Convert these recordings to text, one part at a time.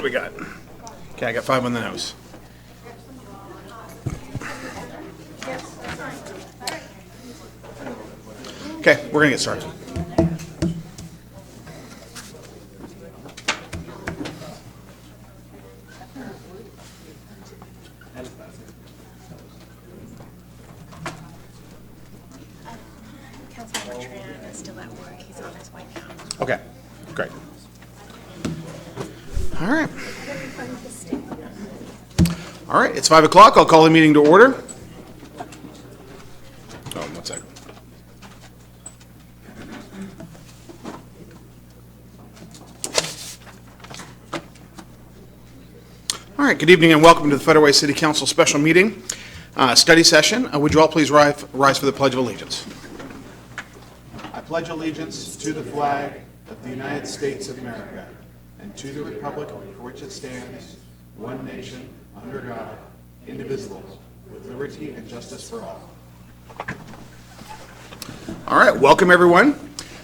do we got? Okay, I got 5 on the nose. Okay, we're going to get started. Councilmember Tran is still at work. He's on his way now. Okay, great. All right. All right, it's 5 o'clock. I'll call the meeting to order. Oh, 1 second. All right, good evening and welcome to the Federal Way City Council special meeting, study session. Would you all please rise for the Pledge of Allegiance? I pledge allegiance to the flag of the United States of America and to the republic for which it stands, one nation, under God, indivisible, with liberty and justice for all. All right, welcome everyone.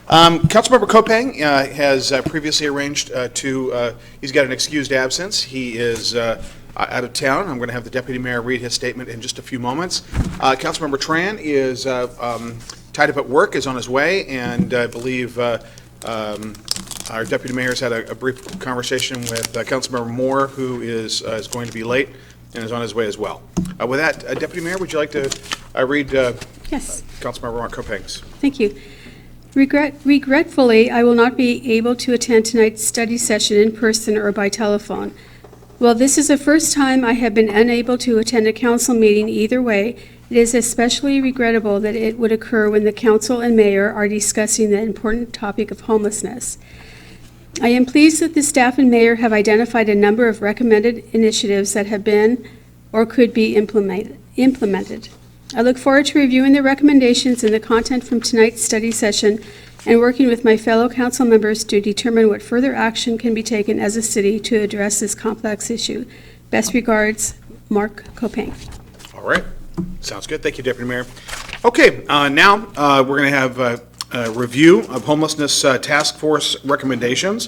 Councilmember Kopang has previously arranged he's got an excused absence. He is out of town. I'm going to have the Deputy Mayor read his statement in just a few moments. Councilmember Tran is tied up at work, is on his way, and I believe our Deputy Mayor's had a brief conversation with Councilmember Moore, who is going to be late and is on his way as well. With that, Deputy Mayor, would you like to read Yes. Councilmember Kopang's? Thank you. Regretfully, I will not be able to attend tonight's study session in person or by telephone. While this is the first time I have been unable to attend a council meeting either way, it is especially regrettable that it would occur when the council and mayor are discussing the important topic of homelessness. I am pleased that the staff and mayor have identified a number of recommended initiatives that have been or could be implemented. I look forward to reviewing the recommendations and the content from tonight's study session and working with my fellow council members to determine what further action can be taken as a city to address this complex issue. Best regards, Mark Kopang. All right. Sounds good. Thank you, Deputy Mayor. Okay, now we're going to have a review of homelessness task force recommendations.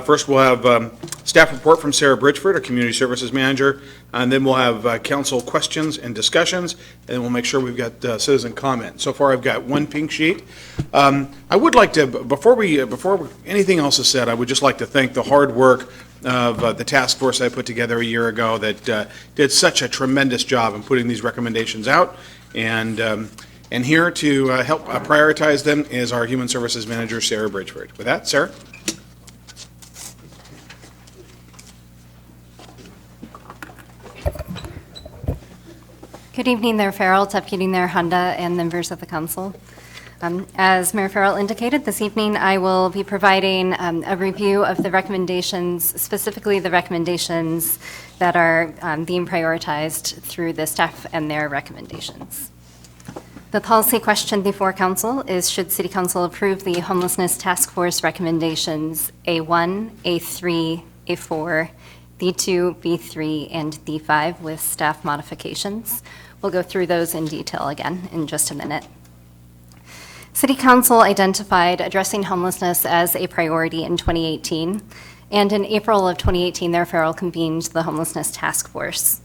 First, we'll have staff report from Sarah Bridgeford, our Community Services Manager, and then we'll have council questions and discussions, and then we'll make sure we've got citizen comment. So far, I've got one pink sheet. I would like to, before anything else is said, I would just like to thank the hard work of the task force I put together a year ago that did such a tremendous job in putting these recommendations out. And here to help prioritize them is our Human Services Manager, Sarah Bridgeford. With that, Sarah. Good evening, Mayor Farrell, Deputy Mayor Honda, and members of the council. As Mayor Farrell indicated, this evening I will be providing a review of the recommendations, specifically the recommendations that are being prioritized through the staff and their recommendations. The policy question before council is, should City Council approve the Homelessness Task Force recommendations A1, A3, A4, B2, B3, and D5 with staff modifications? We'll go through those in detail again in just a minute. City Council identified addressing homelessness as a priority in 2018, and in April of 2018, Mayor Farrell convened the Homelessness Task Force.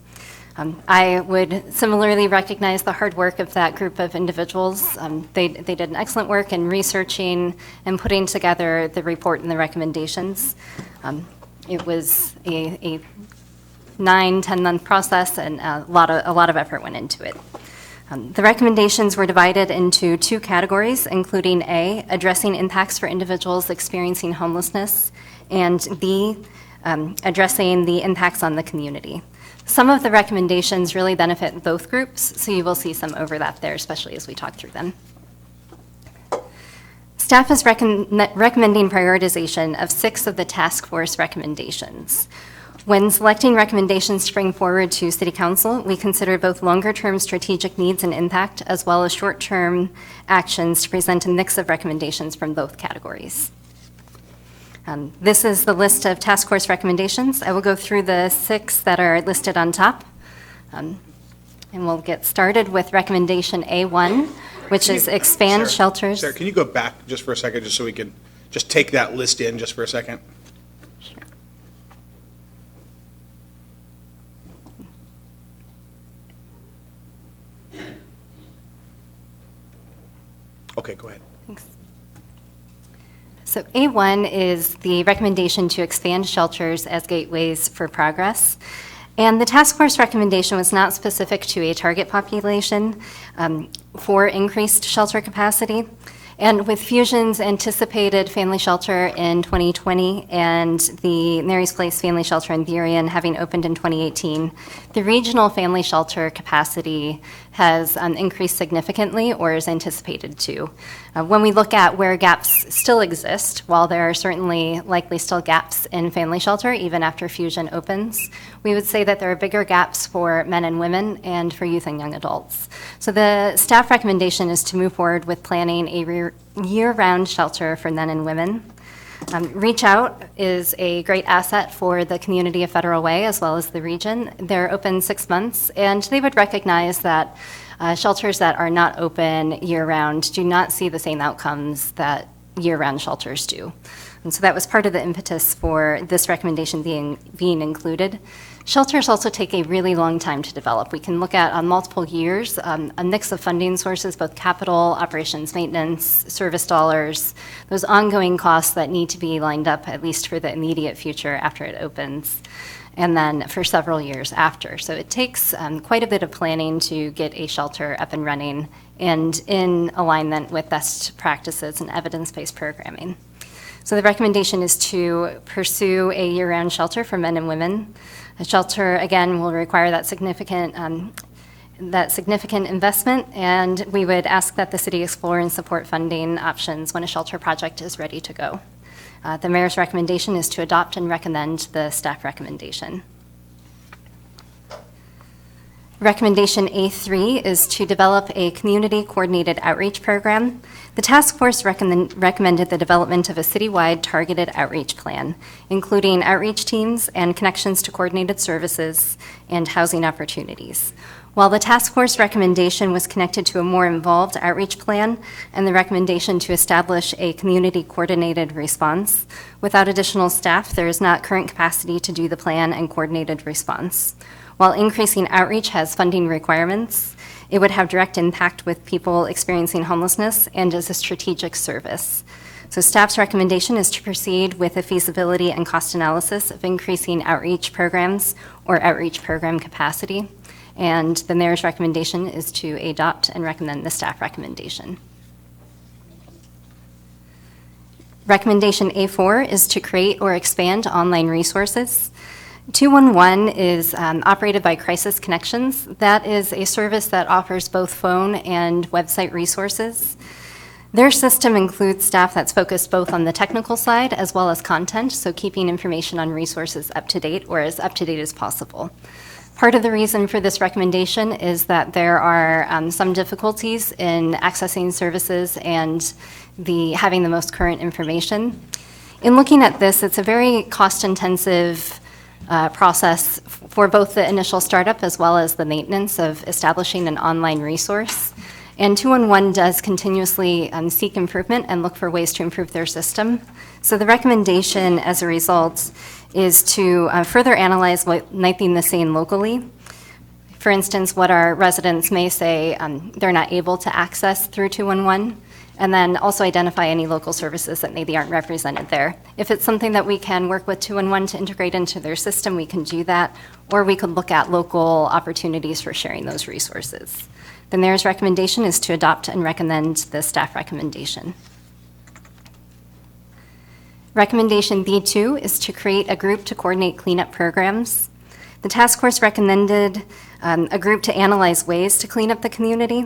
I would similarly recognize the hard work of that group of individuals. They did an excellent work in researching and putting together the report and the recommendations. It was a 9-10 month process, and a lot of effort went into it. The recommendations were divided into 2 categories, including A, addressing impacts for individuals experiencing homelessness, and B, addressing the impacts on the community. Some of the recommendations really benefit both groups, so you will see some overlap there, especially as we talk through them. Staff is recommending prioritization of 6 of the task force recommendations. When selecting recommendations to bring forward to City Council, we consider both longer-term strategic needs and impact, as well as short-term actions to present a mix of recommendations from both categories. This is the list of task force recommendations. I will go through the 6 that are listed on top. And we'll get started with recommendation A1, which is expand shelters. Sarah, can you go back just for a second, just so we can just take that list in just for a second? Sure. Okay, go ahead. So A1 is the recommendation to expand shelters as gateways for progress. And the task force recommendation was not specific to a target population for increased shelter capacity. And with Fusion's anticipated family shelter in 2020 and the Mary's Place Family Shelter in Burien having opened in 2018, the regional family shelter capacity has increased significantly or is anticipated to. When we look at where gaps still exist, while there are certainly likely still gaps in family shelter even after Fusion opens, we would say that there are bigger gaps for men and women and for youth and young adults. So the staff recommendation is to move forward with planning a year-round shelter for men and women. Reach Out is a great asset for the community of Federal Way as well as the region. They're open 6 months, and they would recognize that shelters that are not open year-round do not see the same outcomes that year-round shelters do. And so that was part of the impetus for this recommendation being included. Shelters also take a really long time to develop. We can look at on multiple years, a mix of funding sources, both capital, operations, maintenance, service dollars, those ongoing costs that need to be lined up at least for the immediate future after it opens, and then for several years after. So it takes quite a bit of planning to get a shelter up and running and in alignment with best practices and evidence-based programming. So the recommendation is to pursue a year-round shelter for men and women. A shelter, again, will require that significant investment, and we would ask that the city explore and support funding options when a shelter project is ready to go. The mayor's recommendation is to adopt and recommend the staff recommendation. Recommendation A3 is to develop a community coordinated outreach program. The task force recommended the development of a citywide targeted outreach plan, including outreach teams and connections to coordinated services and housing opportunities. While the task force recommendation was connected to a more involved outreach plan and the recommendation to establish a community coordinated response, without additional staff, there is not current capacity to do the plan and coordinated response. While increasing outreach has funding requirements, it would have direct impact with people experiencing homelessness and is a strategic service. So staff's recommendation is to proceed with a feasibility and cost analysis of increasing outreach programs or outreach program capacity. And the mayor's recommendation is to adopt and recommend the staff recommendation. Recommendation A4 is to create or expand online resources. 211 is operated by Crisis Connections. That is a service that offers both phone and website resources. Their system includes staff that's focused both on the technical side as well as content, so keeping information on resources up to date or as up to date as possible. Part of the reason for this recommendation is that there are some difficulties in accessing services and having the most current information. In looking at this, it's a very cost-intensive process for both the initial startup as well as the maintenance of establishing an online resource. And 211 does continuously seek improvement and look for ways to improve their system. So the recommendation as a result is to further analyze what might be missing locally. For instance, what our residents may say they're not able to access through 211, and then also identify any local services that maybe aren't represented there. If it's something that we can work with 211 to integrate into their system, we can do that, or we could look at local opportunities for sharing those resources. The mayor's recommendation is to adopt and recommend the staff recommendation. Recommendation B2 is to create a group to coordinate cleanup programs. The task force recommended a group to analyze ways to clean up the community.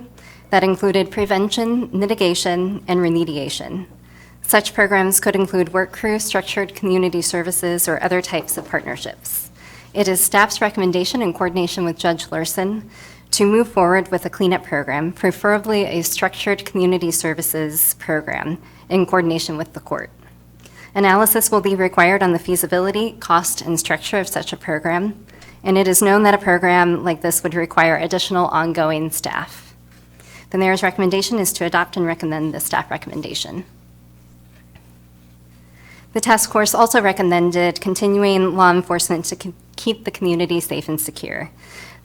That included prevention, mitigation, and remediation. Such programs could include work crew, structured community services, or other types of partnerships. It is staff's recommendation in coordination with Judge Larson to move forward with a cleanup program, preferably a structured community services program in coordination with the court. Analysis will be required on the feasibility, cost, and structure of such a program, and it is known that a program like this would require additional ongoing staff. The mayor's recommendation is to adopt and recommend the staff recommendation. The task force also recommended continuing law enforcement to keep the community safe and secure.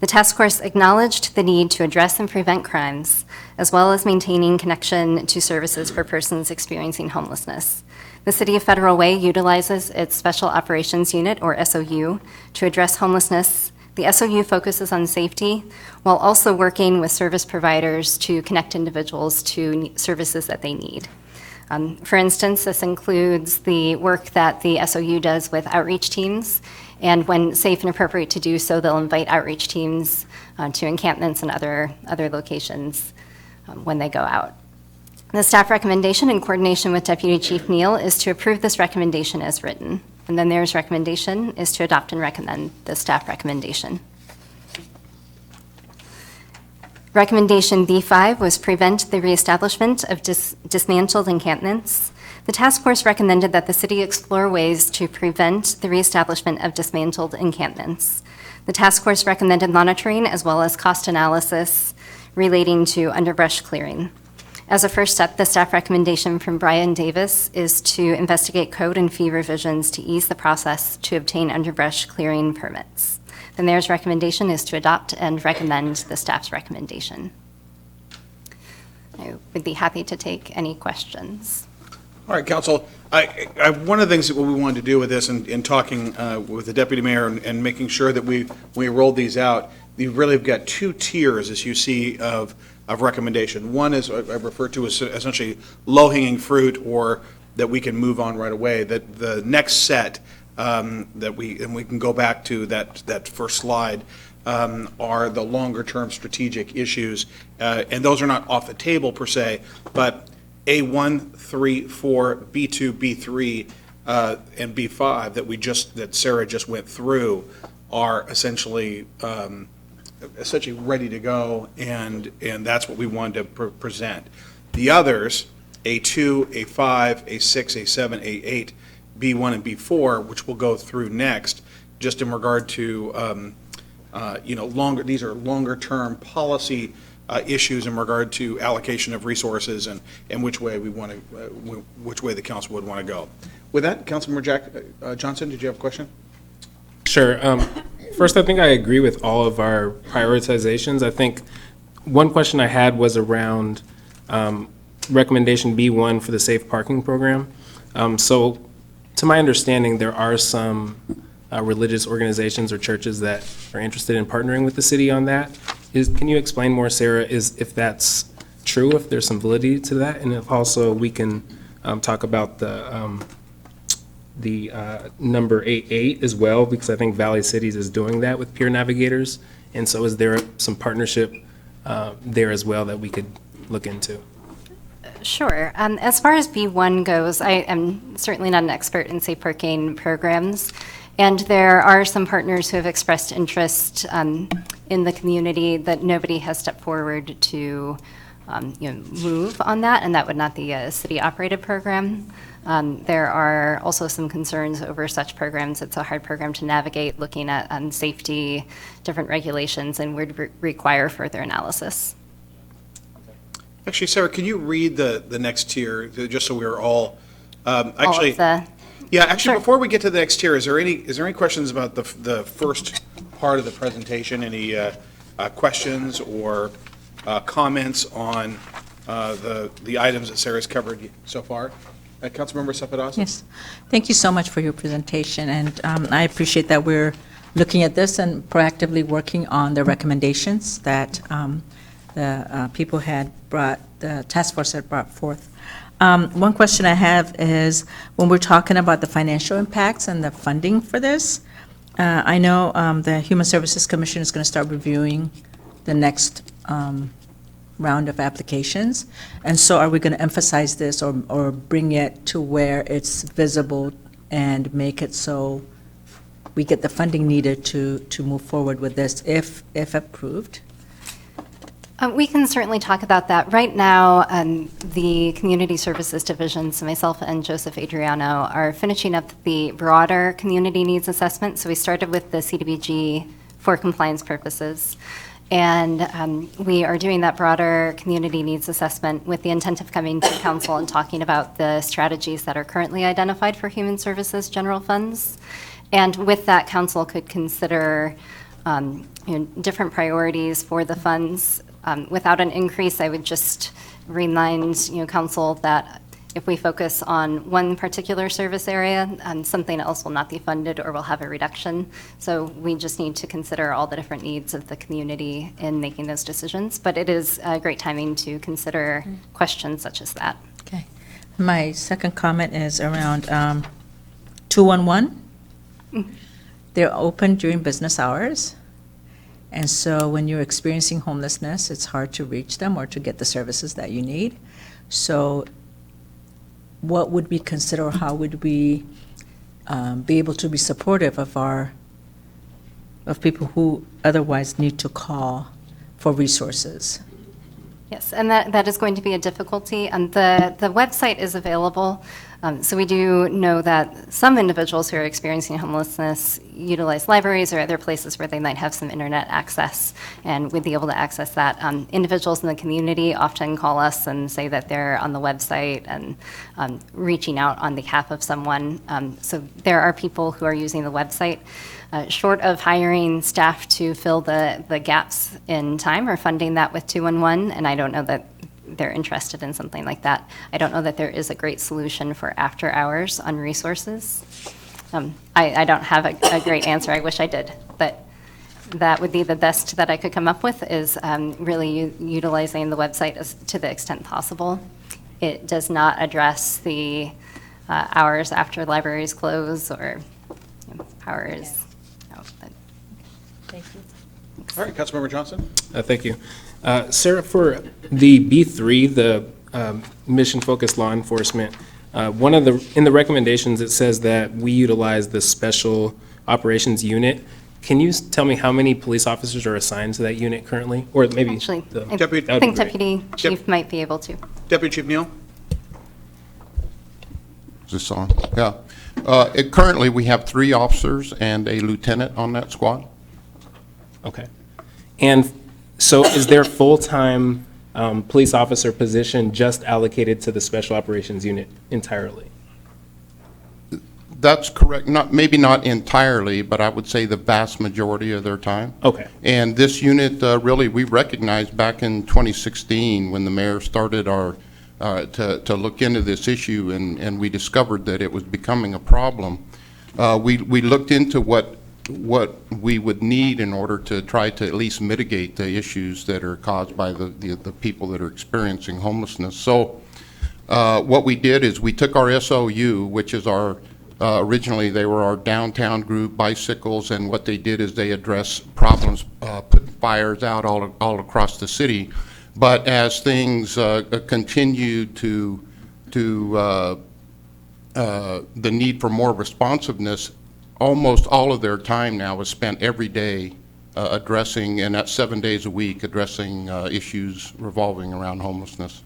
The task force acknowledged the need to address and prevent crimes, as well as maintaining connection to services for persons experiencing homelessness. The City of Federal Way utilizes its Special Operations Unit, or SOU, to address homelessness. The SOU focuses on safety while also working with service providers to connect individuals to services that they need. For instance, this includes the work that the SOU does with outreach teams, and when safe and appropriate to do so, they'll invite outreach teams to encampments and other locations when they go out. The staff recommendation, in coordination with Deputy Chief Neal, is to approve this recommendation as written. And then there's recommendation is to adopt and recommend the staff recommendation. Recommendation B5 was prevent the reestablishment of dismantled encampments. The task force recommended that the city explore ways to prevent the reestablishment of dismantled encampments. The task force recommended monitoring as well as cost analysis relating to underbrush clearing. As a first step, the staff recommendation from Brian Davis is to investigate code and fee revisions to ease the process to obtain underbrush clearing permits. The mayor's recommendation is to adopt and recommend the staff's recommendation. I would be happy to take any questions. All right, council, one of the things that we wanted to do with this in talking with the deputy mayor and making sure that we rolled these out, you really have got two tiers, as you see, of recommendation. One is I refer to as essentially low-hanging fruit, or that we can move on right away. That the next set that we can go back to that first slide are the longer-term strategic issues, and those are not off the table per se, but A1, 3, 4, B2, B3, and B5 that Sarah just went through are essentially ready to go, and that's what we wanted to present. The others, A2, A5, A6, A7, A8, B1, and B4, which we'll go through next, just in regard to these are longer-term policy issues in regard to allocation of resources and which way which way the council would want to go. With that, Councilmember Johnson, did you have a question? Sure. First, I think I agree with all of our prioritizations. I think one question I had was around recommendation B1 for the safe parking program. So to my understanding, there are some religious organizations or churches that are interested in partnering with the city on that. Can you explain more, Sarah, if that's true, if there's some validity to that, and if also we can talk about the number 88 as well, because I think Valley Cities is doing that with peer navigators, and so is there some partnership there as well that we could look into? Sure. As far as B1 goes, I am certainly not an expert in safe parking programs, and there are some partners who have expressed interest in the community that nobody has stepped forward to move on that, and that would not be a city-operated program. There are also some concerns over such programs. It's a hard program to navigate, looking at safety, different regulations, and would require further analysis. Actually, Sarah, can you read the next tier, just so we're all, Actually, sure. Before we get to the next tier, is there any questions about the first part of the presentation? Any questions or comments on the items that Sarah's covered so far? Councilmember Sapadasa? Yes. Thank you so much for your presentation, and I appreciate that we're looking at this and proactively working on the recommendations that the people had brought, the task force had brought forth. One question I have is, when we're talking about the financial impacts and the funding for this, I know the Human Services Commission is going to start reviewing the next round of applications, and so are we going to emphasize this or bring it to where it's visible and make it so we get the funding needed to move forward with this if approved? We can certainly talk about that. Right now, the Community Services Division, so myself and Joseph Adriano, are finishing up the broader community needs assessment. So we started with the CDBG for compliance purposes. And we are doing that broader community needs assessment with the intent of coming to council and talking about the strategies that are currently identified for human services general funds. And with that, council could consider different priorities for the funds. Without an increase, I would just remind, council that if we focus on one particular service area, something else will not be funded or will have a reduction. So we just need to consider all the different needs of the community in making those decisions. But it is great timing to consider questions such as that. Okay. My second comment is around 211. They're open during business hours. And so when you're experiencing homelessness, it's hard to reach them or to get the services that you need. So what would we consider, or how would we be able to be supportive of people who otherwise need to call for resources? Yes, and that is going to be a difficulty. And the website is available. So we do know that some individuals who are experiencing homelessness utilize libraries or other places where they might have some internet access and would be able to access that. Individuals in the community often call us and say that they're on the website and reaching out on behalf of someone. So there are people who are using the website. Short of hiring staff to fill the gaps in time or funding that with 211, and I don't know that they're interested in something like that. I don't know that there is a great solution for after hours on resources. I don't have a great answer. I wish I did, but that would be the best that I could come up with, is really utilizing the website to the extent possible. It does not address the hours after libraries close or hours. Thank you. All right, Councilmember Johnson? Thank you. Sarah, for the B3, the mission-focused law enforcement, in the recommendations, it says that we utilize the Special Operations Unit. Can you tell me how many police officers are assigned to that unit currently? Or maybe Actually, I Deputy- think Deputy Chief might be able to. Deputy Chief Neal? Is this on? Yeah. Currently, we have 3 officers and a lieutenant on that squad. Okay. And so is there full-time police officer position just allocated to the Special Operations Unit entirely? That's correct. Maybe not entirely, but I would say the vast majority of their time. Okay. And this unit, really, we recognized back in 2016 when the mayor started to look into this issue, and we discovered that it was becoming a problem. We looked into what we would need in order to try to at least mitigate the issues that are caused by the people that are experiencing homelessness. So what we did is we took our SOU, which is our, originally they were our downtown group, bicycles, and what they did is they addressed problems, put fires out all across the city. But as things continued to the need for more responsiveness, almost all of their time now is spent every day addressing, and that's 7 days a week, addressing issues revolving around homelessness.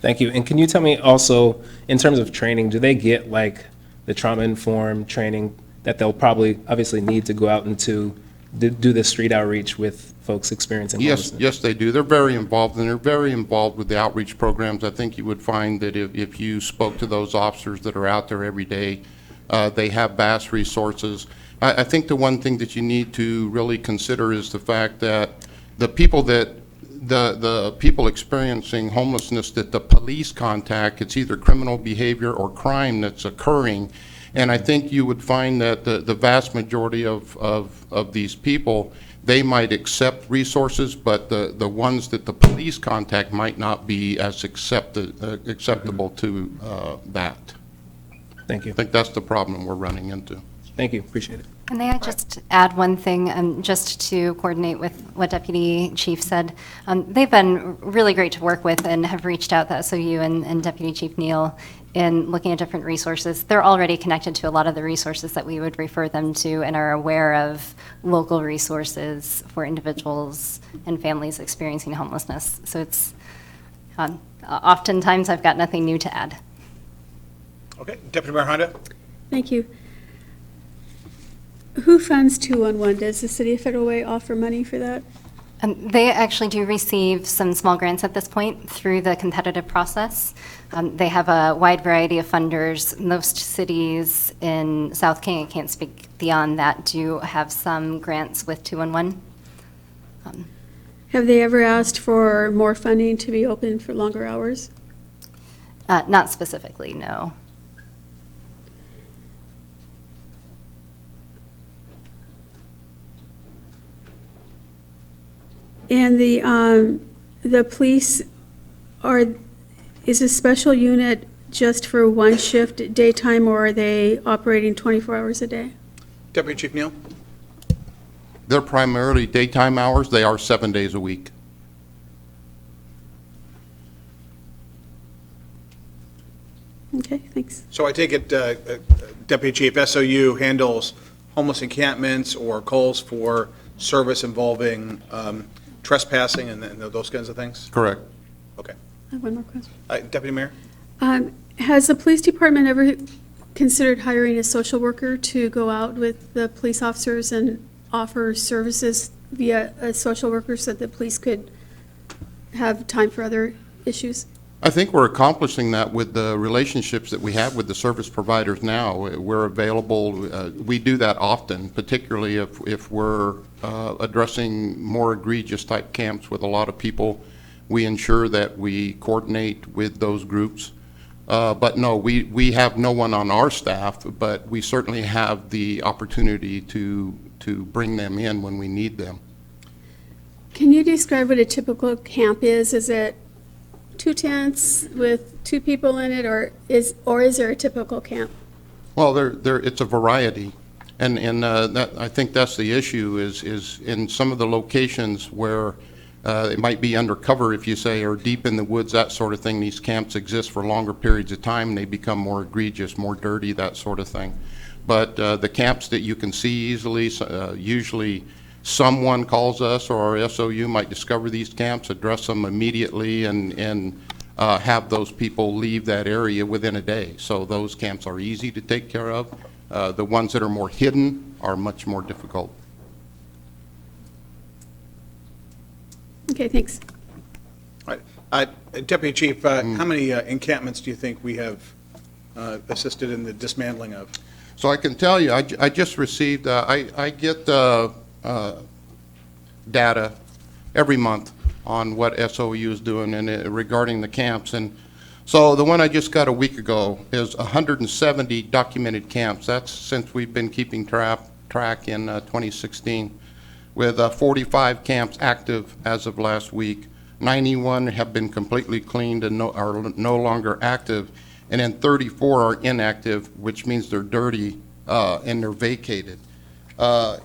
Thank you. And can you tell me also, in terms of training, do they get like the trauma-informed training that they'll probably obviously need to go out and to do the street outreach with folks experiencing homelessness? Yes, they do. They're very involved, and they're very involved with the outreach programs. I think you would find that if you spoke to those officers that are out there every day, they have vast resources. I think the one thing that you need to really consider is the fact that the people experiencing homelessness that the police contact, it's either criminal behavior or crime that's occurring. And I think you would find that the vast majority of these people, they might accept resources, but the ones that the police contact might not be as acceptable to that. Thank you. I think that's the problem we're running into. Thank you. Appreciate it. And may I just add one thing, just to coordinate with what Deputy Chief said? They've been really great to work with and have reached out to SOU and Deputy Chief Neal in looking at different resources. They're already connected to a lot of the resources that we would refer them to and are aware of local resources for individuals and families experiencing homelessness. So it's, oftentimes I've got nothing new to add. Okay, Deputy Mayor Honda? Thank you. Who funds 211? Does the City of Federal Way offer money for that? They actually do receive some small grants at this point through the competitive process. They have a wide variety of funders. Most cities in South King, I can't speak beyond that, do have some grants with 211. Have they ever asked for more funding to be open for longer hours? Not specifically, no. And the police is a special unit just for one shift daytime, or are they operating 24 hours a day? Deputy Chief Neal? They're primarily daytime hours. They are 7 days a week. Okay, thanks. So I take it, Deputy Chief, SOU handles homeless encampments or calls for service involving trespassing and those kinds of things? Correct. Okay. I have one more question. Deputy Mayor? Has the police department ever considered hiring a social worker to go out with the police officers and offer services via a social worker so that the police could have time for other issues? I think we're accomplishing that with the relationships that we have with the service providers now. We're available, we do that often, particularly if we're addressing more egregious type camps with a lot of people. We ensure that we coordinate with those groups. But no, we have no one on our staff, but we certainly have the opportunity to bring them in when we need them. Can you describe what a typical camp is? Is it 2 tents with 2 people in it, or is there a typical camp? Well, it's a variety, and that, I think that's the issue, is in some of the locations where it might be undercover, if you say, or deep in the woods, that sort of thing. These camps exist for longer periods of time. They become more egregious, more dirty, that sort of thing. But the camps that you can see easily, usually someone calls us, or our SOU might discover these camps, address them immediately, and have those people leave that area within a day. So those camps are easy to take care of. The ones that are more hidden are much more difficult. Okay, thanks. All right. Deputy Chief, how many encampments do you think we have assisted in the dismantling of? So I can tell you, I just received, I get data every month on what SOU is doing regarding the camps. And so the one I just got a week ago is 170 documented camps. That's since we've been keeping track in 2016, with 45 camps active as of last week. 91 have been completely cleaned and are no longer active, and then 34 are inactive, which means they're dirty and they're vacated.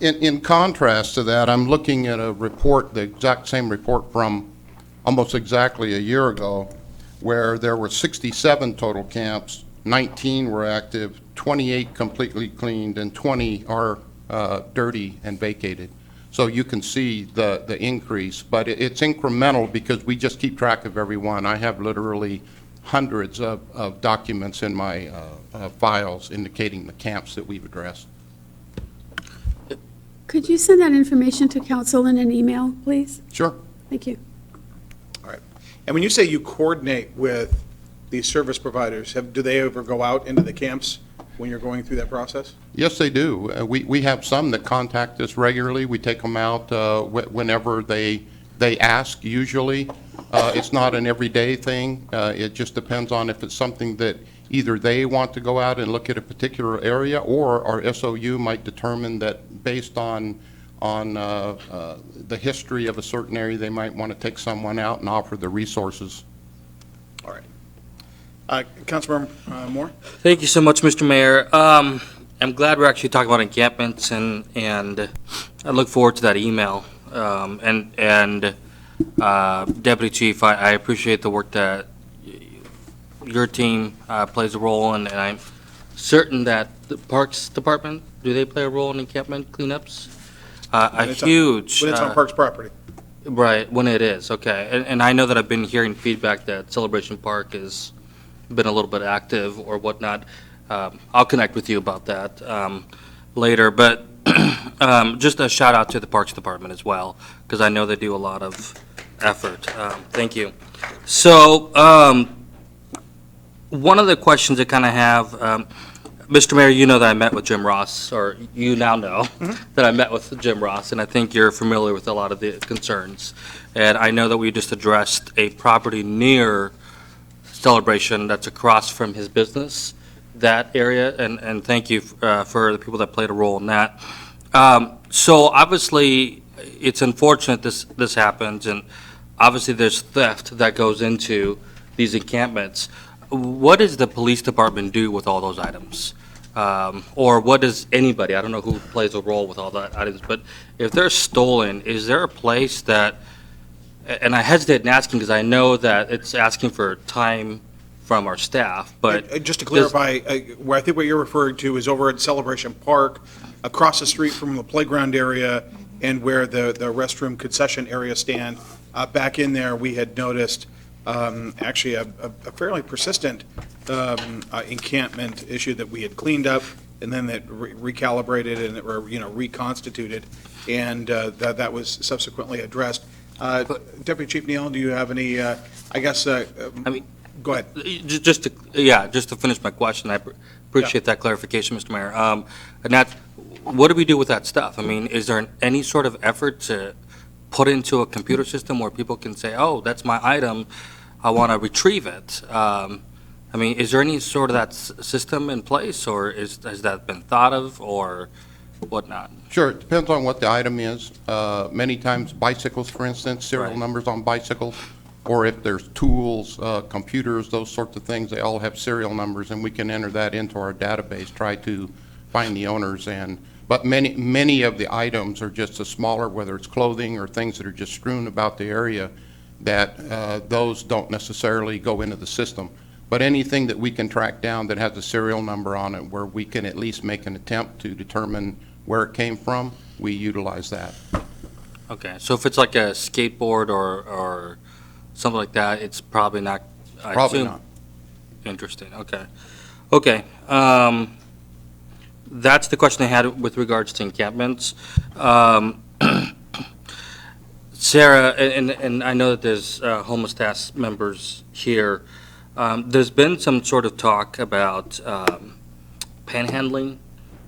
In contrast to that, I'm looking at a report, the exact same report from almost exactly a year ago, where there were 67 total camps, 19 were active, 28 completely cleaned, and 20 are dirty and vacated. So you can see the increase, but it's incremental because we just keep track of every one. I have literally hundreds of documents in my files indicating the camps that we've addressed. Could you send that information to council in an email, please? Sure. Thank you. All right. And when you say you coordinate with these service providers, do they ever go out into the camps when you're going through that process? Yes, they do. We have some that contact us regularly. We take them out whenever they ask, usually. It's not an everyday thing. It just depends on if it's something that either they want to go out and look at a particular area, or our SOU might determine that based on the history of a certain area, they might want to take someone out and offer the resources. All right. Councilmember Moore? Thank you so much, Mr. Mayor. I'm glad we're actually talking about encampments, and I look forward to that email. Deputy Chief, I appreciate the work that your team plays a role in, and I'm certain that the Parks Department, do they play a role in encampment cleanups? When it's on Parks property. Right, when it is, okay. And I know that I've been hearing feedback that Celebration Park has been a little bit active or whatnot. I'll connect with you about that later. But just a shout out to the Parks Department as well, because I know they do a lot of effort. Thank you. So, one of the questions I kind of have, Mr. Mayor, you know that I met with Jim Ross, or you now know that I met with Jim Ross, and I think you're familiar with a lot of the concerns. And I know that we just addressed a property near Celebration that's across from his business, that area, and thank you for the people that played a role in that. So obviously, it's unfortunate this happens, and obviously there's theft that goes into these encampments. What does the police department do with all those items? Or what does anybody, I don't know who plays a role with all that items, but if they're stolen, is there a place that, and I hesitate in asking because I know that it's asking for time from our staff, but. Just to clarify, where I think what you're referring to is over at Celebration Park, across the street from the playground area and where the restroom concession area stand. Back in there, we had noticed actually a fairly persistent encampment issue that we had cleaned up and then that recalibrated and reconstituted, and that was subsequently addressed. Deputy Chief Neal, do you have any, go ahead. Just to finish my question, I appreciate that clarification, Mr. Mayor. And that, what do we do with that stuff? I mean, is there any sort of effort to put into a computer system where people can say, oh, that's my item, I want to retrieve it? I mean, is there any sort of that system in place, or has that been thought of, or whatnot? Sure, it depends on what the item is. Many times bicycles, for instance, serial Right. numbers on bicycles, or if there's tools, computers, those sorts of things, they all have serial numbers, and we can enter that into our database, try to find the owners. But many of the items are just the smaller, whether it's clothing or things that are just strewn about the area, that those don't necessarily go into the system. But anything that we can track down that has a serial number on it, where we can at least make an attempt to determine where it came from, we utilize that. Okay, so if it's like a skateboard or something like that, it's probably not, I Probably assume. not. Interesting, okay. Okay, that's the question I had with regards to encampments. Sarah, and I know that there's homeless task members here. There's been some sort of talk about panhandling,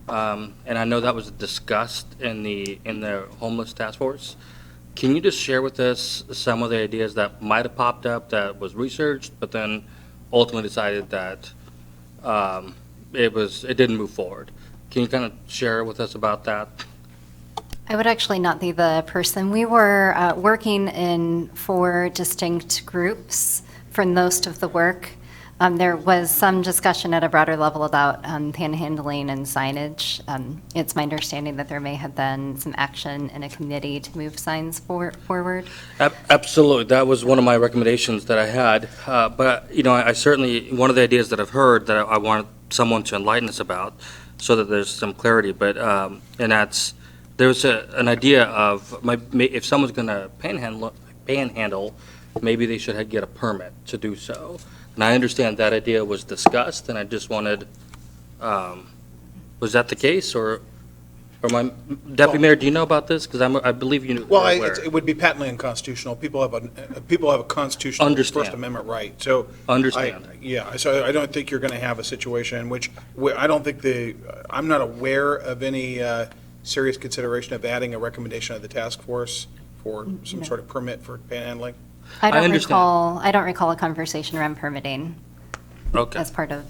and I know that was discussed in the homeless task force. Can you just share with us some of the ideas that might have popped up that was researched, but then ultimately decided that it didn't move forward? Can you kind of share with us about that? I would actually not be the person. We were working in 4 distinct groups for most of the work. There was some discussion at a broader level about panhandling and signage. It's my understanding that there may have been some action in a committee to move signs forward. Absolutely. That was one of my recommendations that I had. But, I certainly, one of the ideas that I've heard that I want someone to enlighten us about so that there's some clarity, but, and that's, there's an idea of, if someone's going to panhandle, maybe they should get a permit to do so. And I understand that idea was discussed, and I just wanted, was that the case, or my, Deputy Mayor, do you know about this? Because I believe you Well, are aware. it would be patently unconstitutional. People have a constitutional Understand. First Amendment right. So Understand. So I don't think you're going to have a situation in which I don't think I'm not aware of any serious consideration of adding a recommendation of the task force for some sort of permit for panhandling. I don't understand. recall a conversation around permitting Okay. as part of.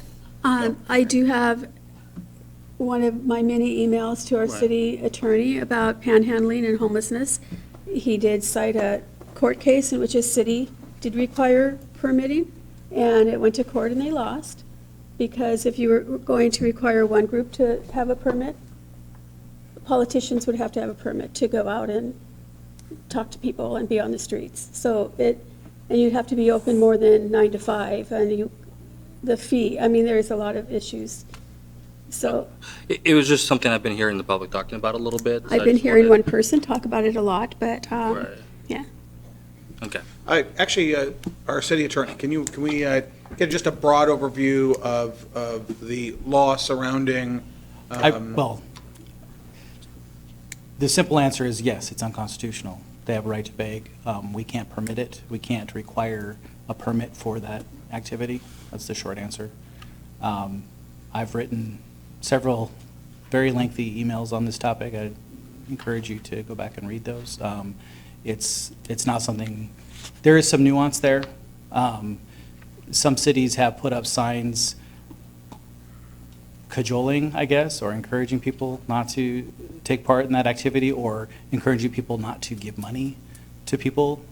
I do have one of my many emails to our city attorney about panhandling and homelessness. He did cite a court case in which a city did require permitting, and it went to court and they lost, because if you were going to require one group to have a permit, politicians would have to have a permit to go out and talk to people and be on the streets. So and you'd have to be open more than 9 to 5, and the fee, there's a lot of issues. So It was just something I've been hearing the public talking about a little bit. so I I've been just hearing wanted- one person talk about it a lot, but, Right. yeah. Okay. Actually, our city attorney, can we get just a broad overview of the law surrounding? The simple answer is yes, it's unconstitutional. They have a right to beg. We can't permit it. We can't require a permit for that activity. That's the short answer. I've written several very lengthy emails on this topic. I encourage you to go back and read those. It's not something, there is some nuance there. Some cities have put up signs cajoling, I guess, or encouraging people not to take part in that activity, or encouraging people not to give money to people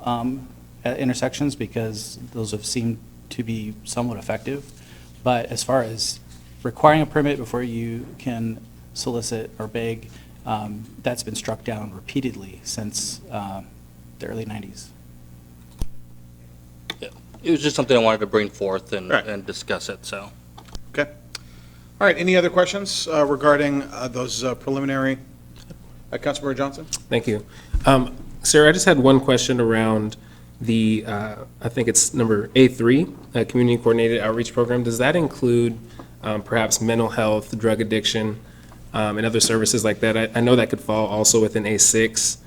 at intersections, because those have seemed to be somewhat effective. But as far as requiring a permit before you can solicit or beg, that's been struck down repeatedly since the early 90s. Yeah. It was just something I wanted to bring forth and, Right. and discuss it, so. Okay. All right, any other questions regarding those preliminary, Councilmember Johnson? Thank you. Sarah, I just had one question around the, I think it's number A3, Community Coordinated Outreach Program. Does that include perhaps mental health, drug addiction, and other services like that? I know that could fall also within A6,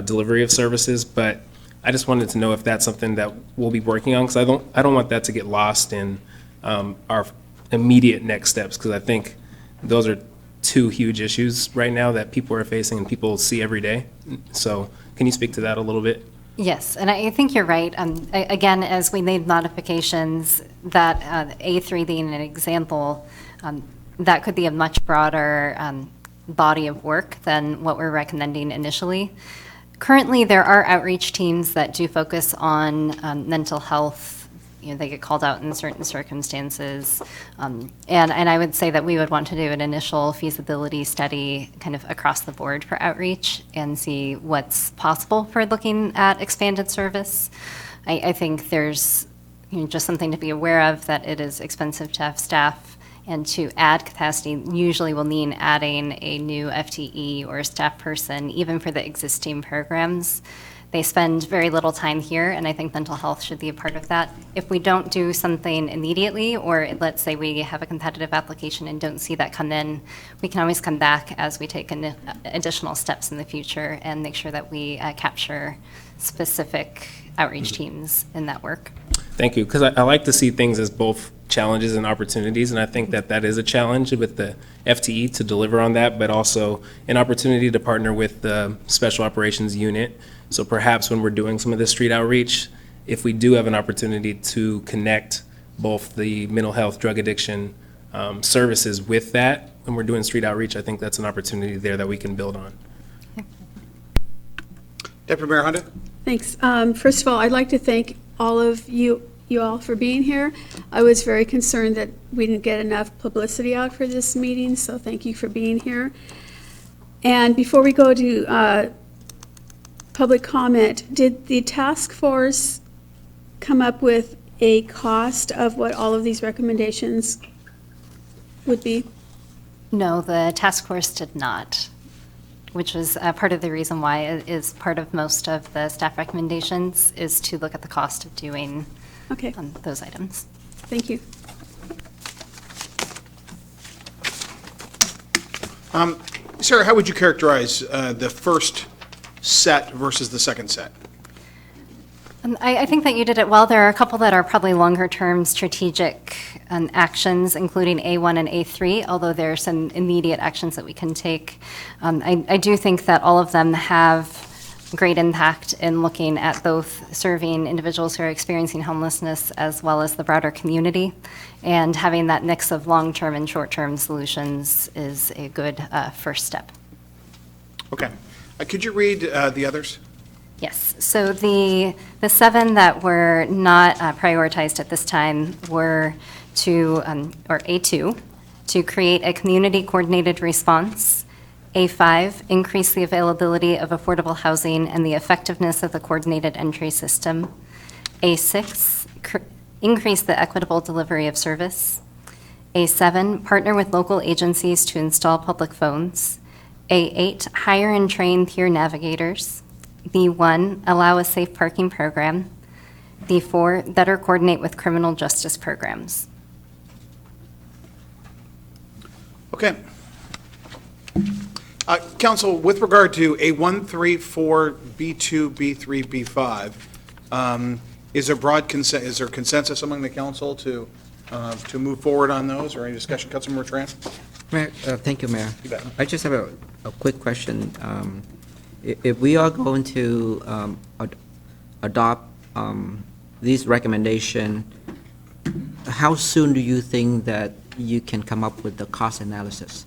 delivery of services, but I just wanted to know if that's something that we'll be working on, because I don't want that to get lost in our immediate next steps, because I think those are two huge issues right now that people are facing and people see every day. So can you speak to that a little bit? Yes, and I think you're right. Again, as we made modifications, that A3 being an example, that could be a much broader body of work than what we're recommending initially. Currently, there are outreach teams that do focus on mental health. You know, they get called out in certain circumstances. And I would say that we would want to do an initial feasibility study kind of across the board for outreach and see what's possible for looking at expanded service. I think there's just something to be aware of, that it is expensive to have staff, and to add capacity usually will mean adding a new FTE or a staff person, even for the existing programs. They spend very little time here, and I think mental health should be a part of that. If we don't do something immediately, or let's say we have a competitive application and don't see that come in, we can always come back as we take additional steps in the future and make sure that we capture specific outreach teams in that work. Thank you, because I like to see things as both challenges and opportunities, and I think that that is a challenge with the FTE to deliver on that, but also an opportunity to partner with the Special Operations Unit. So perhaps when we're doing some of this street outreach, if we do have an opportunity to connect both the mental health, drug addiction services with that, when we're doing street outreach, I think that's an opportunity there that we can build on. Deputy Mayor Honda? Thanks. First of all, I'd like to thank all of you all for being here. I was very concerned that we didn't get enough publicity out for this meeting, so thank you for being here. And before we go to public comment, did the task force come up with a cost of what all of these recommendations would be? No, the task force did not, which was part of the reason why it is part of most of the staff recommendations, is to look at the cost of doing Okay, those items. thank you. Sarah, how would you characterize the first set versus the second set? I think that you did it well. There are a couple that are probably longer-term strategic actions, including A1 and A3, although there are some immediate actions that we can take. I do think that all of them have great impact in looking at both serving individuals who are experiencing homelessness as well as the broader community. And having that mix of long-term and short-term solutions is a good first step. Okay. Could you read the others? Yes, so the 7 that were not prioritized at this time were to, or A2, to create a community coordinated response. A5, increase the availability of affordable housing and the effectiveness of the coordinated entry system. A6, increase the equitable delivery of service. A7, partner with local agencies to install public phones. A8, hire and train peer navigators. B1, allow a safe parking program. B4, better coordinate with criminal justice programs. Okay. Council, with regard to A1, 3, 4, B2, B3, B5, is there consensus among the council to move forward on those, or any discussion? Councilmember Tran? Mayor, thank you, Mayor. You bet. I just have a quick question. If we are going to adopt these recommendation, how soon do you think that you can come up with the cost analysis?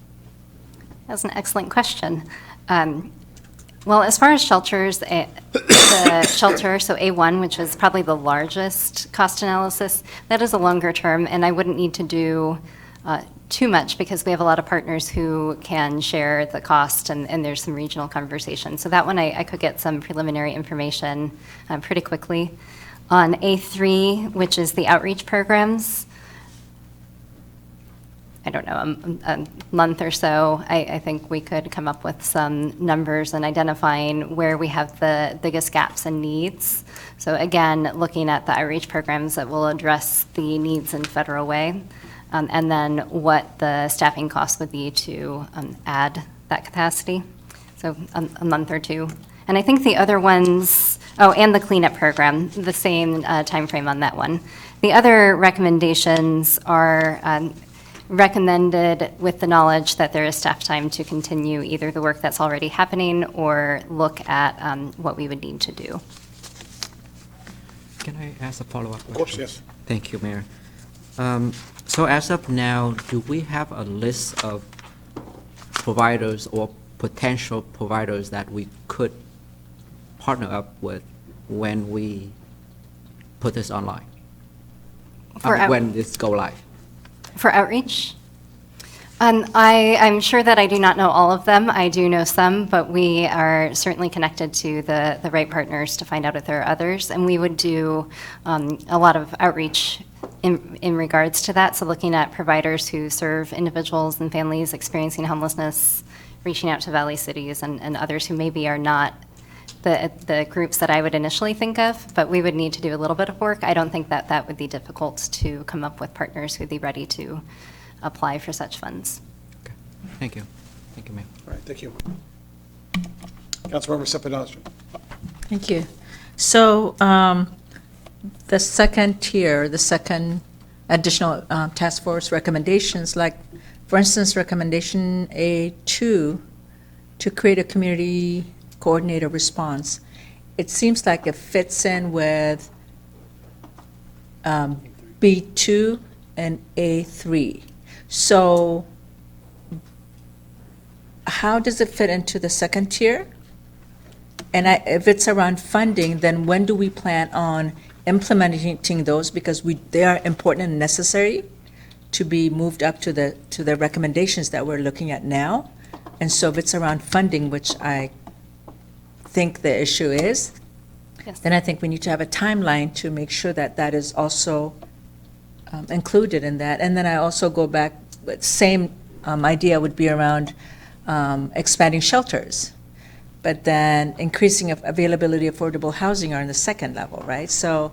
That's an excellent question. Well, as far as shelters, the shelter, so A1, which is probably the largest cost analysis, that is a longer term, and I wouldn't need to do too much because we have a lot of partners who can share the cost, and there's some regional conversation. So that one, I could get some preliminary information pretty quickly. On A3, which is the outreach programs, I don't know, a month or so, I think we could come up with some numbers and identifying where we have the biggest gaps and needs. So again, looking at the outreach programs that will address the needs in Federal Way, and then what the staffing costs would be to add that capacity. So a month or two. And I think the other ones, and the cleanup program, the same timeframe on that one. The other recommendations are recommended with the knowledge that there is staff time to continue either the work that's already happening or look at what we would need to do. Can I ask a follow-up question? Of course, yes. Thank you, Mayor. So as of now, do we have a list of providers or potential providers that we could partner up with when we put this online? When this go live? For outreach? I'm sure that I do not know all of them. I do know some, but we are certainly connected to the right partners to find out if there are others. And we would do a lot of outreach in regards to that. So looking at providers who serve individuals and families experiencing homelessness, reaching out to Valley cities and others who maybe are not the groups that I would initially think of, but we would need to do a little bit of work. I don't think that that would be difficult to come up with partners who'd be ready to apply for such funds. Okay. Thank you. Thank you, Mayor. All right, thank you. Councilmember Cepeda. Thank you. So the second tier, the second additional task force recommendations, like, for instance, recommendation A2, to create a community coordinator response, it seems like it fits in with B2 and A3. So how does it fit into the second tier? And if it's around funding, then when do we plan on implementing those? Because they are important and necessary to be moved up to the recommendations that we're looking at now. And so if it's around funding, which I think the issue is, Yes. then I think we need to have a timeline to make sure that that is also included in that. And then I also go back, same idea would be around expanding shelters, but then increasing of availability of affordable housing are in the second level, right? So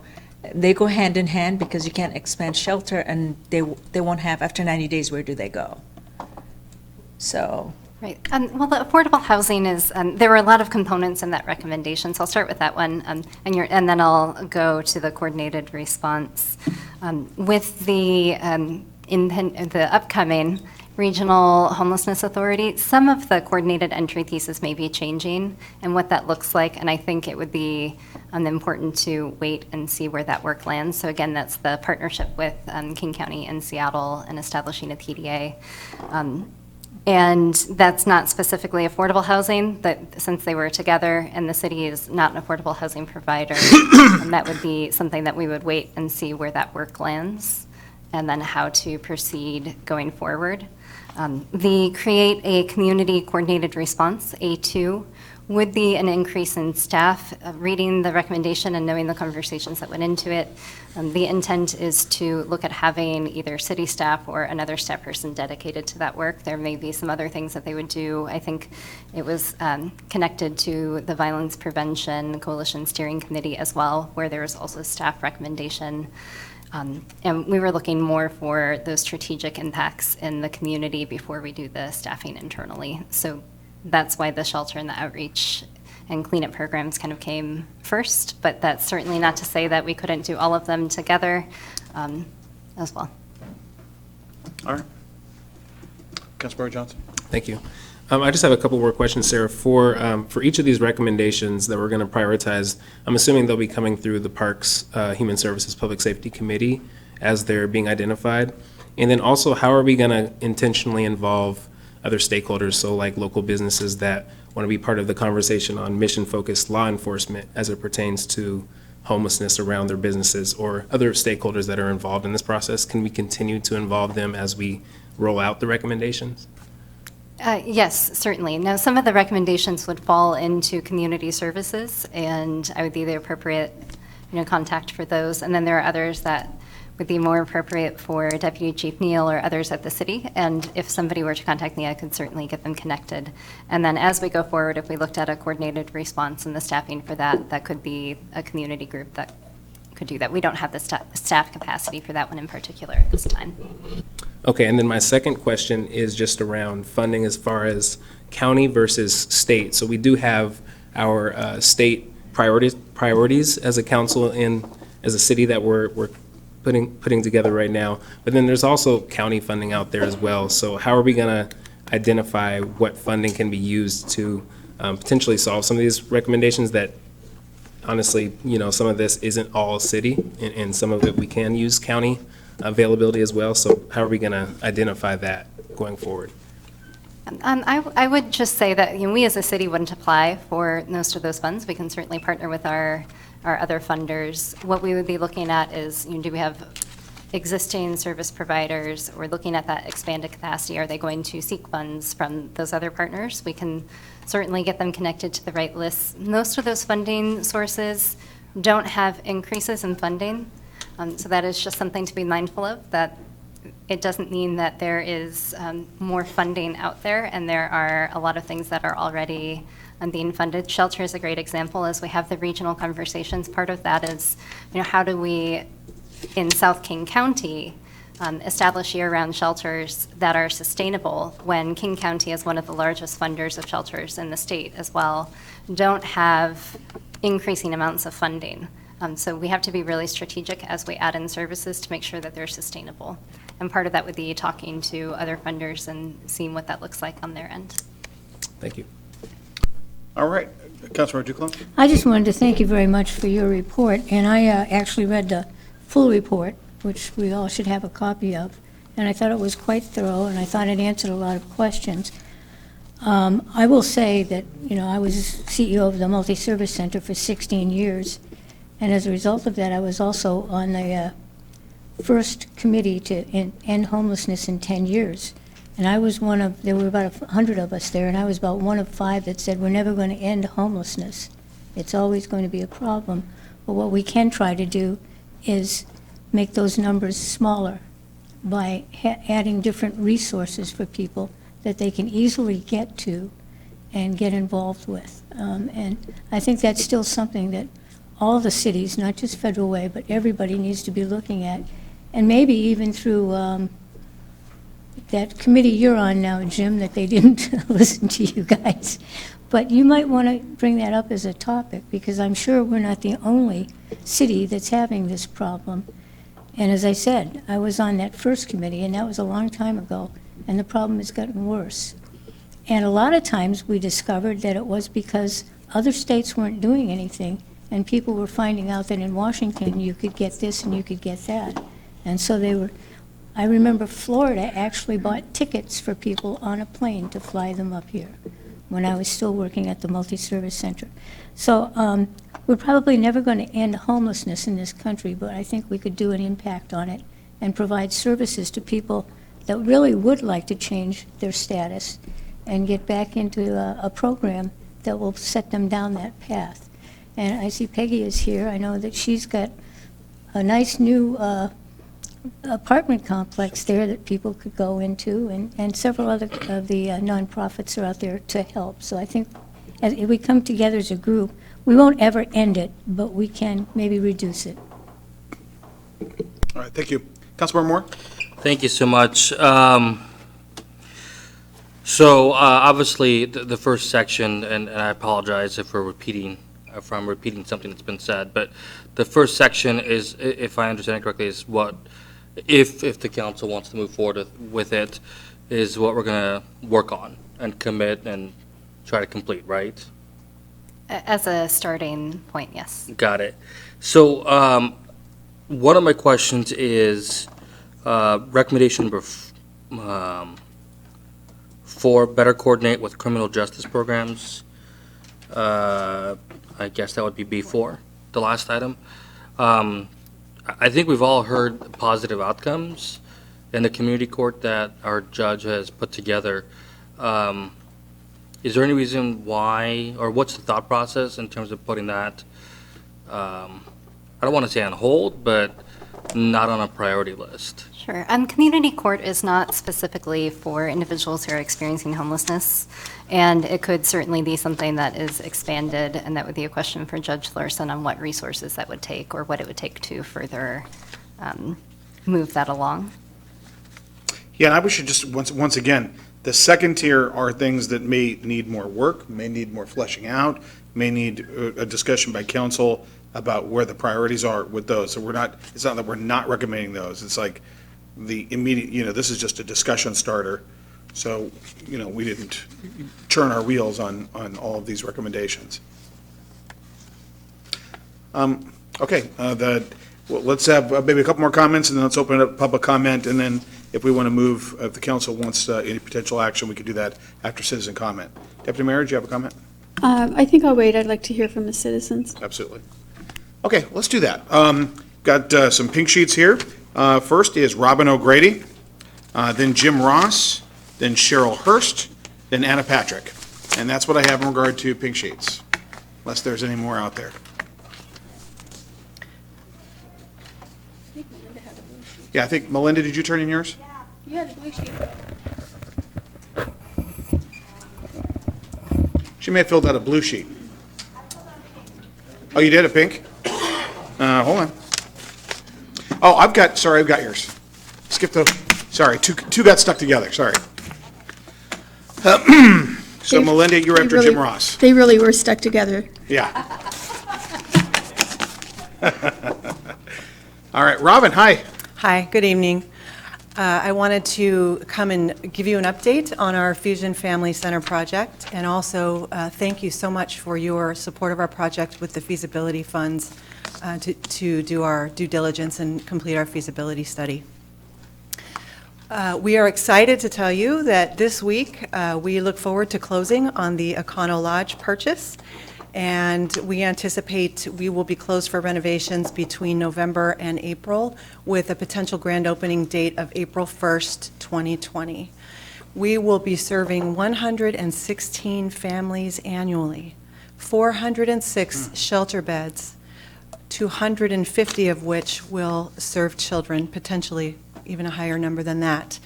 they go hand in hand, because you can't expand shelter and they won't have, after 90 days, where do they go? So. Right. Well, the affordable housing is, there were a lot of components in that recommendation, so I'll start with that one, and then I'll go to the coordinated response. With the upcoming Regional Homelessness Authority, some of the coordinated entry thesis may be changing and what that looks like, and I think it would be important to wait and see where that work lands. So again, that's the partnership with King County and Seattle and establishing a TDA. And that's not specifically affordable housing, that since they were together and the city is not an affordable housing provider, and that would be something that we would wait and see where that work lands and then how to proceed going forward. The create a community coordinated response, A2, would be an increase in staff. Reading the recommendation and knowing the conversations that went into it, the intent is to look at having either city staff or another staff person dedicated to that work. There may be some other things that they would do. I think it was connected to the Violence Prevention Coalition Steering Committee as well, where there was also staff recommendation. And we were looking more for those strategic impacts in the community before we do the staffing internally. So that's why the shelter and the outreach and cleanup programs kind of came first, but that's certainly not to say that we couldn't do all of them together as well. All right. Councilmember Johnson. Thank you. I just have a couple more questions, Sarah. For each of these recommendations that we're going to prioritize, I'm assuming they'll be coming through the Parks, Human Services, Public Safety Committee as they're being identified. And then also, how are we going to intentionally involve other stakeholders, so like local businesses that want to be part of the conversation on mission-focused law enforcement as it pertains to homelessness around their businesses, or other stakeholders that are involved in this process? Can we continue to involve them as we roll out the recommendations? Yes, certainly. Now, some of the recommendations would fall into community services, and I would be the appropriate, contact for those. And then there are others that would be more appropriate for Deputy Chief Neal or others at the city. And if somebody were to contact me, I could certainly get them connected. And then as we go forward, if we looked at a coordinated response and the staffing for that, that could be a community group that could do that. We don't have the staff capacity for that one in particular at this time. Okay, and then my second question is just around funding as far as county versus state. So we do have our state priorities as a council and as a city that we're putting together right now. But then there's also county funding out there as well. So how are we going to identify what funding can be used to potentially solve some of these recommendations that honestly, some of this isn't all city and some of it we can use county availability as well. So how are we going to identify that going forward? I would just say that we as a city wouldn't apply for most of those funds. We can certainly partner with our other funders. What we would be looking at is, do we have existing service providers? We're looking at that expanded capacity. Are they going to seek funds from those other partners? We can certainly get them connected to the right lists. Most of those funding sources don't have increases in funding. So that is just something to be mindful of, that it doesn't mean that there is more funding out there, and there are a lot of things that are already being funded. Shelter is a great example, as we have the regional conversations. Part of that is, how do we, in South King County, establish year-round shelters that are sustainable when King County is one of the largest funders of shelters in the state as well, don't have increasing amounts of funding. So we have to be really strategic as we add in services to make sure that they're sustainable. And part of that would be talking to other funders and seeing what that looks like on their end. Thank you. All right. Councilmember Duclos? I just wanted to thank you very much for your report, and I actually read the full report, which we all should have a copy of, and I thought it was quite thorough, and I thought it answered a lot of questions. I will say that, I was CEO of the Multi-Service Center for 16 years, and as a result of that, I was also on the first committee to end homelessness in 10 years. And I was there were about 100 of us there, and I was about one of 5 that said, we're never going to end homelessness. It's always going to be a problem. But what we can try to do is make those numbers smaller by adding different resources for people that they can easily get to and get involved with. And I think that's still something that all the cities, not just Federal Way, but everybody needs to be looking at. And maybe even through that committee you're on now, Jim, that they didn't listen to you guys. But you might want to bring that up as a topic, because I'm sure we're not the only city that's having this problem. And as I said, I was on that first committee, and that was a long time ago, and the problem has gotten worse. And a lot of times we discovered that it was because other states weren't doing anything, and people were finding out that in Washington you could get this and you could get that. And so I remember Florida actually bought tickets for people on a plane to fly them up here when I was still working at the Multi-Service Center. So we're probably never going to end homelessness in this country, but I think we could do an impact on it and provide services to people that really would like to change their status and get back into a program that will set them down that path. And I see Peggy is here. I know that she's got a nice new apartment complex there that people could go into, and several other of the nonprofits are out there to help. So I think if we come together as a group, we won't ever end it, but we can maybe reduce it. All right, thank you. Councilmember Moore? Thank you so much. So obviously, the first section, and I apologize if I'm repeating something that's been said, but the first section is, if I understand it correctly, is what, if the council wants to move forward with it, is what we're going to work on and commit and try to complete, right? As a starting point, yes. Got it. So one of my questions is recommendation number 4, better coordinate with criminal justice programs. I guess that would be B4, the last item. I think we've all heard positive outcomes in the community court that our judge has put together. Is there any reason why, or what's the thought process in terms of putting that, I don't want to say on hold, but not on a priority list? Sure. Community court is not specifically for individuals who are experiencing homelessness, and it could certainly be something that is expanded, and that would be a question for Judge Larson on what resources that would take or what it would take to further move that along. Yeah, and I wish you just, once again, the second tier are things that may need more work, may need more fleshing out, may need a discussion by council about where the priorities are with those. So it's not that we're not recommending those. It's like the immediate, this is just a discussion starter. So, we didn't churn our wheels on all of these recommendations. Okay, let's have maybe a couple more comments, and then let's open up public comment, and then if we want to move, if the council wants any potential action, we could do that after citizen comment. Deputy Mayor, do you have a comment? I think I'll wait. I'd like to hear from the citizens. Absolutely. Okay, let's do that. Got some pink sheets here. First is Robin O'Grady, then Jim Ross, then Cheryl Hurst, then Anna Patrick. And that's what I have in regard to pink sheets, unless there's any more out there. Yeah, I think, Melinda, did you turn in yours? Yeah, the blue sheet. She may have filled out a blue sheet. Oh, you did, a pink? Hold on. Oh, I've got yours. Skip the, sorry, two got stuck together, sorry. So Melinda, you're after Jim Ross. They really were stuck together. Yeah. All right, Robin, hi. Hi, good evening. I wanted to come and give you an update on our Fusion Family Center project, and also thank you so much for your support of our project with the feasibility funds to do our due diligence and complete our feasibility study. We are excited to tell you that this week we look forward to closing on the Econo Lodge purchase, and we anticipate we will be closed for renovations between November and April, with a potential grand opening date of April 1st, 2020. We will be serving 116 families annually, 406 shelter beds, 250 of which will serve children, potentially even a higher number than that.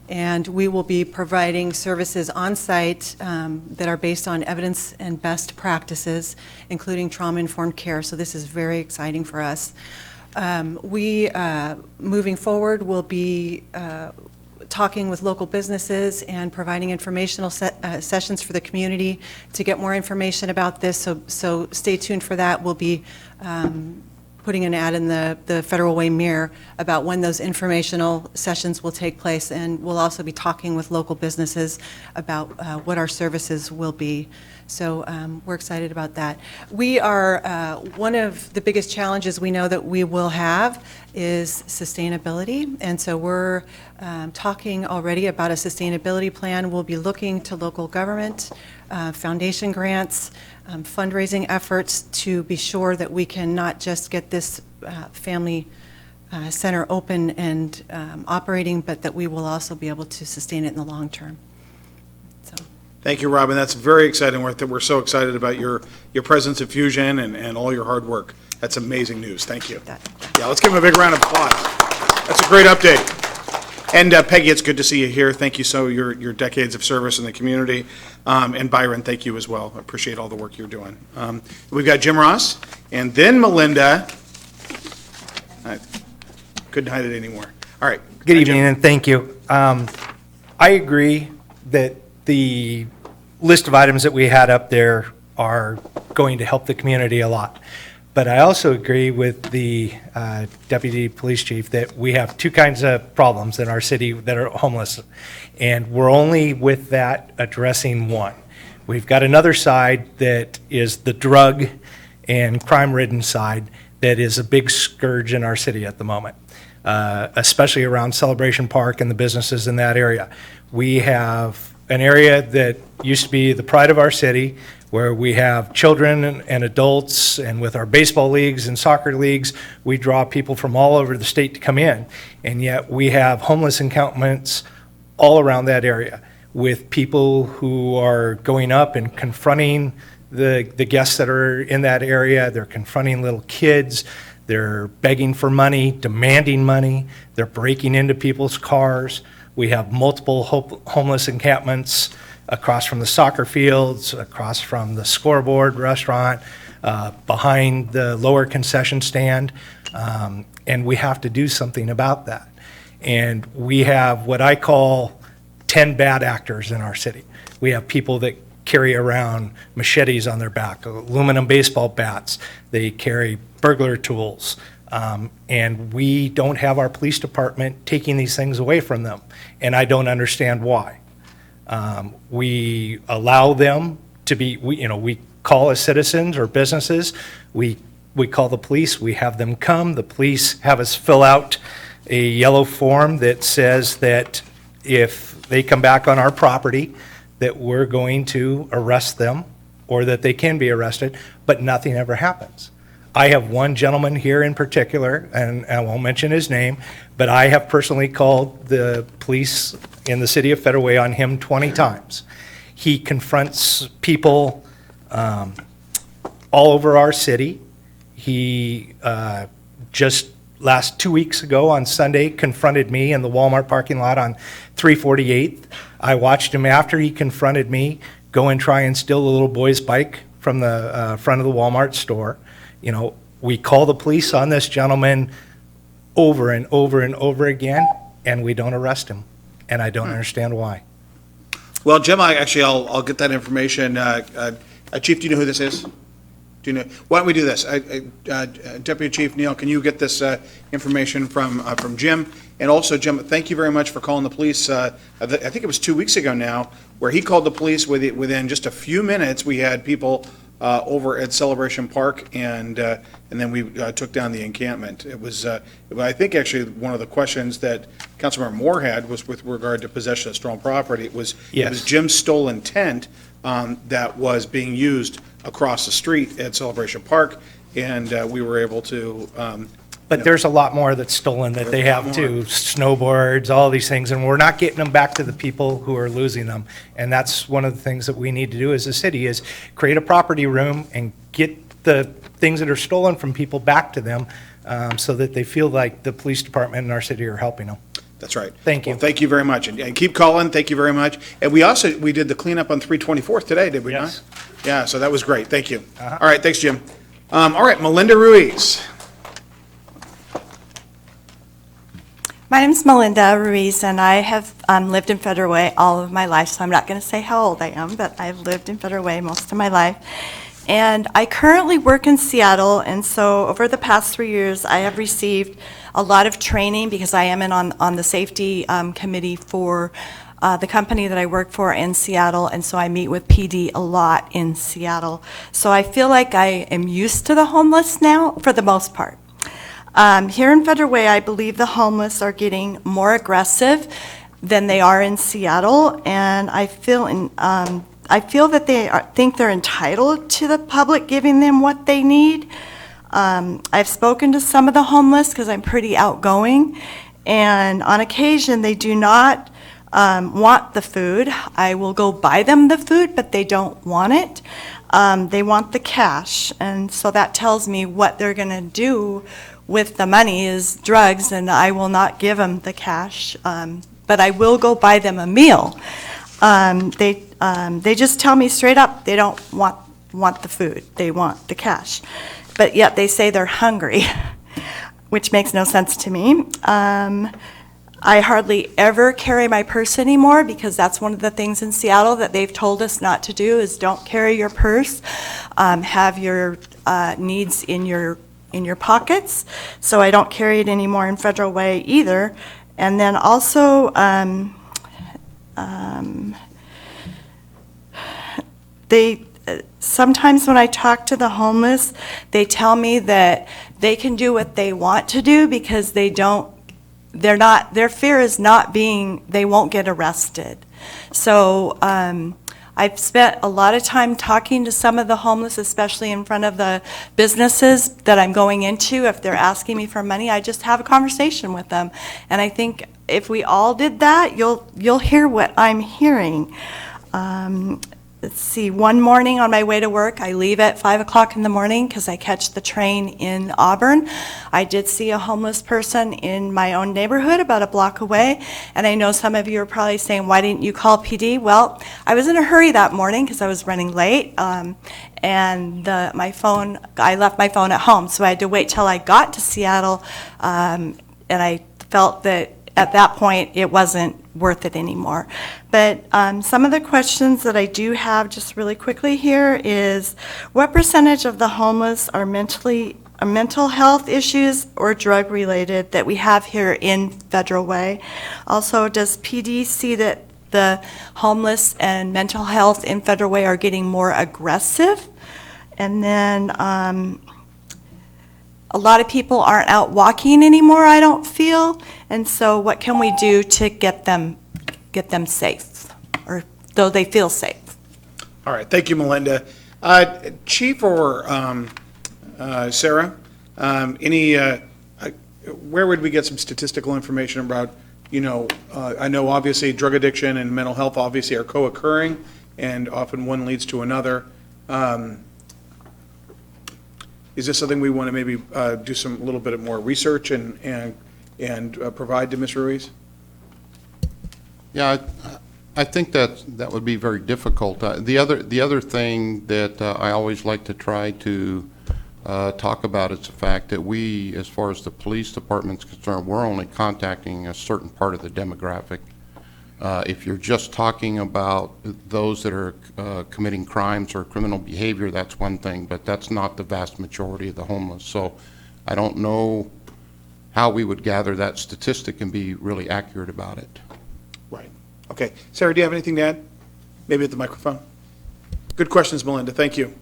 And we will be providing services on-site that are based on evidence and best practices, including trauma-informed care. So this is very exciting for us. Moving forward, will be talking with local businesses and providing informational sessions for the community to get more information about this. So stay tuned for that. We'll be putting an ad in the Federal Way Mirror about when those informational sessions will take place, and we'll also be talking with local businesses about what our services will be. So we're excited about that. We are, one of the biggest challenges we know that we will have is sustainability, and so we're talking already about a sustainability plan. We'll be looking to local government, foundation grants, fundraising efforts to be sure that we can not just get this family center open and operating, but that we will also be able to sustain it in the long term. So. Thank you, Robin. That's very exciting work. We're so excited about your presence at Fusion and all your hard work. That's amazing news. Thank you. Yeah, let's give him a big round of applause. That's a great update. And Peggy, it's good to see you here. Thank you your decades of service in the community. And Byron, thank you as well. I appreciate all the work you're doing. We've got Jim Ross, and then Melinda. I couldn't hide it anymore. All right. Good evening, and thank you. I agree that the list of items that we had up there are going to help the community a lot. But I also agree with the Deputy Police Chief that we have two kinds of problems in our city that are homeless, and we're only with that addressing one. We've got another side that is the drug and crime-ridden side that is a big scourge in our city at the moment, especially around Celebration Park and the businesses in that area. We have an area that used to be the pride of our city, where we have children and adults, and with our baseball leagues and soccer leagues, we draw people from all over the state to come in. And yet we have homeless encampments all around that area with people who are going up and confronting the guests that are in that area. They're confronting little kids. They're begging for money, demanding money. They're breaking into people's cars. We have multiple homeless encampments across from the soccer fields, across from the Scoreboard restaurant, behind the lower concession stand, and we have to do something about that. And we have what I call 10 bad actors in our city. We have people that carry around machetes on their back, aluminum baseball bats. They carry burglar tools. And we don't have our police department taking these things away from them, and I don't understand why. We allow them to be, we call as citizens or businesses, we call the police, we have them come, the police have us fill out a yellow form that says that if they come back on our property, that we're going to arrest them, or that they can be arrested, but nothing ever happens. I have one gentleman here in particular, and I won't mention his name, but I have personally called the police in the city of Federal Way on him 20 times. He confronts people all over our city. He just last 2 weeks ago on Sunday confronted me in the Walmart parking lot on 348th. I watched him after he confronted me go and try and steal a little boy's bike from the front of the Walmart store. We call the police on this gentleman over and over and over again, and we don't arrest him, and I don't understand why. Well, Jim, I'll get that information. Chief, do you know who this is? Do you know? Why don't we do this? Deputy Chief Neal, can you get this information from Jim? And also, Jim, thank you very much for calling the police. I think it was 2 weeks ago now, where he called the police within just a few minutes. We had people over at Celebration Park, and then we took down the encampment. It was, I think, actually one of the questions that Councilmember Moore had was with regard to possession of stolen property. It was Jim's stolen tent that was being used across the street at Celebration Park, and we were able to. But there's a lot more that's stolen that they have too, snowboards, all these things, and we're not getting them back to the people who are losing them. And that's one of the things that we need to do as a city is create a property room and get the things that are stolen from people back to them so that they feel like the police department in our city are helping them. That's right. Thank you. Well, thank you very much. And keep calling. Thank you very much. And we did the cleanup on 324th today, did we not? Yes. Yeah, so that was great. Thank you. All right, thanks, Jim. All right, Melinda Ruiz. My name's Melinda Ruiz, and I have lived in Federal Way all of my life, so I'm not going to say how old I am, but I've lived in Federal Way most of my life. And I currently work in Seattle, and so over the past 3 years, I have received a lot of training because I am on the safety committee for the company that I work for in Seattle, and so I meet with PD a lot in Seattle. So I feel like I am used to the homeless now, for the most part. Here in Federal Way, I believe the homeless are getting more aggressive than they are in Seattle, and I feel that they think they're entitled to the public giving them what they need. I've spoken to some of the homeless because I'm pretty outgoing, and on occasion they do not want the food. I will go buy them the food, but they don't want it. They want the cash, and so that tells me what they're going to do with the money is drugs, and I will not give them the cash, but I will go buy them a meal. They just tell me straight up they don't want the food, they want the cash, but yet they say they're hungry, which makes no sense to me. I hardly ever carry my purse anymore because that's one of the things in Seattle that they've told us not to do is don't carry your purse. Have your needs in your pockets. So I don't carry it anymore in Federal Way either. And then also, sometimes when I talk to the homeless, they tell me that they can do what they want to do because their fear is not being, they won't get arrested. So I've spent a lot of time talking to some of the homeless, especially in front of the businesses that I'm going into. If they're asking me for money, I just have a conversation with them. And I think if we all did that, you'll hear what I'm hearing. Let's see, one morning on my way to work, I leave at 5 o'clock in the morning because I catch the train in Auburn. I did see a homeless person in my own neighborhood about a block away, and I know some of you are probably saying, why didn't you call PD? Well, I was in a hurry that morning because I was running late, and I left my phone at home, so I had to wait till I got to Seattle, and I felt that at that point, it wasn't worth it anymore. But some of the questions that I do have just really quickly here is, what percentage of the homeless are mental health issues or drug-related that we have here in Federal Way? Also, does PD see that the homeless and mental health in Federal Way are getting more aggressive? And then a lot of people aren't out walking anymore, I don't feel. And so what can we do to get them safe, or though they feel safe? All right, thank you, Melinda. Chief or Sarah, where would we get some statistical information about, I know obviously drug addiction and mental health obviously are co-occurring, and often one leads to another. Is this something we want to maybe do a little bit more research and provide to Ms. Ruiz? Yeah, I think that would be very difficult. The other thing that I always like to try to talk about is the fact that we, as far as the police department's concerned, we're only contacting a certain part of the demographic. If you're just talking about those that are committing crimes or criminal behavior, that's one thing, but that's not the vast majority of the homeless. So I don't know how we would gather that statistic and be really accurate about it. Right. Okay. Sarah, do you have anything to add? Maybe at the microphone. Good questions, Melinda. Thank you.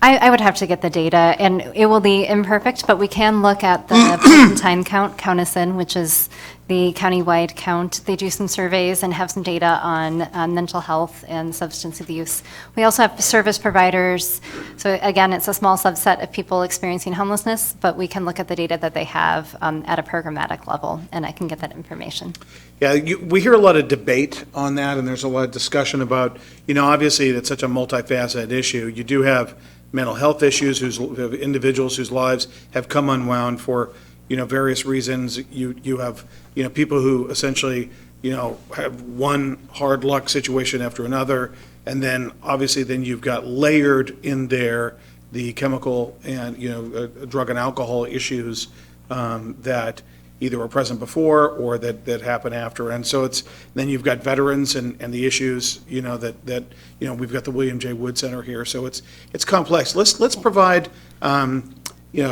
I would have to get the data, and it will be imperfect, but we can look at the point-in-time count us in, which is the county-wide count. They do some surveys and have some data on mental health and substance abuse. We also have service providers. So again, it's a small subset of people experiencing homelessness, but we can look at the data that they have at a programmatic level, and I can get that information. Yeah, we hear a lot of debate on that, and there's a lot of discussion about, obviously it's such a multifaceted issue. You do have mental health issues, individuals whose lives have come unwound for, various reasons. You have, people who essentially, have one hard luck situation after another, and then obviously then you've got layered in there the chemical and, drug and alcohol issues that either were present before or that happen after. And so then you've got veterans and the issues, that we've got the William J. Wood Center here. So it's complex. Let's provide,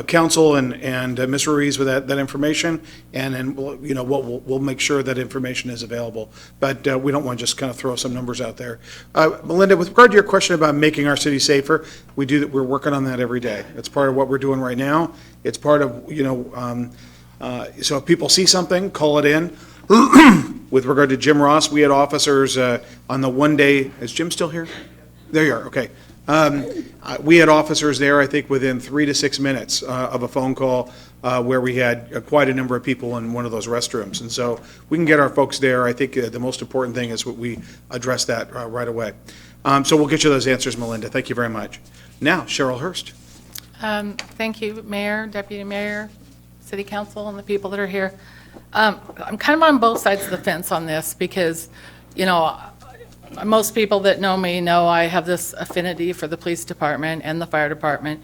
council and Ms. Ruiz with that information, and then we'll make sure that information is available. But we don't want to just kind of throw some numbers out there. Melinda, with regard to your question about making our city safer, we're working on that every day. It's part of what we're doing right now. It's part of, so if people see something, call it in. With regard to Jim Ross, we had officers on the one day, is Jim still here? There you are, okay. We had officers there, I think, within 3 to 6 minutes of a phone call where we had quite a number of people in one of those restrooms. And so we can get our folks there. I think the most important thing is what we address that right away. So we'll get you those answers, Melinda. Thank you very much. Now, Cheryl Hurst. Thank you, Mayor, Deputy Mayor, City Council, and the people that are here. I'm kind of on both sides of the fence on this because, most people that know me know I have this affinity for the police department and the fire department.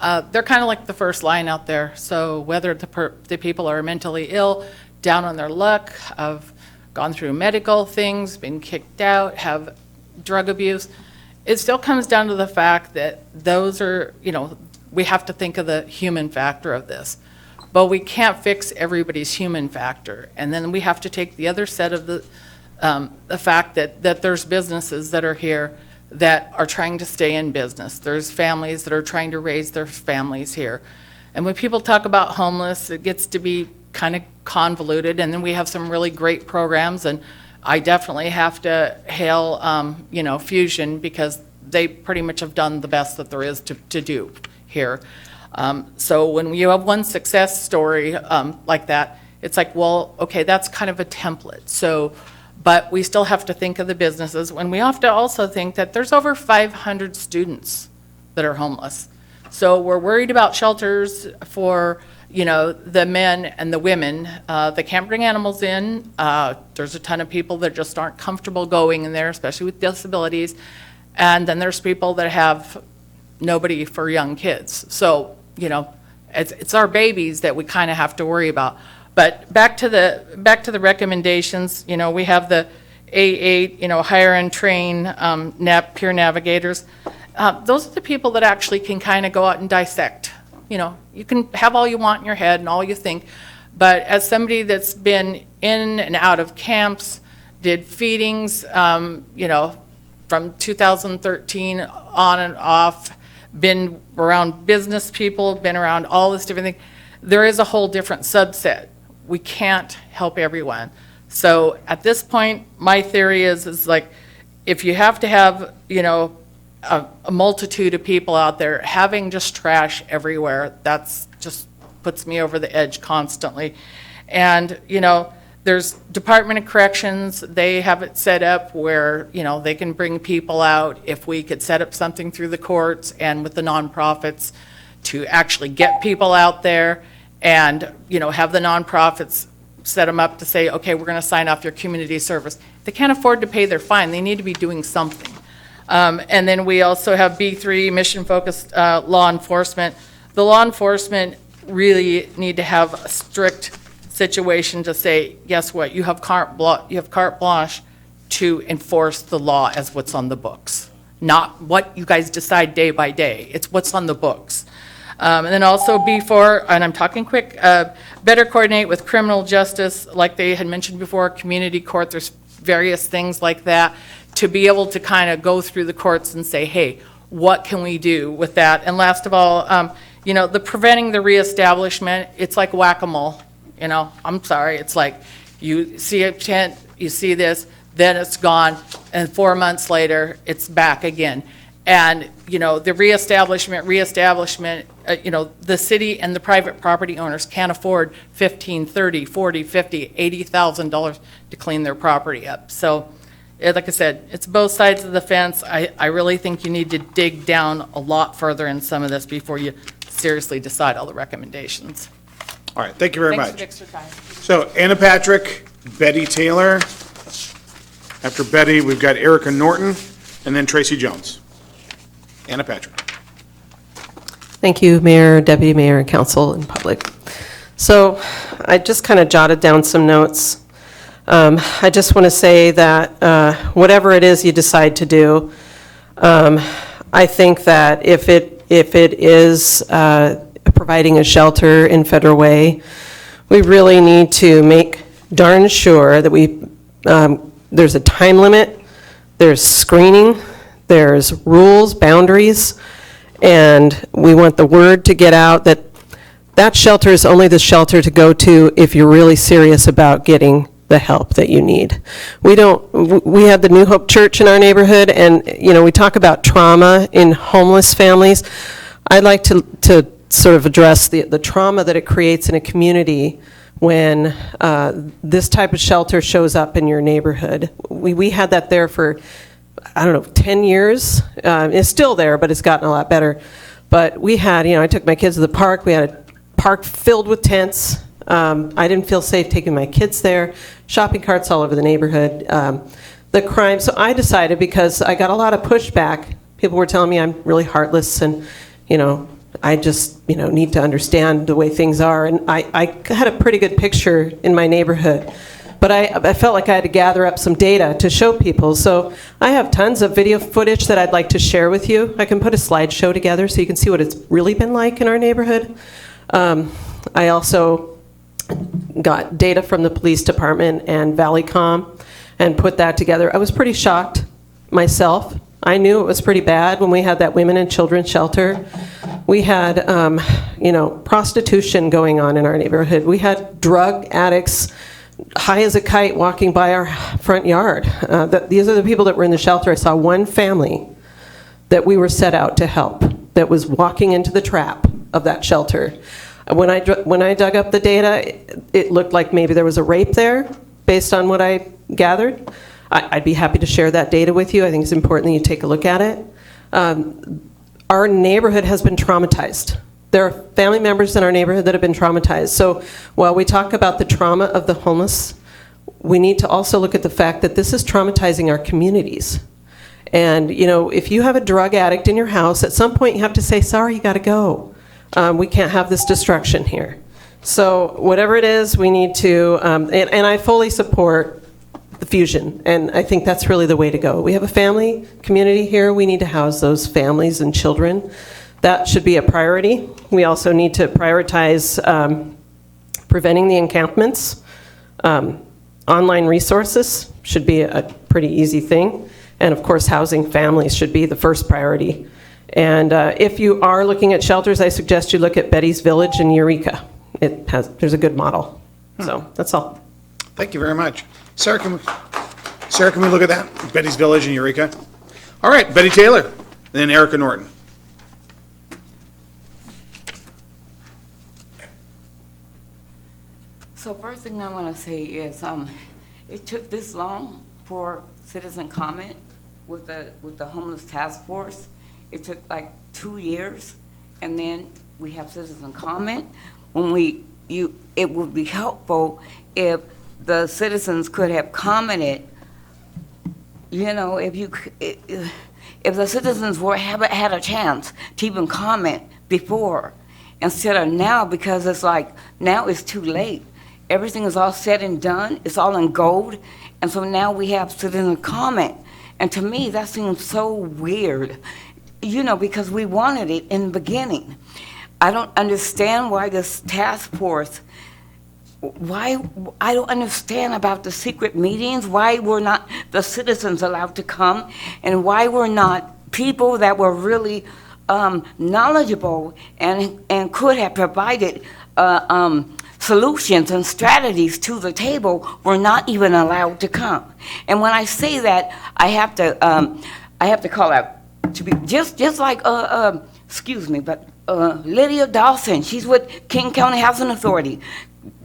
They're kind of like the first line out there. So whether the people are mentally ill, down on their luck, have gone through medical things, been kicked out, have drug abuse. It still comes down to the fact that those are, we have to think of the human factor of this. But we can't fix everybody's human factor. And then we have to take the other set of the fact that there's businesses that are here that are trying to stay in business. There's families that are trying to raise their families here. And when people talk about homeless, it gets to be kind of convoluted. And then we have some really great programs. And I definitely have to hail, Fusion, because they pretty much have done the best that there is to do here. So when you have one success story like that, it's like, well, okay, that's kind of a template. So, but we still have to think of the businesses, and we have to also think that there's over 500 students that are homeless. So we're worried about shelters for, the men and the women. They can't bring animals in. There's a ton of people that just aren't comfortable going in there, especially with disabilities. And then there's people that have nobody for young kids. So, it's our babies that we kind of have to worry about. But back to the recommendations, we have the A8, hire and train peer navigators. Those are the people that actually can kind of go out and dissect. You can have all you want in your head and all you think, but as somebody that's been in and out of camps, did feedings, from 2013 on and off, been around business people, been around all this different thing, there is a whole different subset. We can't help everyone. So at this point, my theory is like, if you have to have, a multitude of people out there, having just trash everywhere, that's just puts me over the edge constantly. And, there's Department of Corrections, they have it set up where, they can bring people out. If we could set up something through the courts and with the nonprofits to actually get people out there and, have the nonprofits set them up to say, okay, we're going to sign off your community service. They can't afford to pay their fine. They need to be doing something. And then we also have B3, mission-focused law enforcement. The law enforcement really need to have a strict situation to say, guess what, you have carte blanche to enforce the law as what's on the books, not what you guys decide day by day. It's what's on the books. And then also B4, and I'm talking quick, better coordinate with criminal justice, like they had mentioned before, community court, there's various things like that, to be able to kind of go through the courts and say, hey, what can we do with that? And last of all, the preventing the reestablishment, it's like whack-a-mole. I'm sorry, it's like you see a tent, you see this, then it's gone, and 4 months later, it's back again. And, the reestablishment, the city and the private property owners can't afford $15,000, $30,000, $40,000, $50,000, $80,000 to clean their property up. So, like I said, it's both sides of the fence. I really think you need to dig down a lot further in some of this before you seriously decide all the recommendations. All right, thank you very Thanks much. for the extra time. So Anna Patrick, Betty Taylor. After Betty, we've got Erica Norton, and then Tracy Jones. Anna Patrick. Thank you, Mayor, Deputy Mayor, Council, and public. So I just kind of jotted down some notes. I just want to say that whatever it is you decide to do, I think that if it is providing a shelter in Federal Way, we really need to make darn sure that there's a time limit, there's screening, there's rules, boundaries, and we want the word to get out that that shelter is only the shelter to go to if you're really serious about getting the help that you need. We have the New Hope Church in our neighborhood, and we talk about trauma in homeless families. I'd like to sort of address the trauma that it creates in a community when this type of shelter shows up in your neighborhood. We had that there for, 10 years. It's still there, but it's gotten a lot better. But we had, I took my kids to the park. We had a park filled with tents. I didn't feel safe taking my kids there. Shopping carts all over the neighborhood. The crime. So I decided, because I got a lot of pushback. People were telling me I'm really heartless and, I just, need to understand the way things are. And I had a pretty good picture in my neighborhood, but I felt like I had to gather up some data to show people. So I have tons of video footage that I'd like to share with you. I can put a slideshow together so you can see what it's really been like in our neighborhood. I also got data from the police department and Valleycom and put that together. I was pretty shocked myself. I knew it was pretty bad when we had that women and children shelter. We had, prostitution going on in our neighborhood. We had drug addicts high as a kite walking by our front yard. These are the people that were in the shelter. I saw one family that we were set out to help that was walking into the trap of that shelter. When I dug up the data, it looked like maybe there was a rape there, based on what I gathered. I'd be happy to share that data with you. I think it's important that you take a look at it. Our neighborhood has been traumatized. There are family members in our neighborhood that have been traumatized. So while we talk about the trauma of the homeless, we need to also look at the fact that this is traumatizing our communities. And, if you have a drug addict in your house, at some point you have to say, sorry, you got to go. We can't have this destruction here. So whatever it is, we need to, and I fully support the fusion, and I think that's really the way to go. We have a family community here. We need to house those families and children. That should be a priority. We also need to prioritize preventing the encampments. Online resources should be a pretty easy thing. And of course, housing families should be the first priority. And if you are looking at shelters, I suggest you look at Betty's Village in Eureka. There's a good model. So that's all. Thank you very much. Sarah, can we look at that? Betty's Village in Eureka. All right, Betty Taylor, and then Erica Norton. So first thing I want to say is it took this long for citizen comment with the homeless task force. It took like 2 years, and then we have citizen comment. It would be helpful if the citizens could have commented. If the citizens haven't had a chance to even comment before, instead of now, because it's like now it's too late. Everything is all said and done. It's all in gold, and so now we have citizen comment. And to me, that seems so weird, because we wanted it in the beginning. I don't understand why this task force, I don't understand about the secret meetings, why were not the citizens allowed to come, and why were not people that were really knowledgeable and could have provided solutions and strategies to the table were not even allowed to come. And when I say that, I have to call out to be just like excuse me, but Lydia Dawson, she's with King County Housing Authority.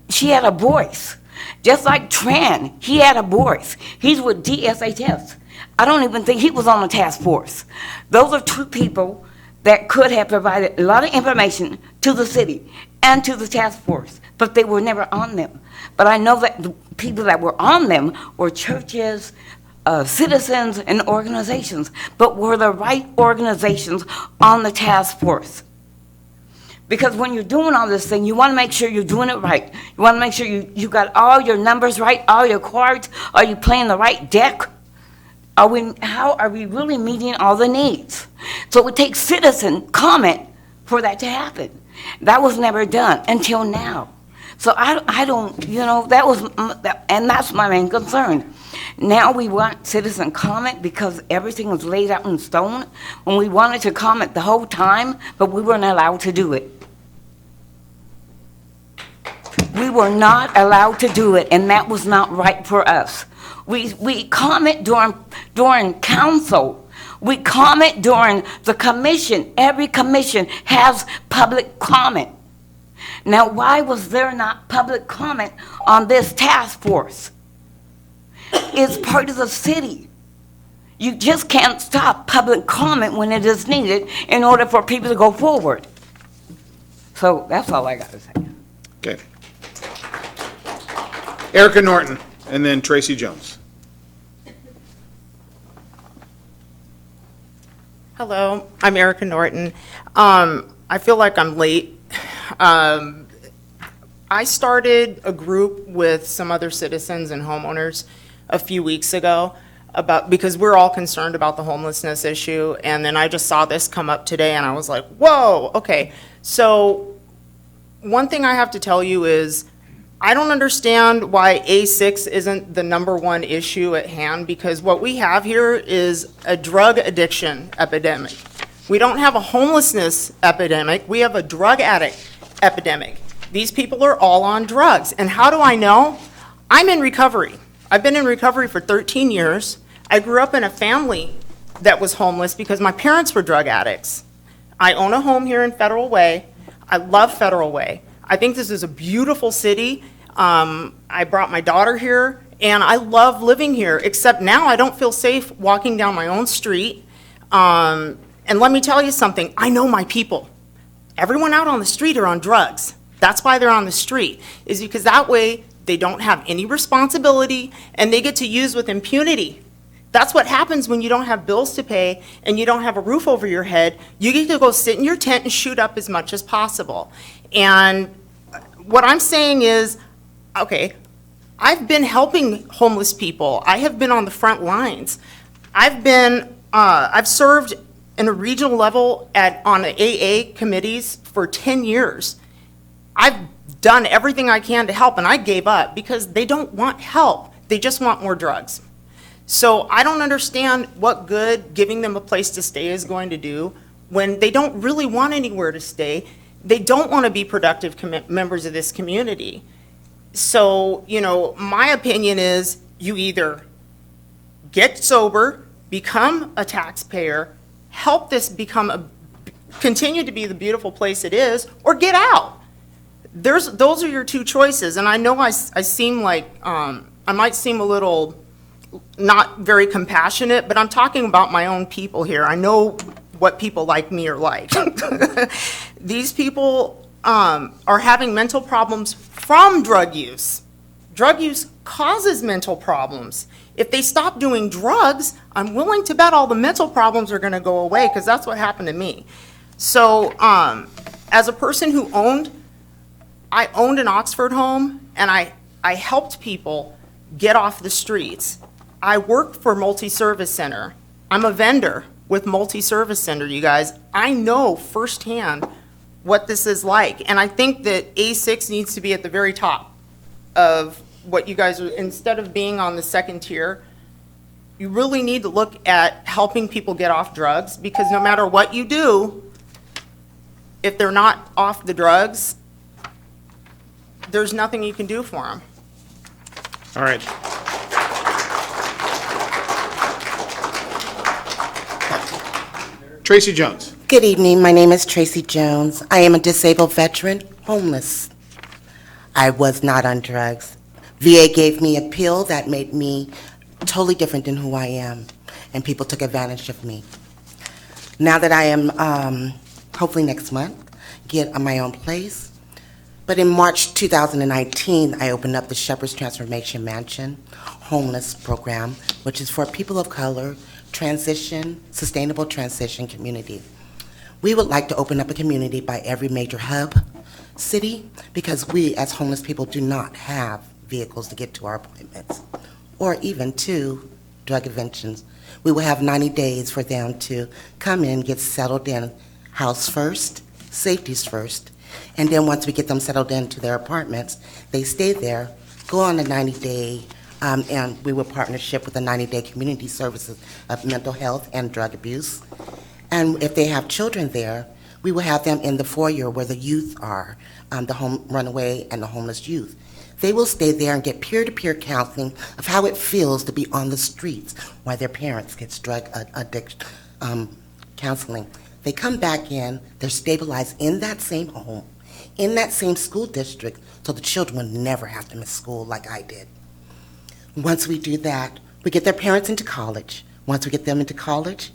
She had a voice. Just like Tran, he had a voice. He's with DSHS. I don't even think he was on the task force. Those are two people that could have provided a lot of information to the city and to the task force, but they were never on them. But I know that the people that were on them were churches, citizens, and organizations, but were the right organizations on the task force. Because when you're doing all this thing, you want to make sure you're doing it right. You want to make sure you got all your numbers right, all your cards. Are you playing the right deck? How are we really meeting all the needs? So it takes citizen comment for that to happen. That was never done until now. So I don't, and that's my main concern. Now we want citizen comment because everything is laid out in stone, when we wanted to comment the whole time, but we weren't allowed to do it. We were not allowed to do it, and that was not right for us. We comment during council. We comment during the commission. Every commission has public comment. Now, why was there not public comment on this task force? It's part of the city. You just can't stop public comment when it is needed in order for people to go forward. So that's all I got to say. Okay. Erica Norton, and then Tracy Jones. Hello, I'm Erica Norton. I feel like I'm late. I started a group with some other citizens and homeowners a few weeks ago because we're all concerned about the homelessness issue, and then I just saw this come up today, and I was like, whoa, okay. So one thing I have to tell you is I don't understand why A6 isn't the #1 issue at hand, because what we have here is a drug addiction epidemic. We don't have a homelessness epidemic, we have a drug addict epidemic. These people are all on drugs. And how do I know? I'm in recovery. I've been in recovery for 13 years. I grew up in a family that was homeless because my parents were drug addicts. I own a home here in Federal Way. I love Federal Way. I think this is a beautiful city. I brought my daughter here, and I love living here, except now I don't feel safe walking down my own street. And let me tell you something, I know my people. Everyone out on the street are on drugs. That's why they're on the street, is because that way they don't have any responsibility and they get to use with impunity. That's what happens when you don't have bills to pay and you don't have a roof over your head. You get to go sit in your tent and shoot up as much as possible. And what I'm saying is, okay, I've been helping homeless people. I have been on the front lines. I've served in a regional level on AA committees for 10 years. I've done everything I can to help, and I gave up because they don't want help. They just want more drugs. So I don't understand what good giving them a place to stay is going to do when they don't really want anywhere to stay. They don't want to be productive members of this community. So, you know, my opinion is you either get sober, become a taxpayer, help this continue to be the beautiful place it is, or get out. Those are your two choices, and I know I seem like, I might seem a little not very compassionate, but I'm talking about my own people here. I know what people like me are like. These people are having mental problems from drug use. Drug use causes mental problems. If they stop doing drugs, I'm willing to bet all the mental problems are gonna go away, because that's what happened to me. So as a person who I owned an Oxford home, and I helped people get off the streets. I worked for Multi-Service Center. I'm a vendor with Multi-Service Center, you guys. I know firsthand what this is like, and I think that A6 needs to be at the very top of what you guys are, instead of being on the second tier. You really need to look at helping people get off drugs, because no matter what you do, if they're not off the drugs, there's nothing you can do for them. All right. Tracy Jones. Good evening. My name is Tracy Jones. I am a disabled veteran, homeless. I was not on drugs. VA gave me a pill that made me totally different than who I am, and people took advantage of me. Now that I am, hopefully next month, get my own place. But in March 2019, I opened up the Shepherd's Transformation Mansion homeless program, which is for people of color, sustainable transition community. We would like to open up a community by every major hub city, because we as homeless people do not have vehicles to get to our appointments or even to drug interventions. We will have 90 days for them to come in, get settled in, house first, safeties first, and then once we get them settled into their apartments, they stay there, go on a 90-day, and we will partnership with the 90-day community services of mental health and drug abuse. And if they have children there, we will have them in the foyer where the youth are, the runaway and the homeless youth. They will stay there and get peer-to-peer counseling of how it feels to be on the streets while their parents get drug addiction counseling. They come back in, they're stabilized in that same home, in that same school district, so the children will never have to miss school like I did. Once we do that, we get their parents into college. Once we get them into college,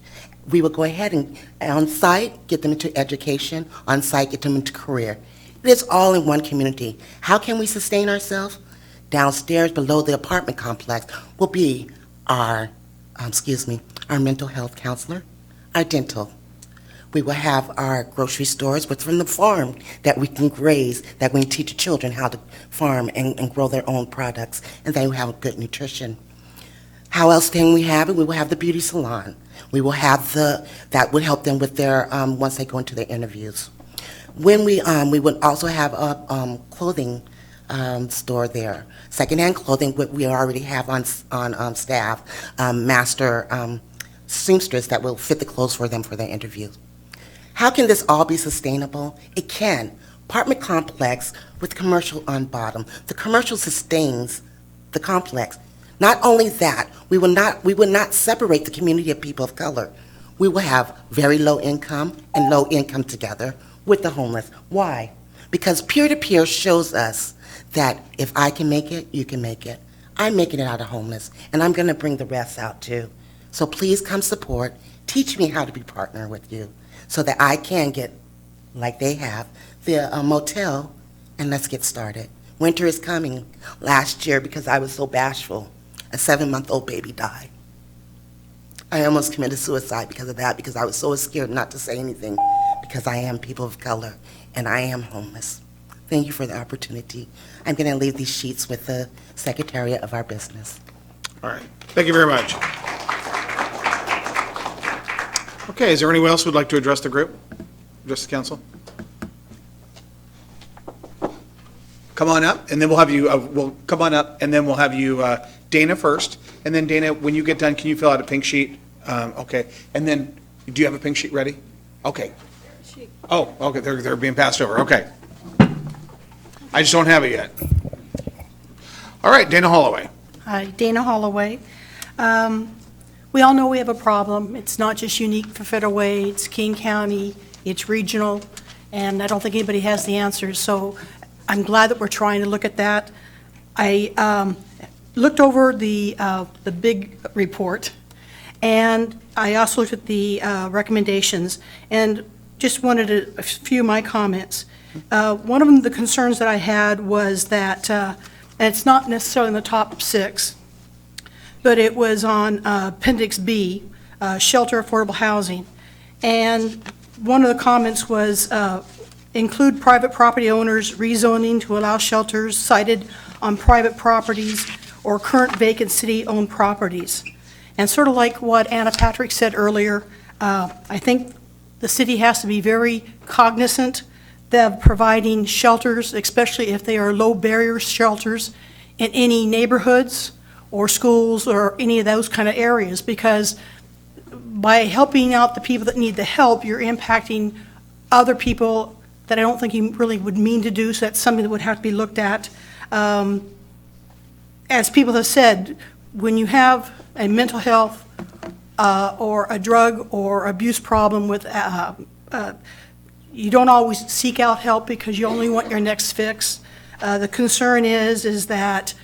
we will go ahead and on-site get them into education, on-site get them into career. It is all in one community. How can we sustain ourselves? Downstairs below the apartment complex will be our mental health counselor, our dental. We will have our grocery stores, but from the farm that we can graze, that we can teach children how to farm and grow their own products, and they will have good nutrition. How else can we have it? We will have the beauty salon. We will have that would help them with their, once they go into their interviews. When we would also have a clothing store there. Secondhand clothing, we already have on staff, master seamstress that will fit the clothes for them for their interviews. How can this all be sustainable? It can. Apartment complex with commercial on bottom. The commercial sustains the complex. Not only that, we will not separate the community of people of color. We will have very low income and low income together with the homeless. Why? Because peer-to-peer shows us that if I can make it, you can make it. I'm making it out of homeless, and I'm going to bring the rest out too. So please come support. Teach me how to be partner with you so that I can get, like they have, the motel, and let's get started. Winter is coming. Last year, because I was so bashful, a 7-month-old baby died. I almost committed suicide because of that, because I was so scared not to say anything, because I am people of color, and I am homeless. Thank you for the opportunity. I'm going to leave these sheets with the secretariat of our business. All right. Thank you very much. Okay, is there anyone else who would like to address the group? Address the council? Come on up, and then we'll have you, come on up, and then we'll have you, Dana first. And then Dana, when you get done, can you fill out a pink sheet? Okay. And then, do you have a pink sheet ready? Okay. Oh, okay, they're being passed over. Okay. I just don't have it yet. All right, Dana Holloway. Hi, Dana Holloway. We all know we have a problem. It's not just unique for Federal Way, it's King County, it's regional, and I don't think anybody has the answers. So I'm glad that we're trying to look at that. I looked over the big report, and I also looked at the recommendations, and just wanted a few of my comments. One of them, the concerns that I had was that, and it's not necessarily in the top 6, but it was on Appendix B, shelter affordable housing. And one of the comments was include private property owners rezoning to allow shelters sited on private properties or current vacant city-owned properties. And sort of like what Anna Patrick said earlier, I think the city has to be very cognizant of providing shelters, especially if they are low-barrier shelters in any neighborhoods or schools or any of those kind of areas, because by helping out the people that need the help, you're impacting other people that I don't think you really would mean to do, so that's something that would have to be looked at. As people have said, when you have a mental health or a drug or abuse problem with, you don't always seek out help because you only want your next fix. The concern is that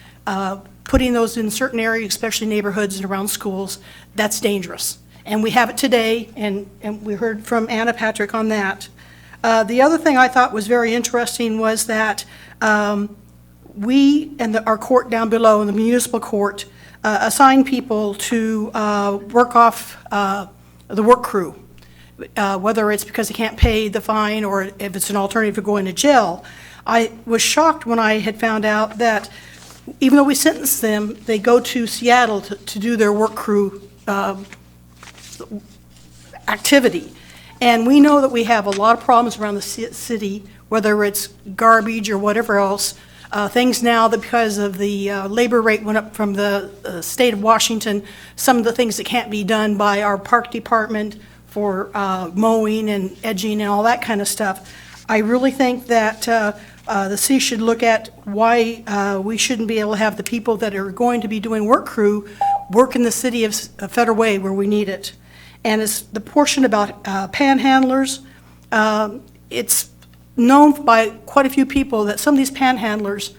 putting those in certain areas, especially neighborhoods and around schools, that's dangerous. And we have it today, and we heard from Anna Patrick on that. The other thing I thought was very interesting was that we and our court down below, in the municipal court, assign people to work off the work crew, whether it's because they can't pay the fine or if it's an alternative to going to jail. I was shocked when I had found out that even though we sentenced them, they go to Seattle to do their work crew activity. And we know that we have a lot of problems around the city, whether it's garbage or whatever else. Things now that because of the labor rate went up from the state of Washington, some of the things that can't be done by our park department for mowing and edging and all that kind of stuff. I really think that the city should look at why we shouldn't be able to have the people that are going to be doing work crew work in the city of Federal Way where we need it. And it's the portion about panhandlers, it's known by quite a few people that some of these panhandlers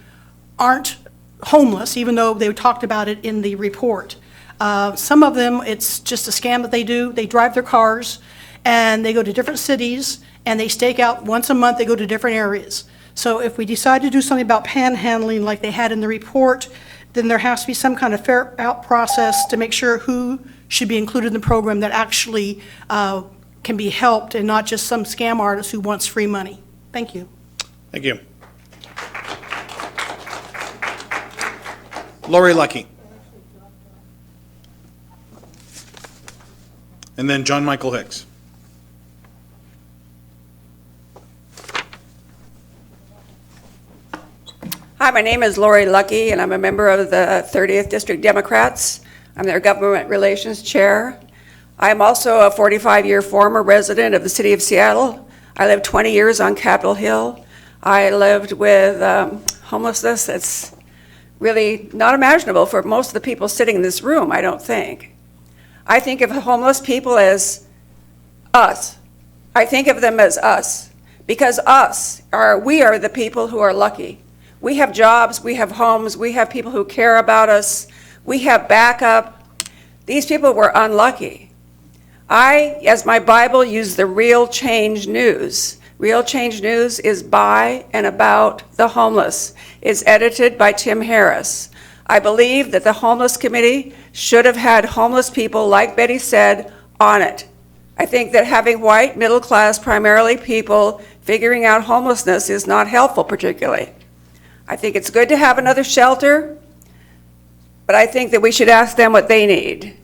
aren't homeless, even though they talked about it in the report. Some of them, it's just a scam that they do. They drive their cars, and they go to different cities, and they stake out once a month. They go to different areas. So if we decide to do something about panhandling like they had in the report, then there has to be some kind of fair out process to make sure who should be included in the program that actually can be helped and not just some scam artist who wants free money. Thank you. Thank you. Lori Lucky. And then John Michael Hicks. Hi, my name is Lori Lucky, and I'm a member of the 30th District Democrats. I'm their Government Relations Chair. I am also a 45-year former resident of the city of Seattle. I lived 20 years on Capitol Hill. I lived with homelessness that's really not imaginable for most of the people sitting in this room, I don't think. I think of homeless people as us. I think of them as us, because we are the people who are lucky. We have jobs, we have homes, we have people who care about us, we have backup. These people were unlucky. I, as my Bible, use the Real Change News. Real Change News is by and about the homeless. It's edited by Tim Harris. I believe that the Homeless Committee should have had homeless people, like Betty said, on it. I think that having white, middle-class, primarily people figuring out homelessness is not helpful particularly. I think it's good to have another shelter, but I think that we should ask them what they need.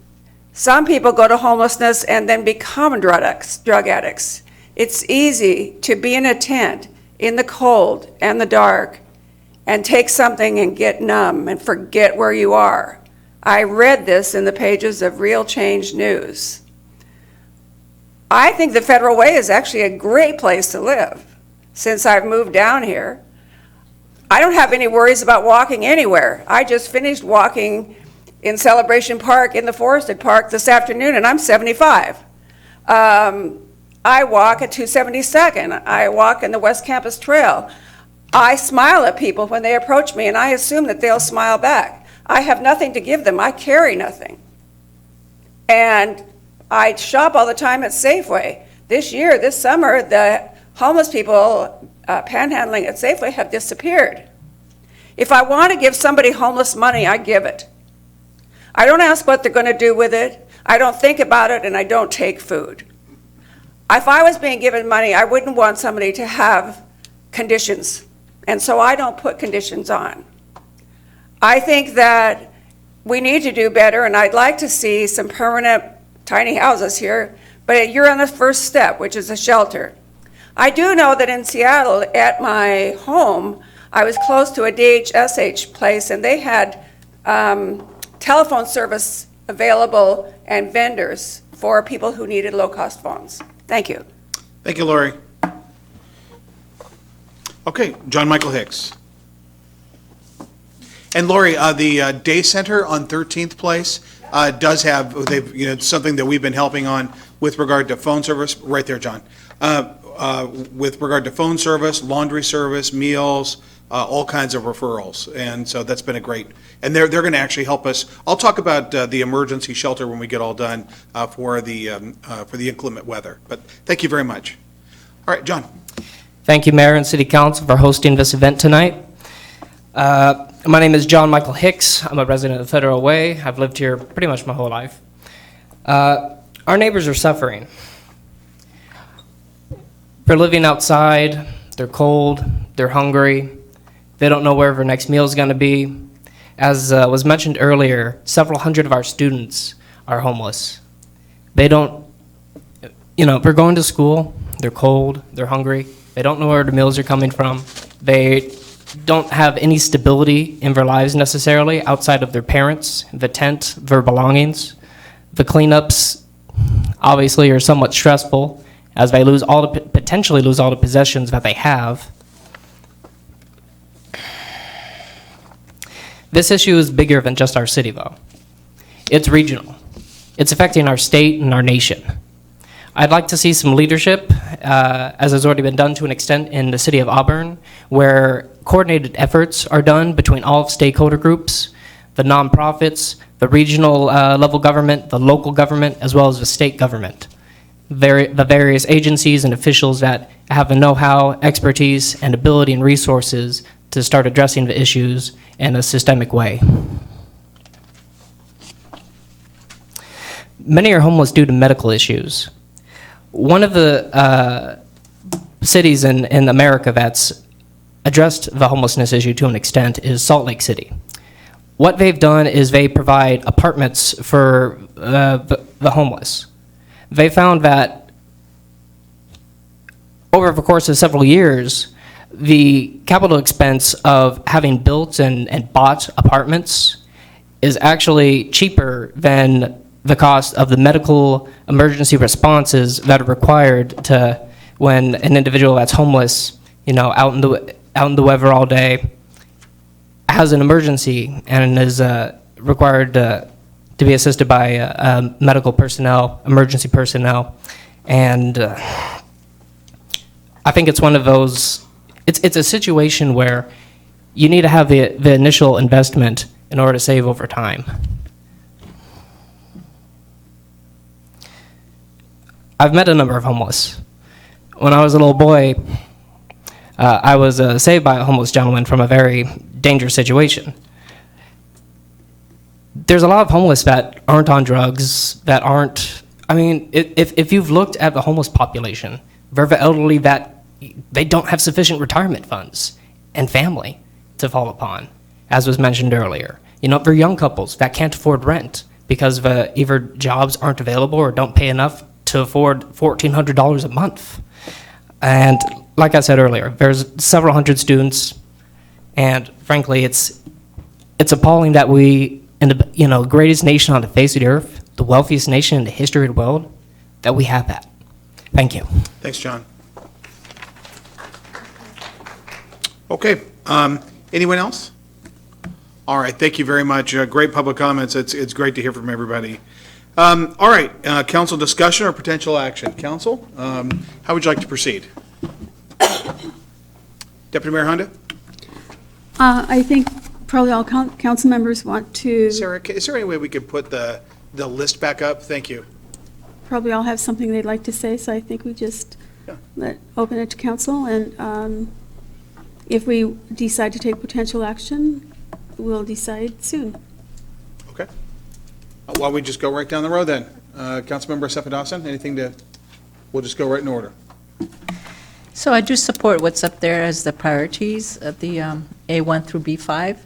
Some people go to homelessness and then become drug addicts. It's easy to be in a tent in the cold and the dark and take something and get numb and forget where you are. I read this in the pages of Real Change News. I think the Federal Way is actually a great place to live since I've moved down here. I don't have any worries about walking anywhere. I just finished walking in Celebration Park in the Forested Park this afternoon, and I'm 75. I walk at 272nd. I walk in the West Campus Trail. I smile at people when they approach me, and I assume that they'll smile back. I have nothing to give them. I carry nothing. And I shop all the time at Safeway. This summer, the homeless people panhandling at Safeway have disappeared. If I want to give somebody homeless money, I give it. I don't ask what they're going to do with it. I don't think about it, and I don't take food. If I was being given money, I wouldn't want somebody to have conditions, and so I don't put conditions on. I think that we need to do better, and I'd like to see some permanent tiny houses here, but you're on the first step, which is a shelter. I do know that in Seattle, at my home, I was close to a DHSH place, and they had telephone service available and vendors for people who needed low-cost phones. Thank you. Thank you, Lori. Okay, John Michael Hicks. And Lori, the day center on 13th Place does have, something that we've been helping on with regard to phone service. Right there, John. With regard to phone service, laundry service, meals, all kinds of referrals. And so that's been a great, and they're going to actually help us. I'll talk about the emergency shelter when we get all done for the inclement weather. But thank you very much. All right, John. Thank you, Mayor and City Council, for hosting this event tonight. My name is John Michael Hicks. I'm a resident of Federal Way. I've lived here pretty much my whole life. Our neighbors are suffering. They're living outside, they're cold, they're hungry, they don't know where their next meal is going to be. As was mentioned earlier, several hundred of our students are homeless. They don't, they're going to school, they're cold, they're hungry, they don't know where the meals are coming from, they don't have any stability in their lives necessarily outside of their parents, the tent, their belongings. The cleanups obviously are somewhat stressful as they potentially lose all the possessions that they have. This issue is bigger than just our city, though. It's regional. It's affecting our state and our nation. I'd like to see some leadership, as has already been done to an extent in the city of Auburn, where coordinated efforts are done between all stakeholder groups, the nonprofits, the regional level government, the local government, as well as the state government. The various agencies and officials that have the know-how, expertise, and ability and resources to start addressing the issues in a systemic way. Many are homeless due to medical issues. One of the cities in America that's addressed the homelessness issue to an extent is Salt Lake City. What they've done is they provide apartments for the homeless. They found that over the course of several years, the capital expense of having built and bought apartments is actually cheaper than the cost of the medical emergency responses that are required to when an individual that's homeless, out in the weather all day, has an emergency and is required to be assisted by medical personnel, emergency personnel, and I think it's one of those. It's a situation where you need to have the initial investment in order to save over time. I've met a number of homeless. When I was a little boy, I was saved by a homeless gentleman from a very dangerous situation. There's a lot of homeless that aren't on drugs, that aren't, if you've looked at the homeless population, they're the elderly that they don't have sufficient retirement funds and family to fall upon, as was mentioned earlier. They're young couples that can't afford rent because either jobs aren't available or don't pay enough to afford $1,400 a month. And like I said earlier, there's several hundred students, and frankly, it's appalling that we, in the greatest nation on the face of the earth, the wealthiest nation in the history of the world, that we have that. Thank you. Thanks, John. Okay, anyone else? All right, thank you very much. Great public comments. It's great to hear from everybody. All right, council discussion or potential action. Council, how would you like to proceed? Deputy Mayor Honda? I think probably all council members want to, Sarah, is there any way we could put the list back up? Thank you. probably all have something they'd like to say, so I think we just open it to council, and if we decide to take potential action, we'll decide soon. Okay. Why don't we just go right down the road then? Councilmember Sepidawson, anything we'll just go right in order. So I do support what's up there as the priorities of the A1 through B5.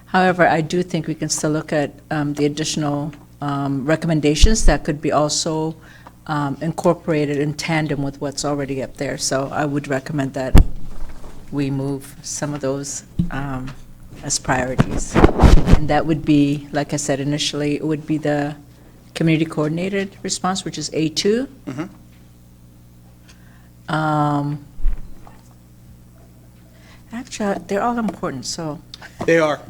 However, I do think we can still look at the additional recommendations that could be also incorporated in tandem with what's already up there. So I would recommend that we move some of those as priorities. And that would be, like I said initially, it would be the community coordinated response, which is A2. Actually, they're all important, so. They are.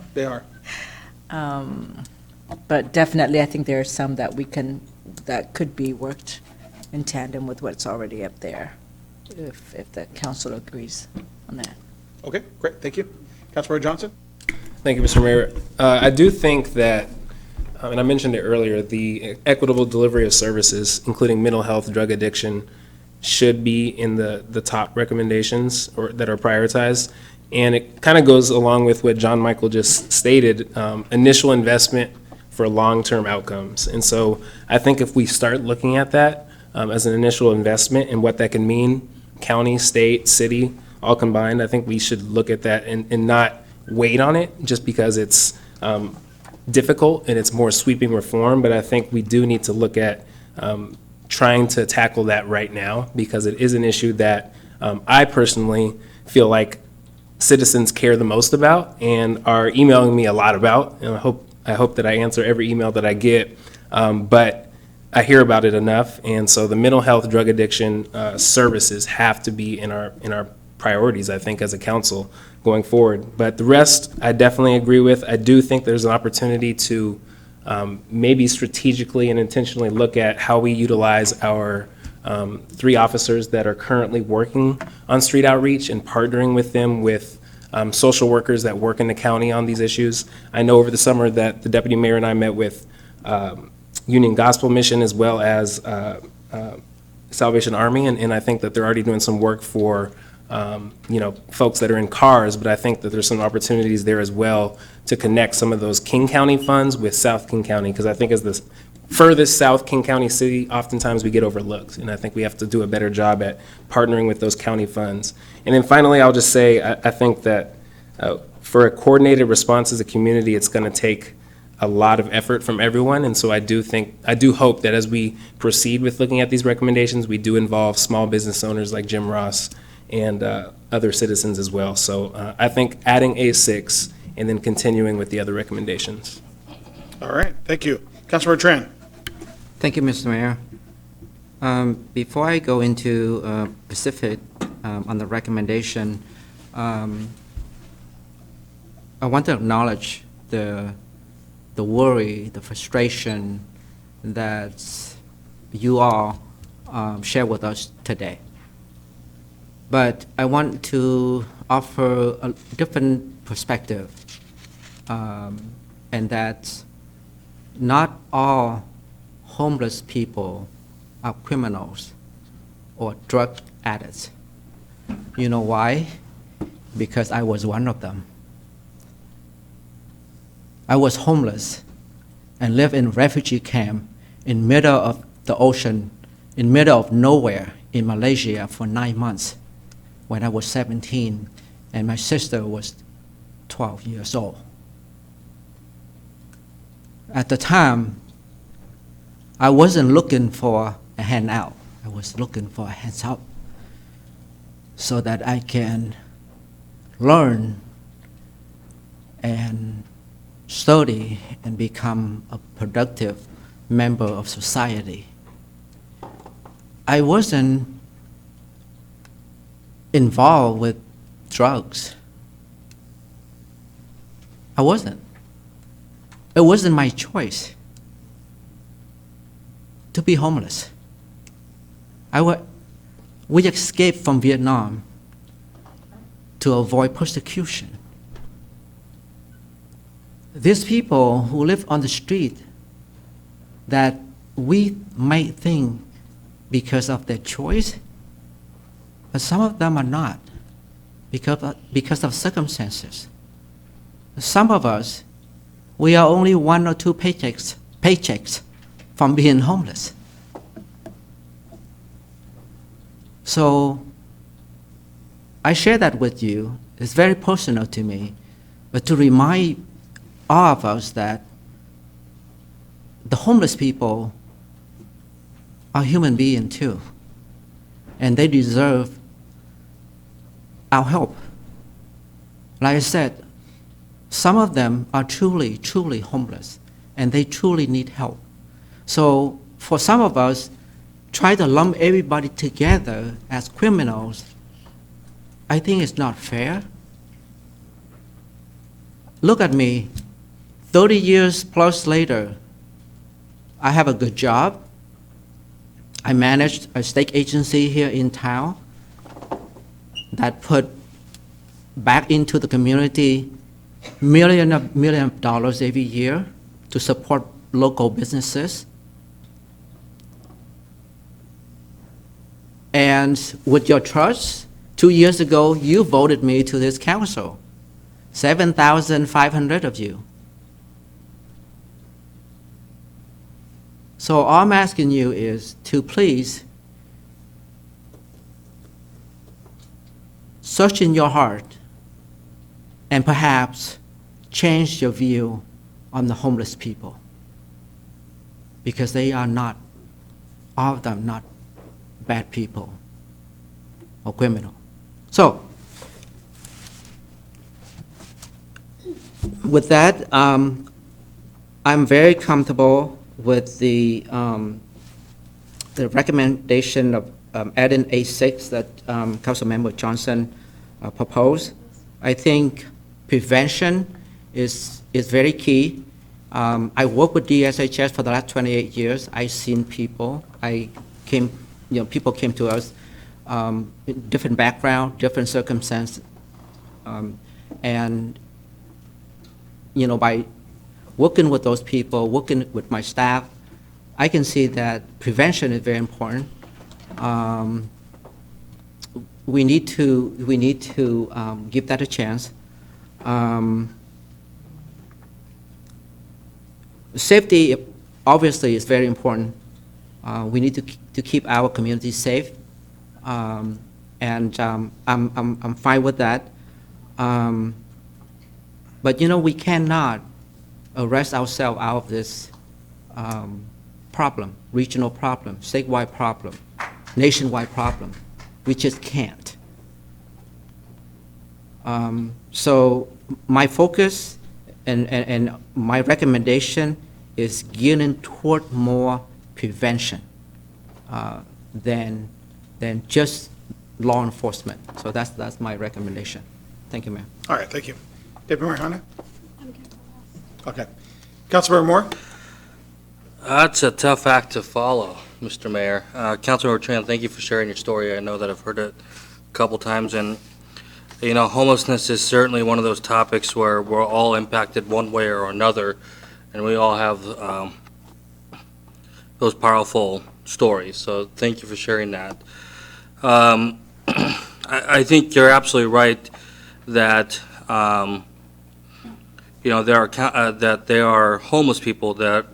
But definitely, I think there are some that that could be worked in tandem with what's already up there, if the council agrees on that. Okay, great, thank you. Councilmember Johnson? Thank you, Mr. Mayor. I do think that, and I mentioned it earlier, the equitable delivery of services, including mental health, drug addiction, should be in the top recommendations that are prioritized. And it kind of goes along with what John Michael just stated, initial investment for long-term outcomes. And so I think if we start looking at that as an initial investment and what that can mean, county, state, city, all combined, I think we should look at that and not wait on it just because it's difficult and it's more sweeping reform. But I think we do need to look at trying to tackle that right now because it is an issue that I personally feel like citizens care the most about and are emailing me a lot about. And I hope that I answer every email that I get, but I hear about it enough. And so the mental health, drug addiction services have to be in our priorities, I think, as a council going forward. But the rest, I definitely agree with. I do think there's an opportunity to maybe strategically and intentionally look at how we utilize our 3 officers that are currently working on street outreach and partnering with them with social workers that work in the county on these issues. I know over the summer that the deputy mayor and I met with Union Gospel Mission as well as Salvation Army, and I think that they're already doing some work for folks that are in cars, but I think that there's some opportunities there as well to connect some of those King County funds with South King County, because I think as the furthest south King County city, oftentimes we get overlooked. And I think we have to do a better job at partnering with those county funds. And then finally, I'll just say, I think that for a coordinated response as a community, it's going to take a lot of effort from everyone. And so I do hope that as we proceed with looking at these recommendations, we do involve small business owners like Jim Ross and other citizens as well. So I think adding A6 and then continuing with the other recommendations. All right, thank you. Councilmember Tran. Thank you, Mr. Mayor. Before I go into specific on the recommendation, I want to acknowledge the worry, the frustration that you all share with us today. But I want to offer a different perspective, and that not all homeless people are criminals or drug addicts. You know why? Because I was one of them. I was homeless and lived in refugee camp in middle of the ocean, in middle of nowhere in Malaysia for 9 months when I was 17 and my sister was 12 years old. At the time, I wasn't looking for a handout. I was looking for a hands up so that I can learn and study and become a productive member of society. I wasn't involved with drugs. I wasn't. It wasn't my choice to be homeless. We escaped from Vietnam to avoid persecution. These people who live on the street that we might think because of their choice, but some of them are not because of circumstances. Some of us, we are only 1 or 2 paychecks from being homeless. So I share that with you. It's very personal to me, but to remind all of us that the homeless people are human beings too, and they deserve our help. Like I said, some of them are truly, truly homeless, and they truly need help. So for some of us, try to lump everybody together as criminals, I think it's not fair. Look at me, 30 years plus later, I have a good job. I managed a state agency here in town that put back into the community million of dollars every year to support local businesses. And with your trust, 2 years ago, you voted me to this council, 7,500 of you. So all I'm asking you is to please search in your heart and perhaps change your view on the homeless people, because they are not, all of them, not bad people or criminal. So with that, I'm very comfortable with the recommendation of adding A6 that Councilmember Johnson proposed. I think prevention is very key. I worked with DSHS for the last 28 years. I've seen people. People came to us, different background, different circumstances, and by working with those people, working with my staff, I can see that prevention is very important. We need to give that a chance. Safety obviously, it's very important. We need to keep our community safe, and I'm fine with that. But we cannot arrest ourselves out of this problem, regional problem, statewide problem, nationwide problem. We just can't. So my focus and my recommendation is gearing toward more prevention than just law enforcement. So that's my recommendation. Thank you, Mayor. All right, thank you. Deputy Mayor Honda? Okay. Councilmember Moore? That's a tough act to follow, Mr. Mayor. Councilmember Tran, thank you for sharing your story. I know that I've heard it a couple times, and homelessness is certainly one of those topics where we're all impacted one way or another, and we all have those powerful stories. So thank you for sharing that. I think you're absolutely right that there are homeless people that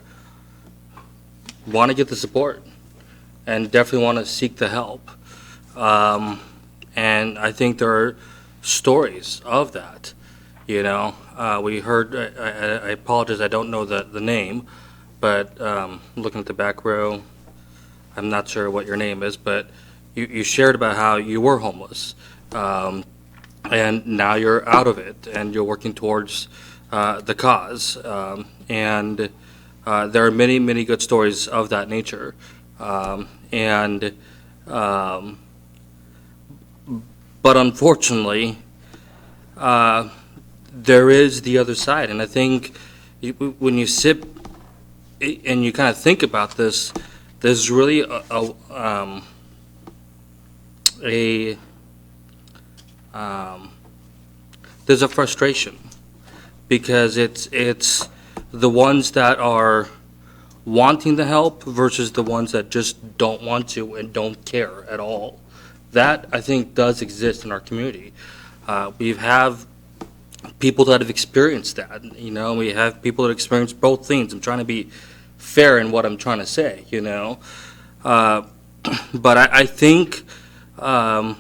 want to get the support and definitely want to seek the help. And I think there are stories of that. We heard, I apologize, I don't know the name, but looking at the back row, I'm not sure what your name is, but you shared about how you were homeless, and now you're out of it, and you're working towards the cause. And there are many, many good stories of that nature. But unfortunately, there is the other side. And I think when you sit and you kind of think about this, there's really there's a frustration, because it's the ones that are wanting the help versus the ones that just don't want to and don't care at all. That, I think, does exist in our community. We have people that have experienced that. We have people that experience both things. I'm trying to be fair in what I'm trying to say, But I think, and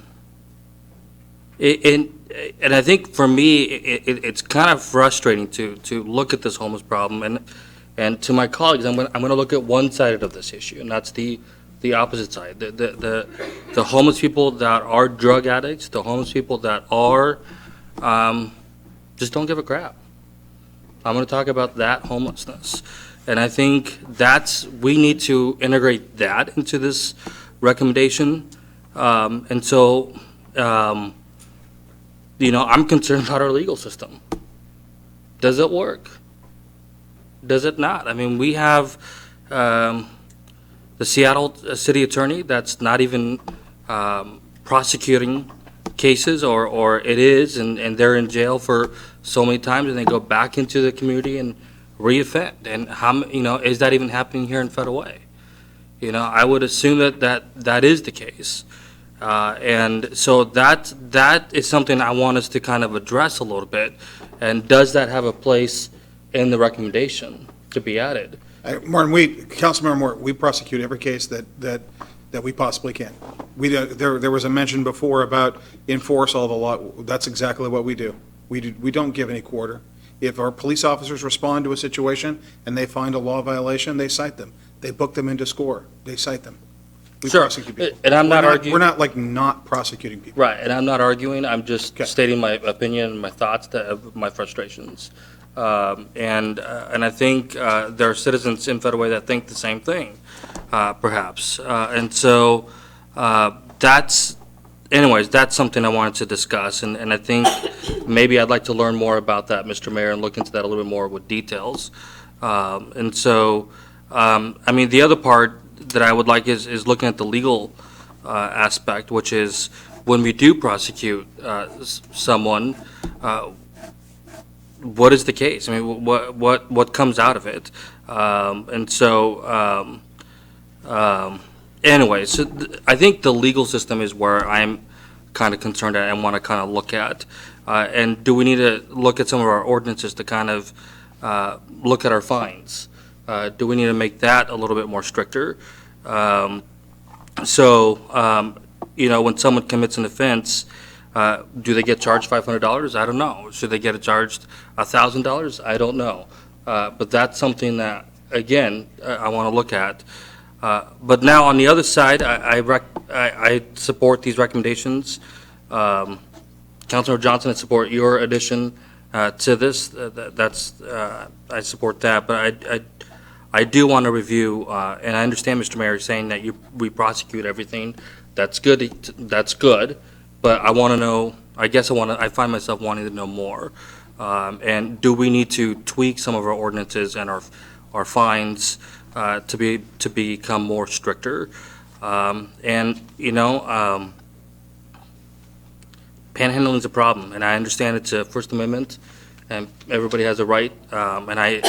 I think for me, it's kind of frustrating to look at this homeless problem, and to my colleagues, I'm going to look at one side of this issue, and that's the opposite side. The homeless people that are drug addicts, the homeless people that are just don't give a crap. I'm going to talk about that homelessness, and I think we need to integrate that into this recommendation, and so. I'm concerned about our legal system. Does it work? Does it not? I mean, we have the Seattle city attorney that's not even prosecuting cases, or it is, and they're in jail for so many times, and they go back into the community and reoffend. And is that even happening here in Federal Way? I would assume that is the case. And so that is something I want us to kind of address a little bit. And does that have a place in the recommendation to be added? Martin, Councilmember Moore, we prosecute every case that we possibly can. There was a mention before about enforce all the law. That's exactly what we do. We don't give any quarter. If our police officers respond to a situation and they find a law violation, they cite them. They book them into SCORE. They cite them. We prosecute people. And I'm not arguing. We're not not prosecuting people. Right, and I'm not arguing. I'm just stating my opinion and my thoughts, my frustrations. And I think there are citizens in Federal Way that think the same thing, perhaps. And so that's something I wanted to discuss. And I think maybe I'd like to learn more about that, Mr. Mayor, and look into that a little bit more with details. And so, the other part that I would like is looking at the legal aspect, which is when we do prosecute someone, what is the case? I mean, what comes out of it? And so, anyway, so I think the legal system is where I'm kind of concerned at and want to kind of look at. And do we need to look at some of our ordinances to kind of look at our fines? Do we need to make that a little bit more stricter? When someone commits an offense, do they get charged $500? I don't know. Should they get charged $1,000? I don't know. But that's something that, again, I want to look at. But now on the other side, I support these recommendations. Councilor Johnson, I support your addition to this. I support that. But I do want to review, and I understand, Mr. Mayor, saying that we prosecute everything. That's good. That's good. But I want to know. I find myself wanting to know more. And do we need to tweak some of our ordinances and our fines to become more stricter? Panhandling is a problem, and I understand it's a First Amendment, and everybody has a right. And I,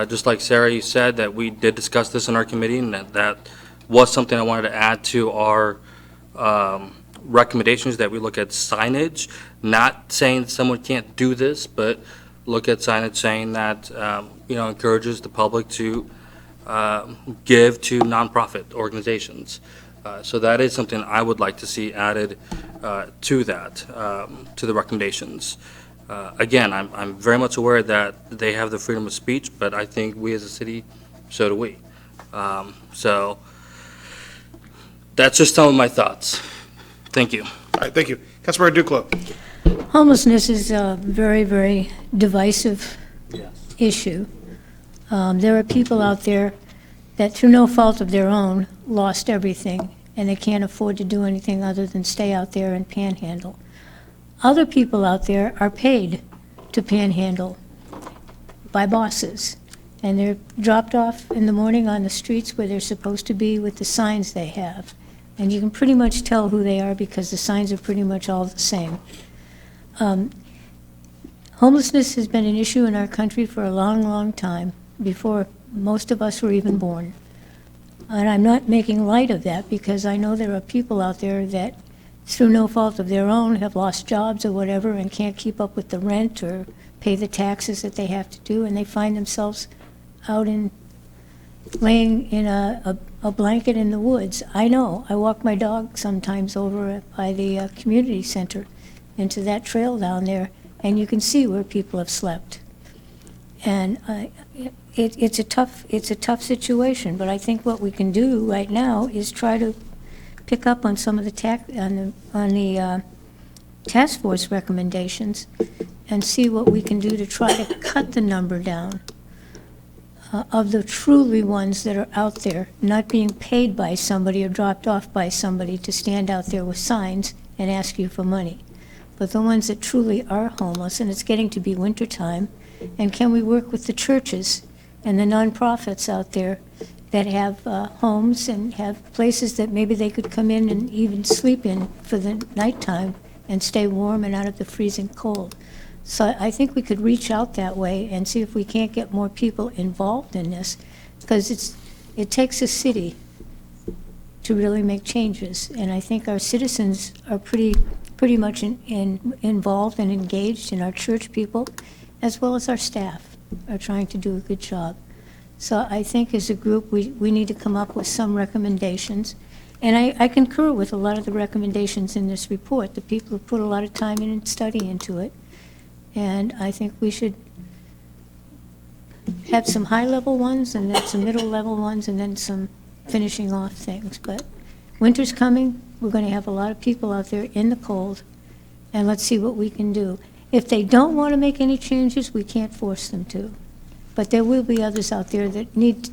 just like Sarah, you said that we did discuss this in our committee, and that was something I wanted to add to our recommendations, that we look at signage, not saying someone can't do this, but look at signage saying that, encourages the public to give to nonprofit organizations. So that is something I would like to see added to that, to the recommendations. Again, I'm very much aware that they have the freedom of speech, but I think we as a city, so do we. So that's just some of my thoughts. Thank you. All right, thank you. Councilmember Duclos. Homelessness is a very, very divisive issue. There are people out there that, through no fault of their own, lost everything, and they can't afford to do anything other than stay out there and panhandle. Other people out there are paid to panhandle by bosses, and they're dropped off in the morning on the streets where they're supposed to be with the signs they have. And you can pretty much tell who they are because the signs are pretty much all the same. Homelessness has been an issue in our country for a long, long time, before most of us were even born. And I'm not making light of that, because I know there are people out there that, through no fault of their own, have lost jobs or whatever and can't keep up with the rent or pay the taxes that they have to do, and they find themselves out laying in a blanket in the woods. I know. I walk my dog sometimes over by the community center into that trail down there, and you can see where people have slept. And it's a tough situation, but I think what we can do right now is try to pick up on some of the task force recommendations and see what we can do to try to cut the number down of the truly ones that are out there, not being paid by somebody or dropped off by somebody to stand out there with signs and ask you for money, but the ones that truly are homeless. And it's getting to be wintertime, and can we work with the churches and the nonprofits out there that have homes and have places that maybe they could come in and even sleep in for the nighttime and stay warm and out of the freezing cold? So I think we could reach out that way and see if we can't get more people involved in this, because it takes a city to really make changes. And I think our citizens are pretty much involved and engaged, in our church people, as well as our staff are trying to do a good job. So I think as a group, we need to come up with some recommendations. And I concur with a lot of the recommendations in this report. The people have put a lot of time and study into it. And I think we should have some high-level ones, and then some middle-level ones, and then some finishing off things. But winter's coming. We're going to have a lot of people out there in the cold, and let's see what we can do. If they don't want to make any changes, we can't force them to. But there will be others out there that need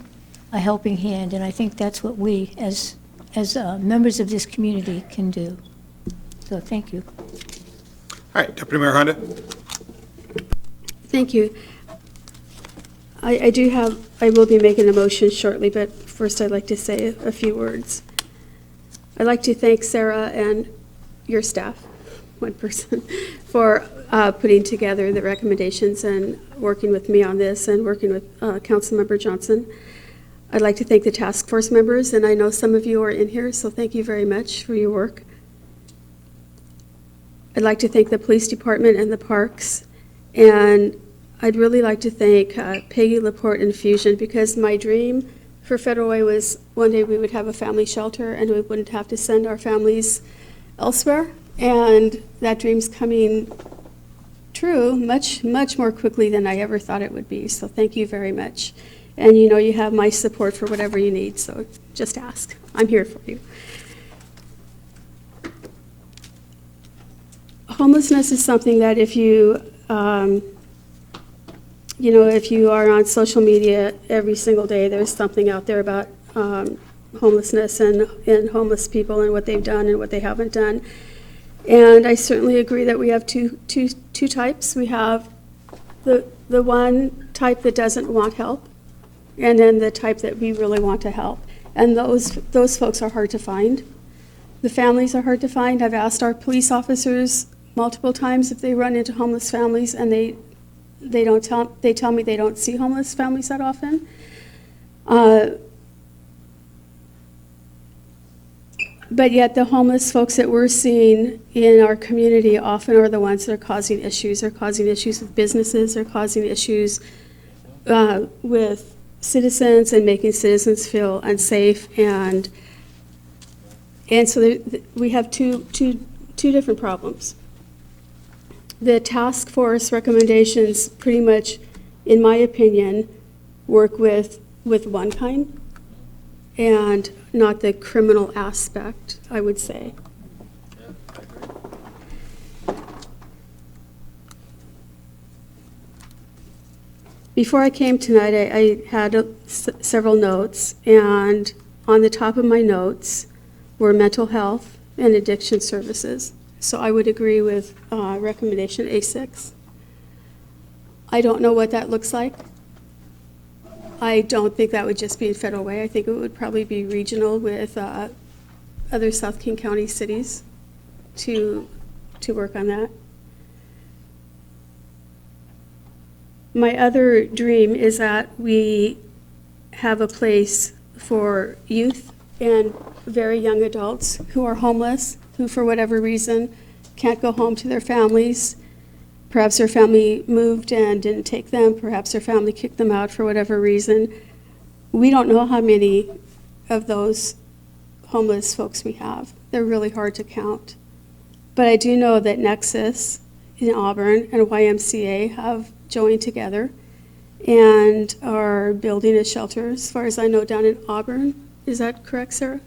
a helping hand, and I think that's what we, as members of this community, can do. So thank you. All right, Deputy Mayor Honda. Thank you. I will be making a motion shortly, but first I'd like to say a few words. I'd like to thank Sarah and your staff, one person, for putting together the recommendations and working with me on this and working with Councilmember Johnson. I'd like to thank the task force members, and I know some of you are in here, so thank you very much for your work. I'd like to thank the police department and the parks, and I'd really like to thank Peggy Laporte and Fusion, because my dream for Federal Way was one day we would have a family shelter and we wouldn't have to send our families elsewhere. And that dream's coming true much, much more quickly than I ever thought it would be. So thank you very much. And you know you have my support for whatever you need, so just ask. I'm here for you. Homelessness is something that if you, if you are on social media every single day, there's something out there about homelessness and homeless people and what they've done and what they haven't done. And I certainly agree that we have two types. We have the one type that doesn't want help, and then the type that we really want to help. And those folks are hard to find. The families are hard to find. I've asked our police officers multiple times if they run into homeless families, and they tell me they don't see homeless families that often. But yet the homeless folks that we're seeing in our community often are the ones that are causing issues. They're causing issues with businesses. They're causing issues with citizens and making citizens feel unsafe. And so we have two different problems. The task force recommendations pretty much, in my opinion, work with one kind and not the criminal aspect, I would say. Before I came tonight, I had several notes, and on the top of my notes were mental health and addiction services. So I would agree with recommendation A6. I don't know what that looks like. I don't think that would just be in Federal Way. I think it would probably be regional with other South King County cities to work on that. My other dream is that we have a place for youth and very young adults who are homeless, who for whatever reason can't go home to their families. Perhaps their family moved and didn't take them. Perhaps their family kicked them out for whatever reason. We don't know how many of those homeless folks we have. They're really hard to count. But I do know that Nexus in Auburn and YMCA have joined together and are building a shelter, as far as I know, down in Auburn. Is that correct, Sarah?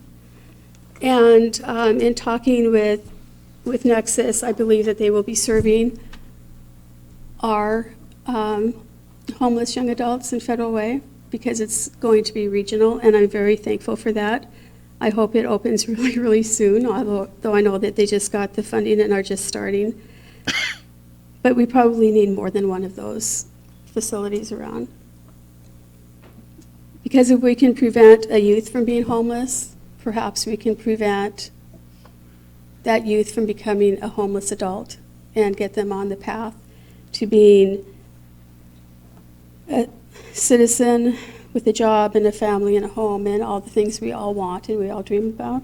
And in talking with Nexus, I believe that they will be serving our homeless young adults in Federal Way, because it's going to be regional, and I'm very thankful for that. I hope it opens really, really soon, though I know that they just got the funding and are just starting. But we probably need more than one of those facilities around. Because if we can prevent a youth from being homeless, perhaps we can prevent that youth from becoming a homeless adult and get them on the path to being a citizen with a job and a family and a home and all the things we all want and we all dream about.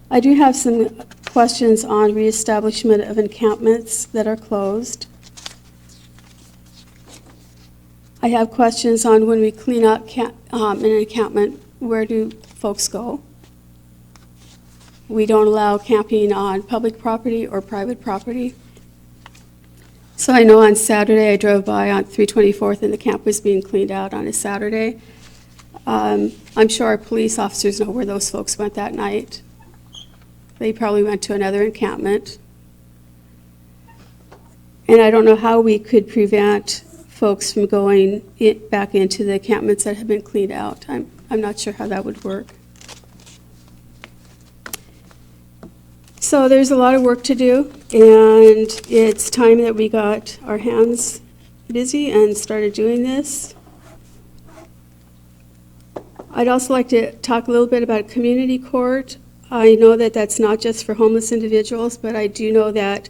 I do have some questions on reestablishment of encampments that are closed. I have questions on when we clean up an encampment, where do folks go? We don't allow camping on public property or private property. So I know on Saturday I drove by on 324th and the camp was being cleaned out on a Saturday. I'm sure our police officers know where those folks went that night. They probably went to another encampment. And I don't know how we could prevent folks from going back into the encampments that have been cleaned out. I'm not sure how that would work. So there's a lot of work to do, and it's time that we got our hands busy and started doing this. I'd also like to talk a little bit about community court. I know that that's not just for homeless individuals, but I do know that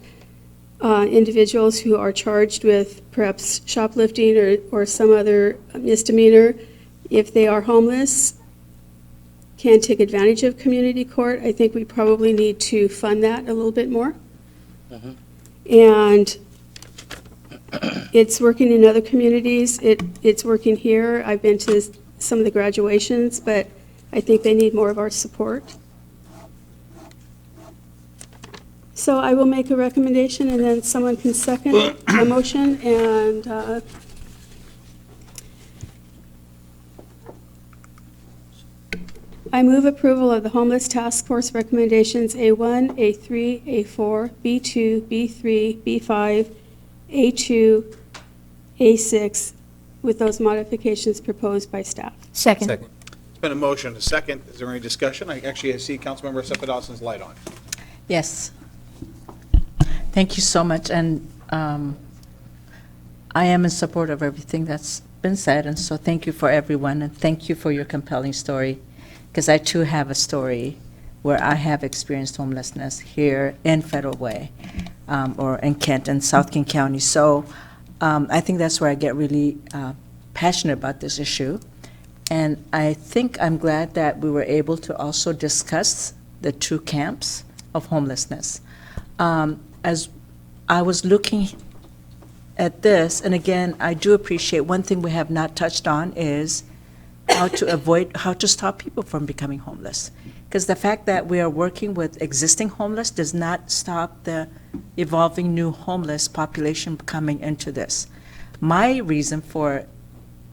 individuals who are charged with perhaps shoplifting or some other misdemeanor, if they are homeless, can take advantage of community court. I think we probably need to fund that a little bit more And it's working in other communities. It's working here. I've been to some of the graduations, but I think they need more of our support. So I will make a recommendation, and then someone can second a motion, and I move approval of the Homeless Task Force recommendations A1, A3, A4, B2, B3, B5, A2, A6, with those modifications proposed by staff. Second. It's been a motion, a second. Is there any discussion? I see Councilmember Cepheus' light on. Yes. Thank you so much, and I am in support of everything that's been said, and so thank you for everyone, and thank you for your compelling story, because I too have a story where I have experienced homelessness here in Federal Way, or in Kent and South King County. So I think that's where I get really passionate about this issue. And I think I'm glad that we were able to also discuss the two camps of homelessness. As I was looking at this, and again, I do appreciate one thing we have not touched on is how to stop people from becoming homeless. Because the fact that we are working with existing homeless does not stop the evolving new homeless population coming into this. My reason for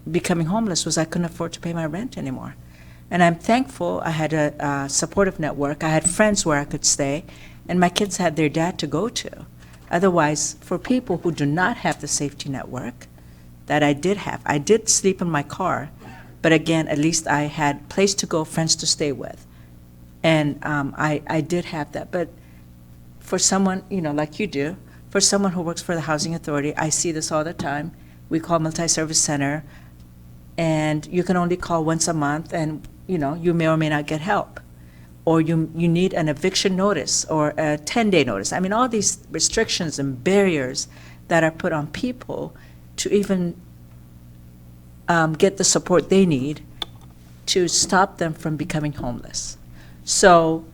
becoming homeless was I couldn't afford to pay my rent anymore. And I'm thankful I had a supportive network. I had friends where I could stay, and my kids had their dad to go to. Otherwise, for people who do not have the safety network that I did have, I did sleep in my car, but again, at least I had place to go, friends to stay with. And I did have that. But for someone, like you do, for someone who works for the Housing Authority, I see this all the time. We call multi-service center, and you can only call once a month, and you may or may not get help. Or you need an eviction notice or a 10-day notice. I mean, all these restrictions and barriers that are put on people to even get the support they need to stop them from becoming homeless. So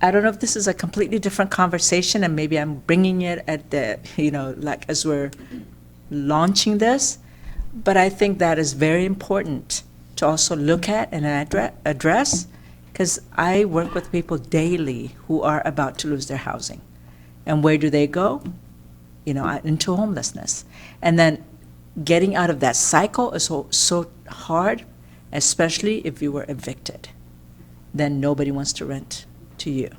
I don't know if this is a completely different conversation, and maybe I'm bringing it at the, like as we're launching this, but I think that is very important to also look at and address, because I work with people daily who are about to lose their housing. And where do they go? Into homelessness. And then getting out of that cycle is so hard, especially if you were evicted. Then nobody wants to rent to you,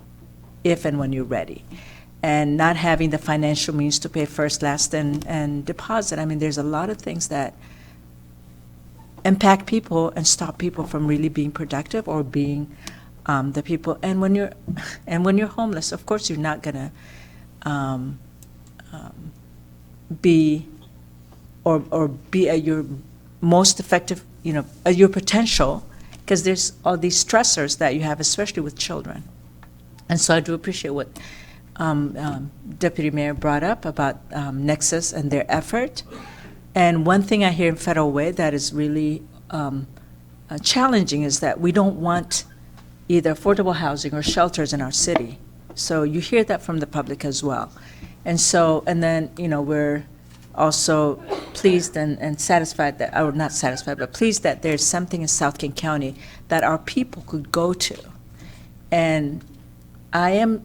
if and when you're ready. And not having the financial means to pay first, last, and deposit. I mean, there's a lot of things that impact people and stop people from really being productive or being the people. And when you're homeless, of course, you're not gonna be or be at your most effective, at your potential, because there's all these stressors that you have, especially with children. And so I do appreciate what Deputy Mayor brought up about Nexus and their effort. And one thing I hear in Federal Way that is really challenging is that we don't want either affordable housing or shelters in our city. So you hear that from the public as well. And so, and then, we're also pleased and satisfied that, or not satisfied, but pleased that there's something in South King County that our people could go to. And I am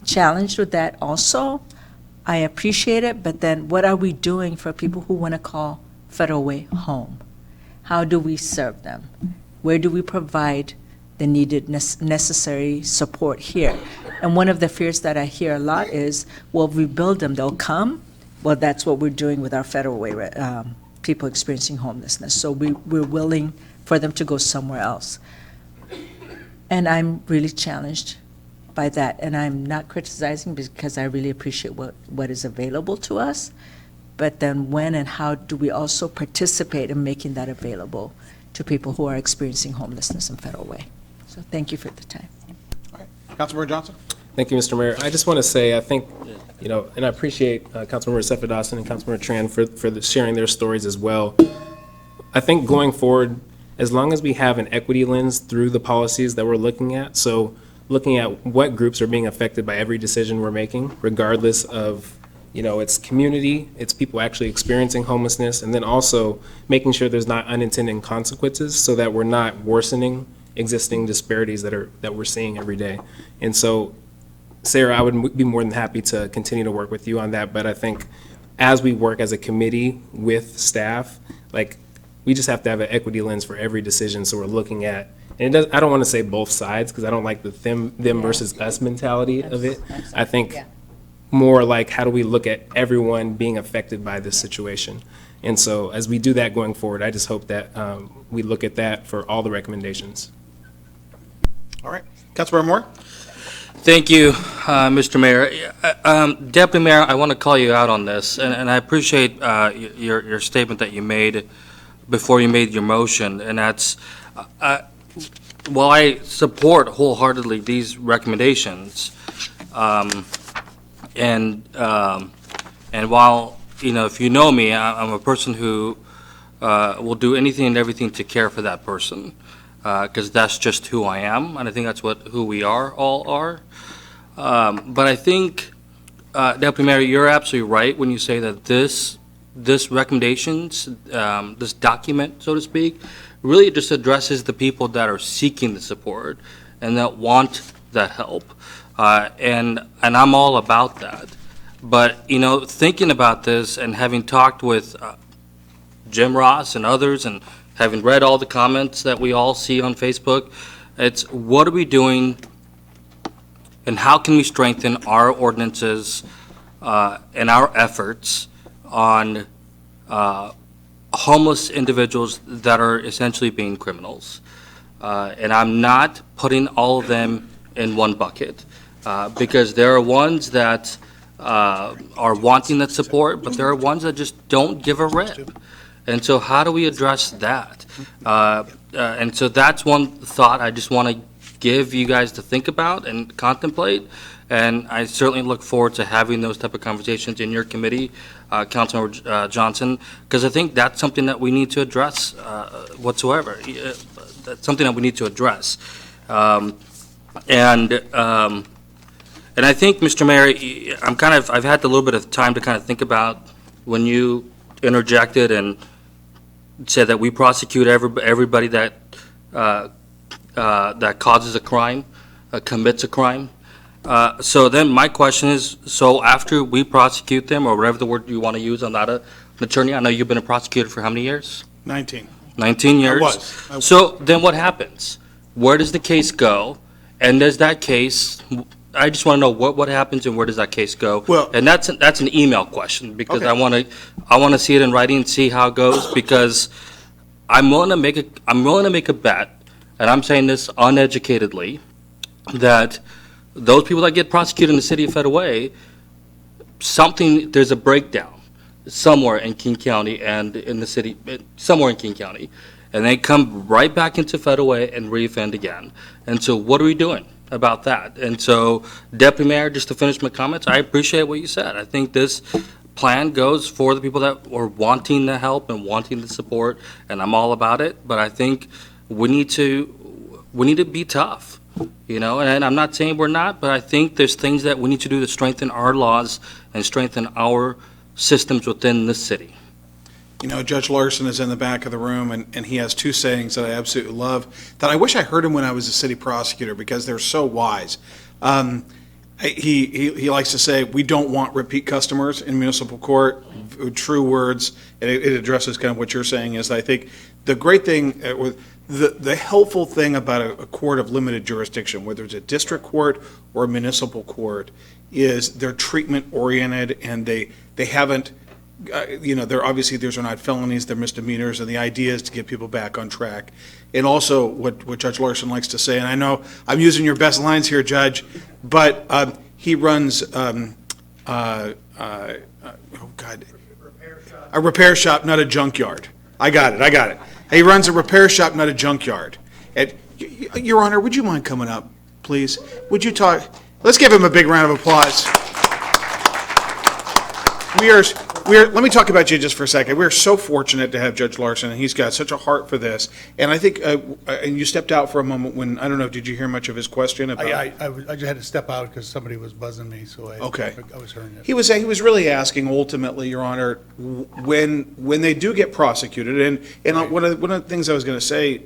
challenged with that also. I appreciate it, but then what are we doing for people who want to call Federal Way home? How do we serve them? Where do we provide the needed necessary support here? And one of the fears that I hear a lot is, well, if we build them, they'll come. Well, that's what we're doing with our Federal Way people experiencing homelessness. So we're willing for them to go somewhere else. And I'm really challenged by that. And I'm not criticizing because I really appreciate what is available to us. But then when and how do we also participate in making that available to people who are experiencing homelessness in Federal Way? So thank you for the time. All right. Councilmember Johnson? Thank you, Mr. Mayor. I just want to say, I think, and I appreciate Councilmember Cepheus and Councilmember Tran for sharing their stories as well. I think going forward, as long as we have an equity lens through the policies that we're looking at, so looking at what groups are being affected by every decision we're making, regardless of, it's community, it's people actually experiencing homelessness, and then also making sure there's not unintended consequences so that we're not worsening existing disparities that we're seeing every day. And so, Sarah, I would be more than happy to continue to work with you on that, but I think as we work as a committee with staff, we just have to have an equity lens for every decision, so we're looking at, and I don't want to say both sides, because I don't like the them versus us mentality of it. I think more like, how do we look at everyone being affected by this situation? And so as we do that going forward, I just hope that we look at that for all the recommendations. All right. Councilmember Moore? Thank you, Mr. Mayor. Deputy Mayor, I want to call you out on this, and I appreciate your statement that you made before you made your motion, and that's, while I support wholeheartedly these recommendations, and while, if you know me, I'm a person who will do anything and everything to care for that person, because that's just who I am, and I think that's who we all are. But I think, Deputy Mayor, you're absolutely right when you say that this recommendations, this document, so to speak, really just addresses the people that are seeking the support and that want that help. And I'm all about that. But, thinking about this and having talked with Jim Ross and others and having read all the comments that we all see on Facebook, it's what are we doing and how can we strengthen our ordinances and our efforts on homeless individuals that are essentially being criminals. And I'm not putting all of them in one bucket because there are ones that are wanting that support, but there are ones that just don't give a rip. And so how do we address that? And so that's one thought I just want to give you guys to think about and contemplate. And I certainly look forward to having those type of conversations in your committee, Councilmember Johnson, because I think that's something that we need to address whatsoever. That's something that we need to address. And I think, Mr. Mayor, I've had a little bit of time to kind of think about when you interjected and said that we prosecute everybody that that causes a crime, commits a crime. So then my question is, so after we prosecute them, or whatever the word you want to use, I'm not an attorney, I know you've been a prosecutor for how many years? 19. 19 years? I was. So then what happens? Where does the case go? And does that case, I just want to know what happens and where does that case go? Well, and that's an email question because okay. I want to see it in writing and see how it goes because I'm willing to make a bet, and I'm saying this uneducatedly, that those people that get prosecuted in the city of Federal Way, there's a breakdown somewhere in King County and in the city, somewhere in King County, and they come right back into Federal Way and reoffend again. And so what are we doing about that? And so, Deputy Mayor, just to finish my comments, I appreciate what you said. I think this plan goes for the people that are wanting the help and wanting the support, and I'm all about it, but I think we need to be tough. And I'm not saying we're not, but I think there's things that we need to do to strengthen our laws and strengthen our systems within the city. Judge Larson is in the back of the room, and he has two sayings that I absolutely love, that I wish I heard him when I was a city prosecutor, because they're so wise. He likes to say, we don't want repeat customers in municipal court, true words, and it addresses kind of what you're saying is, I think the great thing, the helpful thing about a court of limited jurisdiction, whether it's a district court or a municipal court, is they're treatment oriented and they haven't, they're obviously, these are not felonies, they're misdemeanors, and the idea is to get people back on track. And also what Judge Larson likes to say, and I know I'm using your best lines here, Judge, but he runs a repair shop, not a junkyard. I got it. He runs a repair shop, not a junkyard. Your Honor, would you mind coming up, please? Would you talk? Let's give him a big round of applause. let me talk about you just for a second. We're so fortunate to have Judge Larson, and he's got such a heart for this. And I think, and you stepped out for a moment when, I don't know, did you hear much of his question about? I just had to step out because somebody was buzzing me, so I was hearing it. He was really asking ultimately, Your Honor, when they do get prosecuted, and one of the things I was going to say,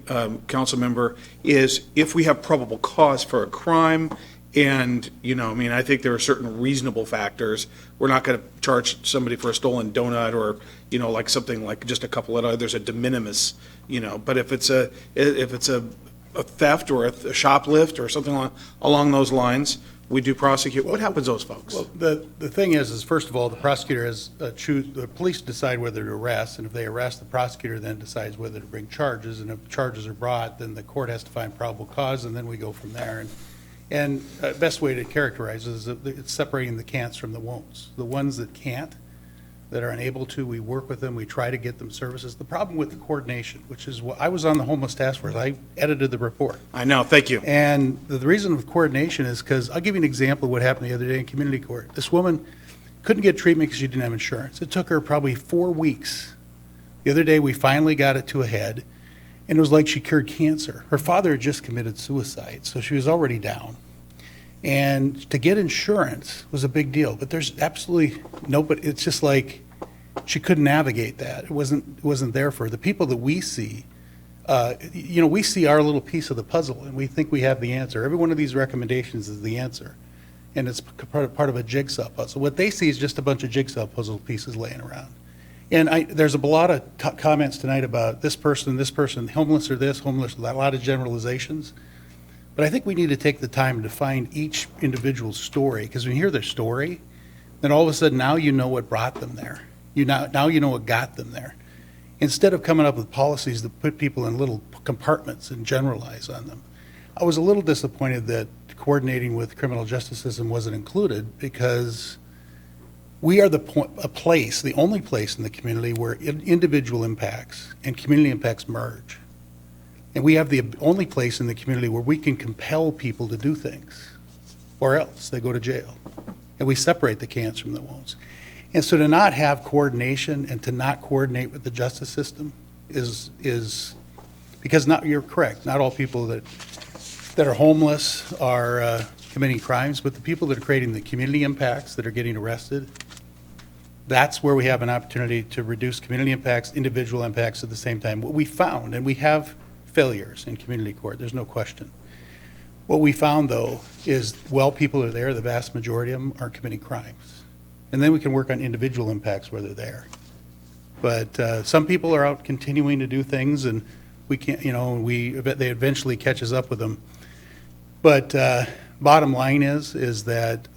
council member, is if we have probable cause for a crime, and, I think there are certain reasonable factors. We're not going to charge somebody for a stolen donut or, like something like just a couple of others, a de minimis, but if it's a theft or a shoplift or something along those lines, we do prosecute. What happens to those folks? Well, the thing is first of all, the prosecutor has the police decide whether to arrest, and if they arrest, the prosecutor then decides whether to bring charges, and if charges are brought, then the court has to find probable cause, and then we go from there. And the best way to characterize it is that it's separating the can'ts from the won'ts. The ones that can't, that are unable to, we work with them, we try to get them services. The problem with the coordination, which is I was on the homeless task force, I edited the report. I know, thank you. And the reason with coordination is because, I'll give you an example of what happened the other day in community court. This woman couldn't get treatment because she didn't have insurance. It took her probably 4 weeks. The other day, we finally got it to a head, and it was like she cured cancer. Her father had just committed suicide, so she was already down. And to get insurance was a big deal, but there's absolutely nobody, it's just like she couldn't navigate that. It wasn't there for her. The people that we see, we see our little piece of the puzzle, and we think we have the answer. Every one of these recommendations is the answer, and it's part of a jigsaw puzzle. What they see is just a bunch of jigsaw puzzle pieces laying around. And there's a lot of comments tonight about this person, homeless or this, homeless, a lot of generalizations. But I think we need to take the time to find each individual's story, because when you hear their story, then all of a sudden now you know what brought them there. Now you know what got them there. Instead of coming up with policies that put people in little compartments and generalize on them. I was a little disappointed that coordinating with criminal justice system wasn't included, because we are the only place in the community where individual impacts and community impacts merge. And we have the only place in the community where we can compel people to do things, or else they go to jail. And we separate the can'ts from the won'ts. And so to not have coordination and to not coordinate with the justice system is because you're correct, not all people that are homeless are committing crimes, but the people that are creating the community impacts that are getting arrested, that's where we have an opportunity to reduce community impacts, individual impacts at the same time. What we found, and we have failures in community court, there's no question. What we found, though, is while people are there, the vast majority of them aren't committing crimes. And then we can work on individual impacts where they're there. But some people are out continuing to do things, and we can't, they eventually catches up with them. But bottom line is that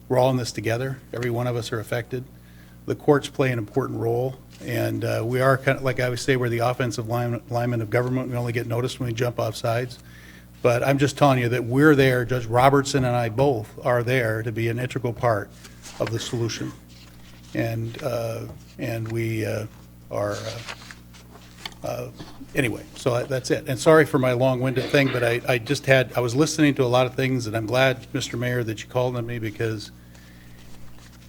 we're all in this together. Every one of us are affected. The courts play an important role. And we are kind of, like I always say, we're the offensive lineman of government. We only get noticed when we jump off sides. But I'm just telling you that we're there, Judge Robertson and I both are there to be an integral part of the solution. And we are, anyway, so that's it. And sorry for my long-winded thing, but I was listening to a lot of things, and I'm glad, Mr. Mayor, that you called on me, because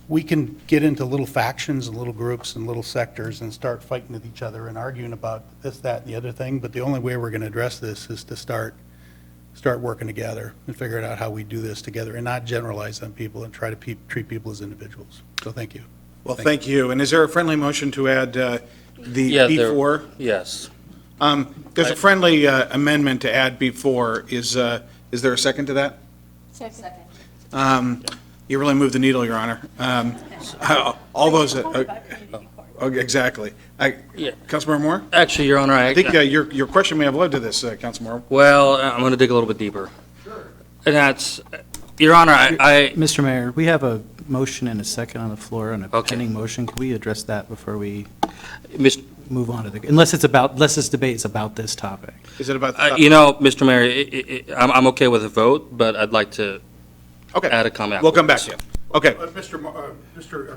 we can get into little factions and little groups and little sectors and start fighting with each other and arguing about this, that, and the other thing. But the only way we're going to address this is to start working together and figuring out how we do this together and not generalize on people and try to treat people as individuals. So thank you. Well, thank you. And is there a friendly motion to add the B4? Yes. There's a friendly amendment to add B4. Is there a second to that? Second. You really moved the needle, Your Honor. All those, exactly. Councilmember Moore? Actually, Your Honor, I think your question may have led to this, Councilmember Moore. Well, I'm going to dig a little bit deeper. Sure. And that's, Your Honor, Mr. Mayor, we have a motion and a second on the floor and a pending motion. Can we address that before we move on to the, unless this debate is about this topic? Is it about the topic? Mr. Mayor, I'm okay with a vote, but I'd like to add a comment. We'll come back to you. Okay.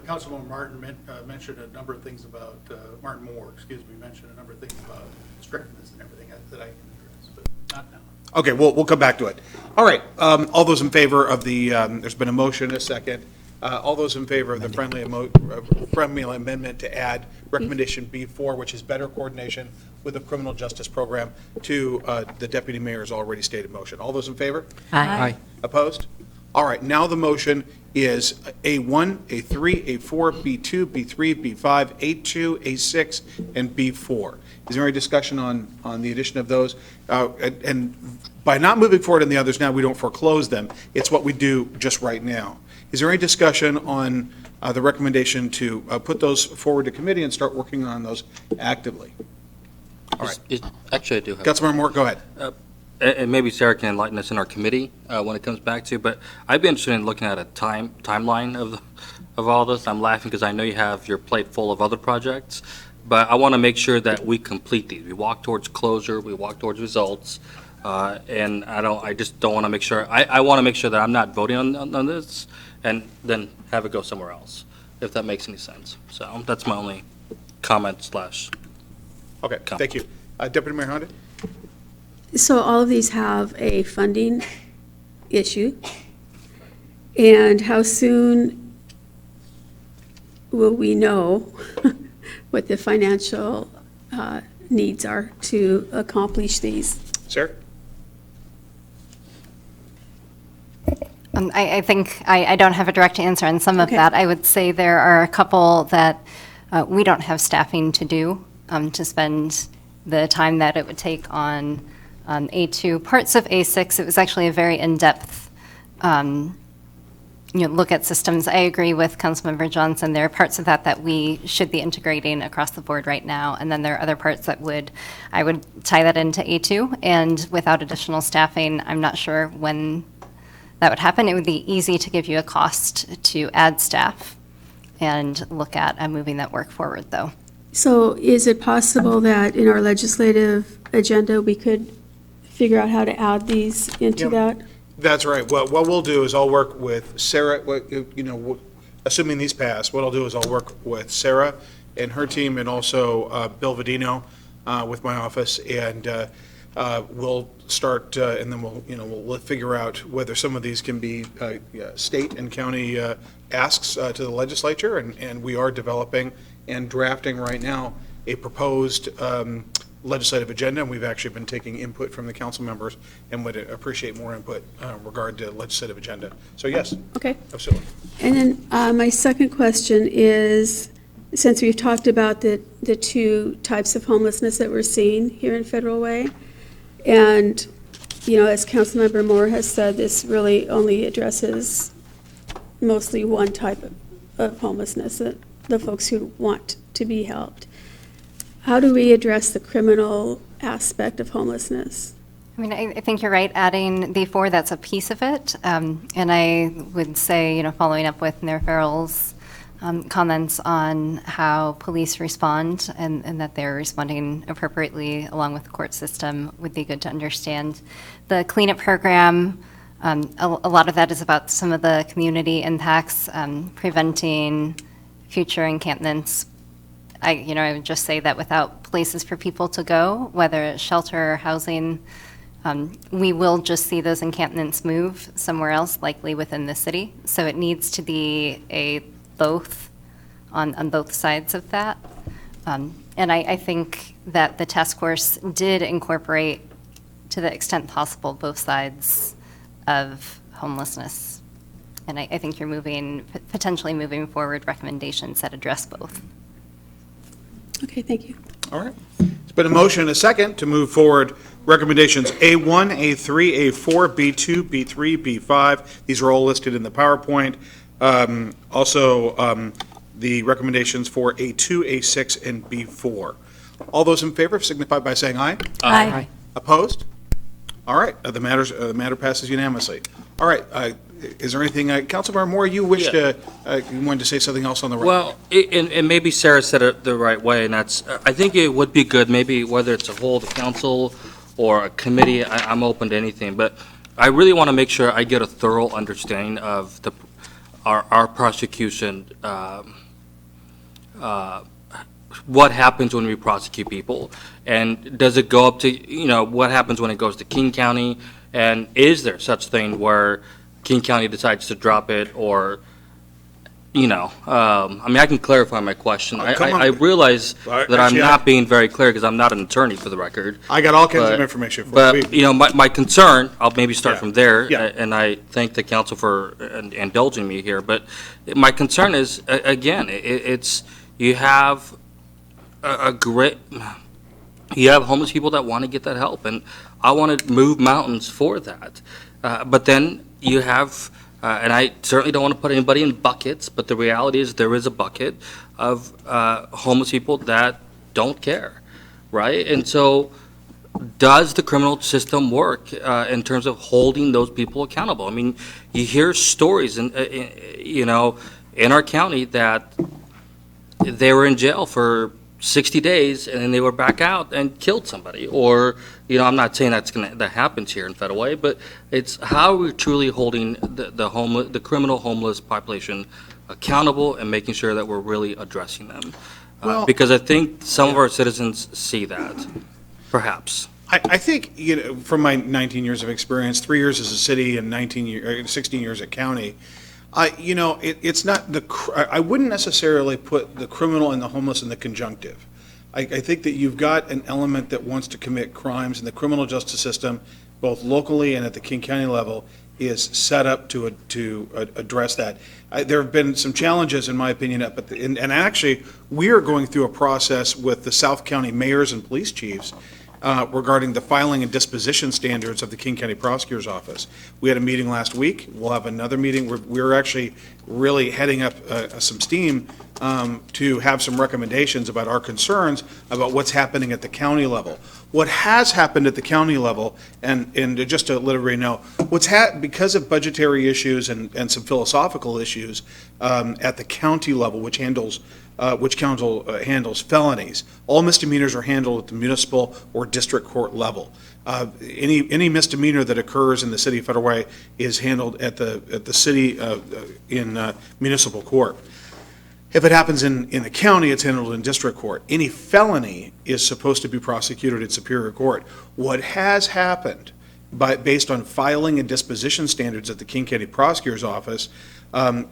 Councilman Martin mentioned a number of things about, Martin Moore, mentioned a number of things about strictness and everything that I can address, but not now. Okay, we'll come back to it. All right, all those in favor of the, there's been a motion, a second. All those in favor of the friendly amendment to add recommendation B4, which is better coordination with the criminal justice program, to the deputy mayor's already stated motion. All those in favor? Aye. Opposed? All right, now the motion is A1, A3, A4, B2, B3, B5, A2, A6, and B4. Is there any discussion on the addition of those? And by not moving forward on the others now, we don't foreclose them. It's what we do just right now. Is there any discussion on the recommendation to put those forward to committee and start working on those actively? All right. Actually, I do have. Councilmember Moore, go ahead. And maybe Sarah can enlighten us in our committee when it comes back to, but I'd be interested in looking at a timeline of all this. I'm laughing because I know you have your plate full of other projects, but I want to make sure that we complete these. We walk towards closure, we walk towards results, and I just don't want to make sure, I want to make sure that I'm not voting on this and then have it go somewhere else, if that makes any sense. So that's my only comment / Okay, thank you. Deputy Mayor Honda? So all of these have a funding issue. And how soon will we know what the financial needs are to accomplish these? Sarah? I think I don't have a direct answer on some of Okay. that. I would say there are a couple that we don't have staffing to do, to spend the time that it would take on A2. Parts of A6, it was actually a very in-depth look at systems. I agree with Councilmember Johnson. There are parts of that we should be integrating across the board right now, and then there are other parts that I would tie that into A2, and without additional staffing, I'm not sure when that would happen. It would be easy to give you a cost to add staff and look at moving that work forward, though. So is it possible that in our legislative agenda, we could figure out how to add these into that? That's right. What we'll do is I'll work with Sarah, assuming these pass, what I'll do is I'll work with Sarah and her team and also Bill Vadino with my office, and we'll start, and then we'll figure out whether some of these can be state and county asks to the legislature, and we are developing and drafting right now a proposed legislative agenda, and we've actually been taking input from the council members and would appreciate more input regard to legislative agenda. So yes. Okay. Absolutely. And then my second question is, since we've talked about the two types of homelessness that we're seeing here in Federal Way, and, as Councilmember Moore has said, this really only addresses mostly one type of homelessness, the folks who want to be helped. How do we address the criminal aspect of homelessness? I mean, I think you're right, adding the 4, that's a piece of it. And I would say, following up with Mayor Farrell's comments on how police respond and that they're responding appropriately along with the court system would be good to understand. The cleanup program, a lot of that is about some of the community impacts, preventing future encampments. I would just say that without places for people to go, whether it's shelter or housing, we will just see those encampments move somewhere else, likely within the city. So it needs to be a both on both sides of that. And I think that the task force did incorporate, to the extent possible, both sides of homelessness. And I think you're potentially moving forward recommendations that address both. Okay, thank you. All right. It's been a motion and a second to move forward recommendations A1, A3, A4, B2, B3, B5. These are all listed in the PowerPoint. Also, the recommendations for A2, A6, and B4. All those in favor signify by saying aye. Aye. Aye. Opposed? All right, the matter passes unanimously. All right, is there anything, Councilmember Moore, you wanted to say something else on the record? Well, and maybe Sarah said it the right way, and that's, I think it would be good, maybe whether it's a whole, the council, or a committee, I'm open to anything, but I really want to make sure I get a thorough understanding of our prosecution, what happens when we prosecute people, and does it go up to, what happens when it goes to King County, and is there such thing where King County decides to drop it, or I can clarify my question. come on. I realize that I'm Actually, not being very clear because I'm not an attorney for the record. I got all kinds of But- information for But, you. my concern, I'll maybe start Yeah. from there, Yeah. and I thank the council for indulging me here, but my concern is, again, it's, you have you have homeless people that want to get that help, and I want to move mountains for that. But then you have, and I certainly don't want to put anybody in buckets, but the reality is there is a bucket of homeless people that don't care, right? And so does the criminal system work in terms of holding those people accountable? I mean, you hear stories in our county that they were in jail for 60 days and then they were back out and killed somebody. Or, I'm not saying that happens here in Federal Way, but it's how are we truly holding the criminal homeless population accountable and making sure that we're really addressing them. Because I think some of our citizens see that, perhaps. I think, from my 19 years of experience, 3 years as a city and 16 years at county, it's not I wouldn't necessarily put the criminal and the homeless in the conjunctive. I think that you've got an element that wants to commit crimes, and the criminal justice system, both locally and at the King County level, is set up to address that. There have been some challenges, in my opinion, and actually, we are going through a process with the South County mayors and police chiefs regarding the filing and disposition standards of the King County Prosecutor's Office. We had a meeting last week. We'll have another meeting. We're actually really heading up some steam to have some recommendations about our concerns about what's happening at the county level. What has happened at the county level, and just to let everybody know, because of budgetary issues and some philosophical issues at the county level, which council handles felonies. All misdemeanors are handled at the municipal or district court level. Any misdemeanor that occurs in the city of Federal Way is handled at the city in municipal court. If it happens in the county, it's handled in district court. Any felony is supposed to be prosecuted at Superior Court. What has happened, based on filing and disposition standards at the King County Prosecutor's Office,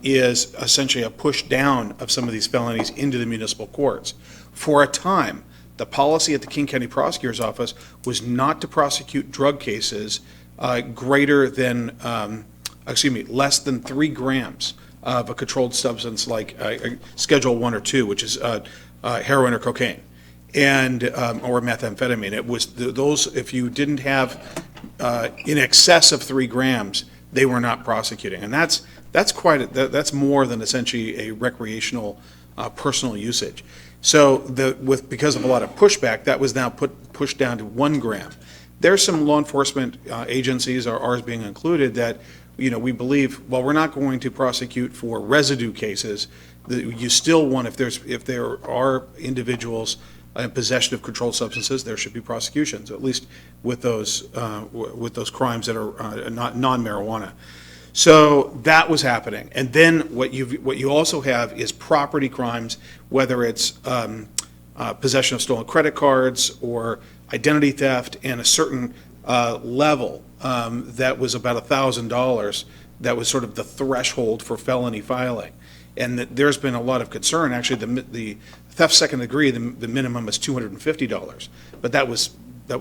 is essentially a push down of some of these felonies into the municipal courts. For a time, the policy at the King County Prosecutor's Office was not to prosecute drug cases less than 3 grams of a controlled substance like Schedule 1 or 2, which is heroin or cocaine, or methamphetamine. It was those, if you didn't have in excess of 3 grams, they were not prosecuting. And that's more than essentially a recreational personal usage. So because of a lot of pushback, that was now pushed down to 1 gram. There's some law enforcement agencies, ours being included, that we believe, while we're not going to prosecute for residue cases, that you still want, if there are individuals in possession of controlled substances, there should be prosecutions, at least with those crimes that are not non-marijuana. So that was happening, and then what you also have is property crimes, whether it's possession of stolen credit cards or identity theft, and a certain level that was about $1,000. That was sort of the threshold for felony filing, and there's been a lot of concern. Actually, the theft second degree, the minimum is $250, but that was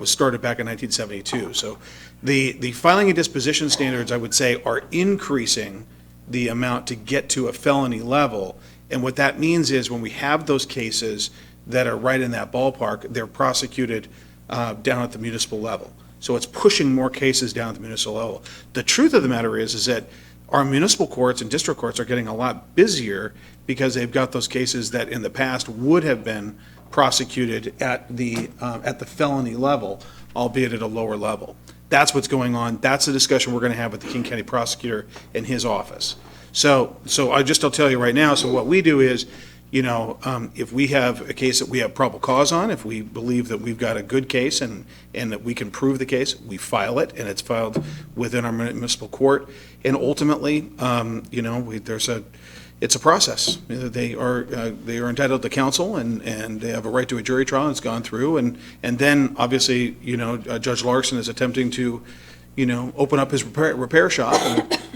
started back in 1972. So the filing and disposition standards, I would say, are increasing the amount to get to a felony level. And what that means is when we have those cases that are right in that ballpark, they're prosecuted down at the municipal level. So it's pushing more cases down at the municipal level. The truth of the matter is that our municipal courts and district courts are getting a lot busier because they've got those cases that in the past would have been prosecuted at the felony level, albeit at a lower level. That's what's going on. That's the discussion we're going to have with the King County prosecutor in his office. So I'll tell you right now, so what we do is, if we have a case that we have probable cause on, if we believe that we've got a good case and that we can prove the case, we file it, and it's filed within our municipal court. And ultimately, it's a process. They are entitled to counsel, and they have a right to a jury trial, and it's gone through. And then, obviously, Judge Larson is attempting to, open up his repair shop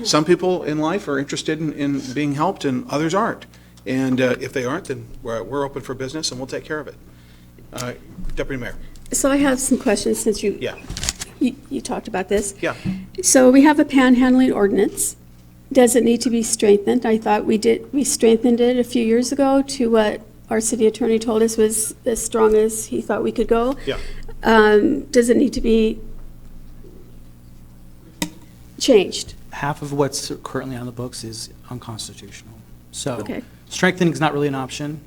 some people in life are interested in being helped and others aren't. And if they aren't, then we're open for business and we'll take care of it. Deputy Mayor. So I have some questions since Yeah. you talked about this. Yeah. So we have a panhandling ordinance. Does it need to be strengthened? I thought we strengthened it a few years ago to what our city attorney told us was as strong as he thought we could go. Yeah. Does it need to be changed? Half of what's currently on the books is unconstitutional. So Okay. strengthening is not really an option.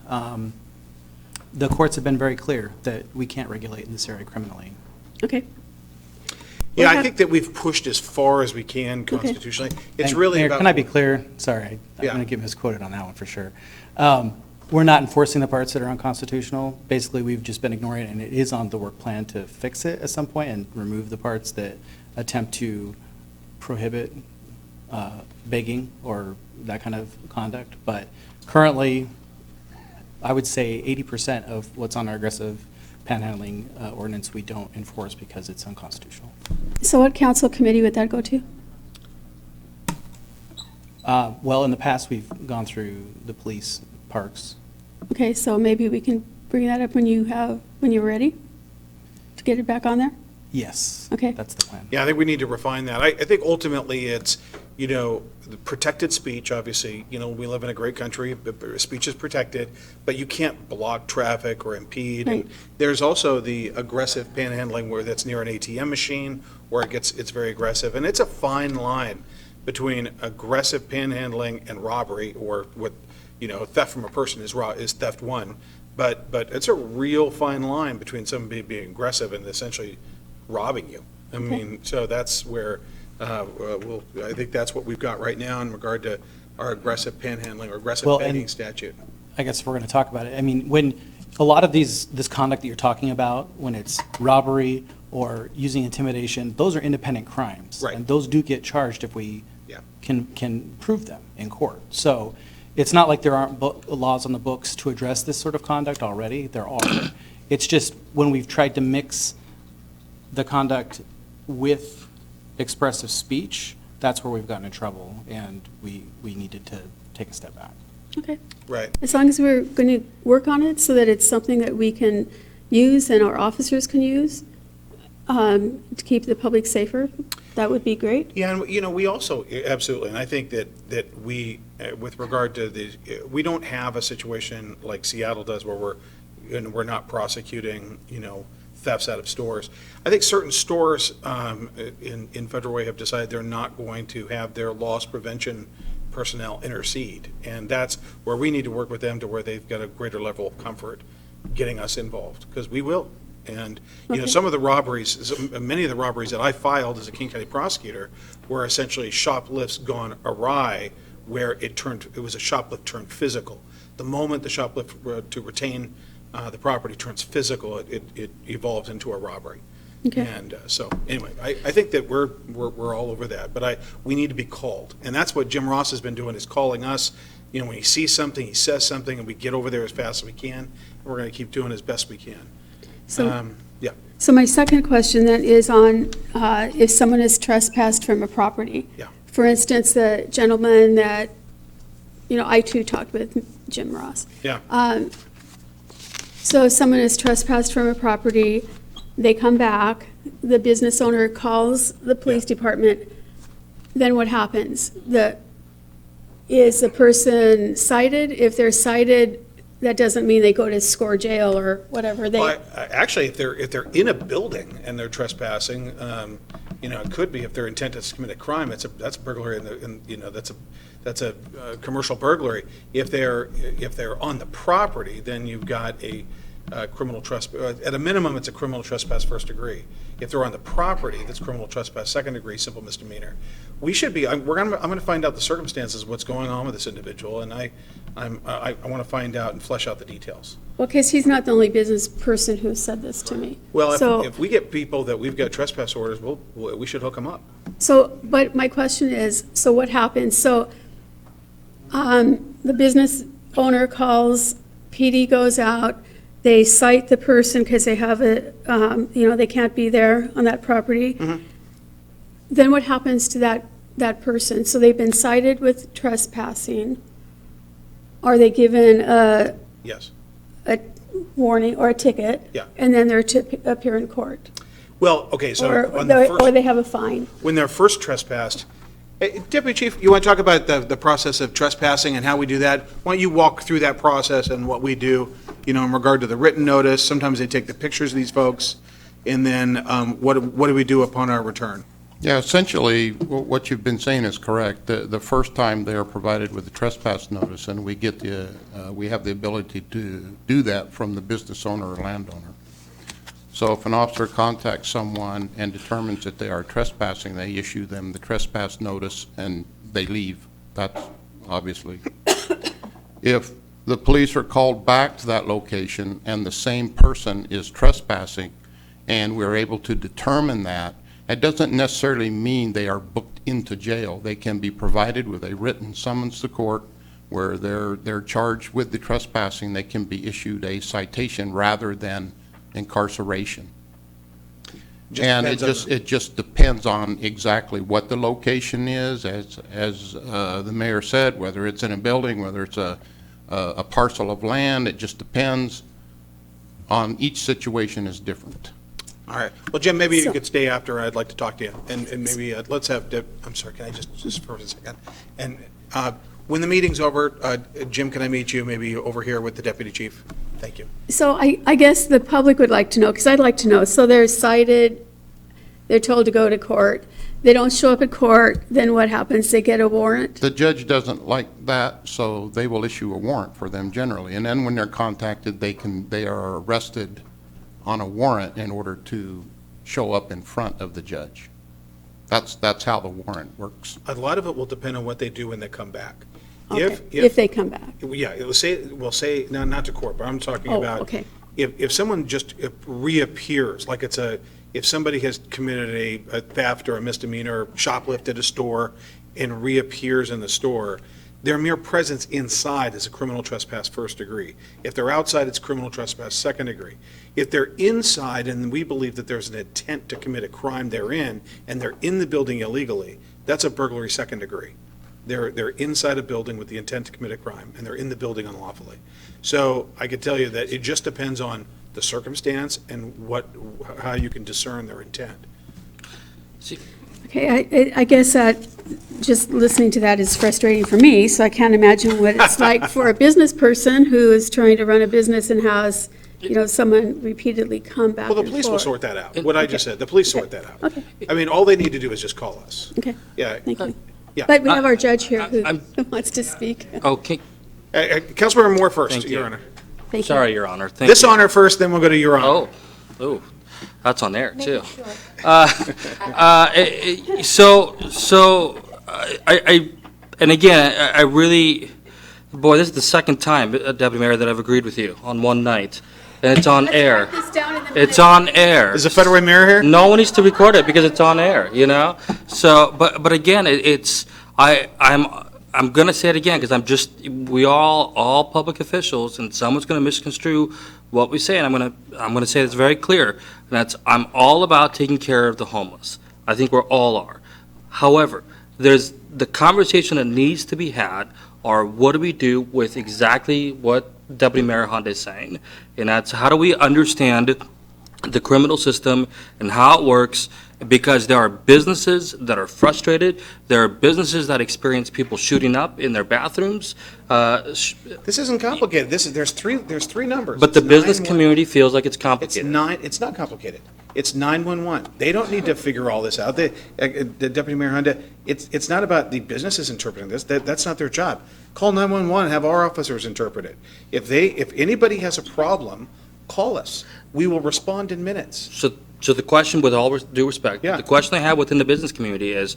The courts have been very clear that we can't regulate in this area criminally. Okay. Yeah, I think that we've pushed as far as we can constitutionally. It's And really Mayor, about. can I be clear? Sorry, I'm Yeah. going to get misquoted on that one for sure. We're not enforcing the parts that are unconstitutional. Basically, we've just been ignoring it, and it is on the work plan to fix it at some point and remove the parts that attempt to prohibit begging or that kind of conduct. But currently, I would say 80% of what's on our aggressive panhandling ordinance we don't enforce because it's unconstitutional. So what council committee would that go to? Well, in the past, we've gone through the police, parks. Okay, so maybe we can bring that up when you're ready to get it back on there? Yes. Okay. That's the plan. Yeah, I think we need to refine that. I think ultimately it's, the protected speech, obviously, we live in a great country, speech is protected, but you can't block traffic or impede. Right. And there's also the aggressive panhandling where that's near an ATM machine, where it's very aggressive. And it's a fine line between aggressive panhandling and robbery, or what, theft from a person is theft one. But it's a real fine line between somebody being aggressive and essentially robbing you. I mean, so that's where, I think that's what we've got right now in regard to our aggressive panhandling or aggressive begging statute. I guess if we're going to talk about it, I mean, when a lot of this conduct that you're talking about, when it's robbery or using intimidation, those are independent crimes. Right. And those do get charged if we can prove them in court. So it's not like there aren't laws on the books to address this sort of conduct already. There are. It's just when we've tried to mix the conduct with expressive speech, that's where we've gotten in trouble, and we needed to take a step back. Okay. Right. As long as we're going to work on it so that it's something that we can use and our officers can use to keep the public safer, that would be great. Yeah, and we also, absolutely, and I think that we, with regard to we don't have a situation like Seattle does where we're not prosecuting, thefts out of stores. I think certain stores in Federal Way have decided they're not going to have their loss prevention personnel intercede, and that's where we need to work with them to where they've got a greater level of comfort getting us involved, because we will. And, some of the robberies, many of the robberies that I filed as a King County prosecutor were essentially shoplifts gone awry, where it was a shoplift turned physical. The moment the shoplift to retain the property turns physical, it evolves into a robbery. Okay. And so, anyway, I think that we're all over that, but we need to be called. And that's what Jim Ross has been doing, is calling us. When he sees something, he says something, and we get over there as fast as we can, and we're going to keep doing as best we can. So, yeah. So my second question then is on if someone is trespassed from a property. Yeah. For instance, the gentleman that, I too talked with, Jim Ross. Yeah. So if someone is trespassed from a property, they come back, the business owner calls the police department, then what happens? Is the person cited? If they're cited, that doesn't mean they go to score jail or whatever. Actually, if they're in a building and they're trespassing, it could be if their intent is to commit a crime. That's a burglary, that's a commercial burglary. If they're on the property, then you've got a criminal trespass. At a minimum, it's a criminal trespass first degree. If they're on the property, that's criminal trespass second degree, simple misdemeanor. We should be. I'm going to find out the circumstances, what's going on with this individual, and I want to find out and flesh out the details. Well, because he's not the only business person who said this to me. Well, if we get people that we've got trespass orders, we should hook them up. So, but my question is, so what happens? So, the business owner calls, PD goes out, they cite the person because they have they can't be there on that property. Mm-hmm. Then what happens to that that person. So they've been cited with trespassing. Are they given a Yes. warning or a ticket? Yeah. And then they're to appear in court? Well, okay, so Or on the or first, they have a fine? when they're first trespassed, Deputy Chief, you want to talk about the process of trespassing and how we do that? Why don't you walk through that process and what we do, in regard to the written notice? Sometimes they take the pictures of these folks, and then what do we do upon our return? Yeah, essentially, what you've been saying is correct. The first time they are provided with a trespass notice, and we have the ability to do that from the business owner or landowner. So if an officer contacts someone and determines that they are trespassing, they issue them the trespass notice and they leave. That's obviously. If the police are called back to that location and the same person is trespassing, and we're able to determine that, it doesn't necessarily mean they are booked into jail. They can be provided with a written summons to court where they're charged with the trespassing. They can be issued a citation rather than incarceration. And it just depends on exactly what the location is, as the mayor said, whether it's in a building, whether it's a parcel of land. It just depends on each situation is different. All right. Well, Jim, maybe you could stay after. I'd like to talk to you. And maybe let's have, I'm sorry, can I just for a second? And when the meeting's over, Jim, can I meet you maybe over here with the deputy chief? Thank you. So I guess the public would like to know, because I'd like to know. So they're cited, they're told to go to court. They don't show up at court, then what happens? They get a warrant? The judge doesn't like that, so they will issue a warrant for them generally. And then when they're contacted, they are arrested on a warrant in order to show up in front of the judge. That's how the warrant works. A lot of it will depend on what they do when they come back. Okay, if they come back. Yeah, we'll say, no, not to court, but I'm talking about. Okay. If someone just reappears, like if somebody has committed a theft or a misdemeanor, shoplifted a store, and reappears in the store, their mere presence inside is a criminal trespass first degree. If they're outside, it's criminal trespass second degree. If they're inside and we believe that there's an intent to commit a crime therein, and they're in the building illegally, that's a burglary second degree. They're inside a building with the intent to commit a crime, and they're in the building unlawfully. So I could tell you that it just depends on the circumstance and how you can discern their intent. Okay, I guess just listening to that is frustrating for me, so I can't imagine what it's like for a business person who is trying to run a business and has, someone repeatedly come back and Well, the police will forth. sort that out. What I just said, the police sort that out. Okay. I mean, all they need to do is just call us. Okay. Yeah. Thank you. Yeah. But we have our judge here who wants to speak. Okay. Councilmember Moore first, Thank you. Your Honor. Thank you. Sorry, Your Honor. Thank This you. honor first, then we'll go to Your Honor. Oh, that's on there, too. And again, I really, boy, this is the second time, Deputy Mayor, that I've agreed with you on one night. And it's on air. It's on air. Is the federal mayor here? No one needs to record it because it's on air, So, but again, I'm going to say it again because we all public officials, and someone's going to misconstrue what we say, and I'm going to say this very clear, and that's I'm all about taking care of the homeless. I think we all are. However, there's the conversation that needs to be had, or what do we do with exactly what Deputy Mayor Honda is saying, and that's how do we understand the criminal system and how it works, because there are businesses that are frustrated. There are businesses that experience people shooting up in their bathrooms. This isn't complicated. There's three numbers. But the It's business 911. community feels like it's complicated. It's not complicated. It's 911. They don't need to figure all this out. The Deputy Mayor Honda, it's not about the businesses interpreting this. That's not their job. Call 911 and have our officers interpret it. If anybody has a problem, call us. We will respond in minutes. So the question, with all due respect, the question I have within the business community is,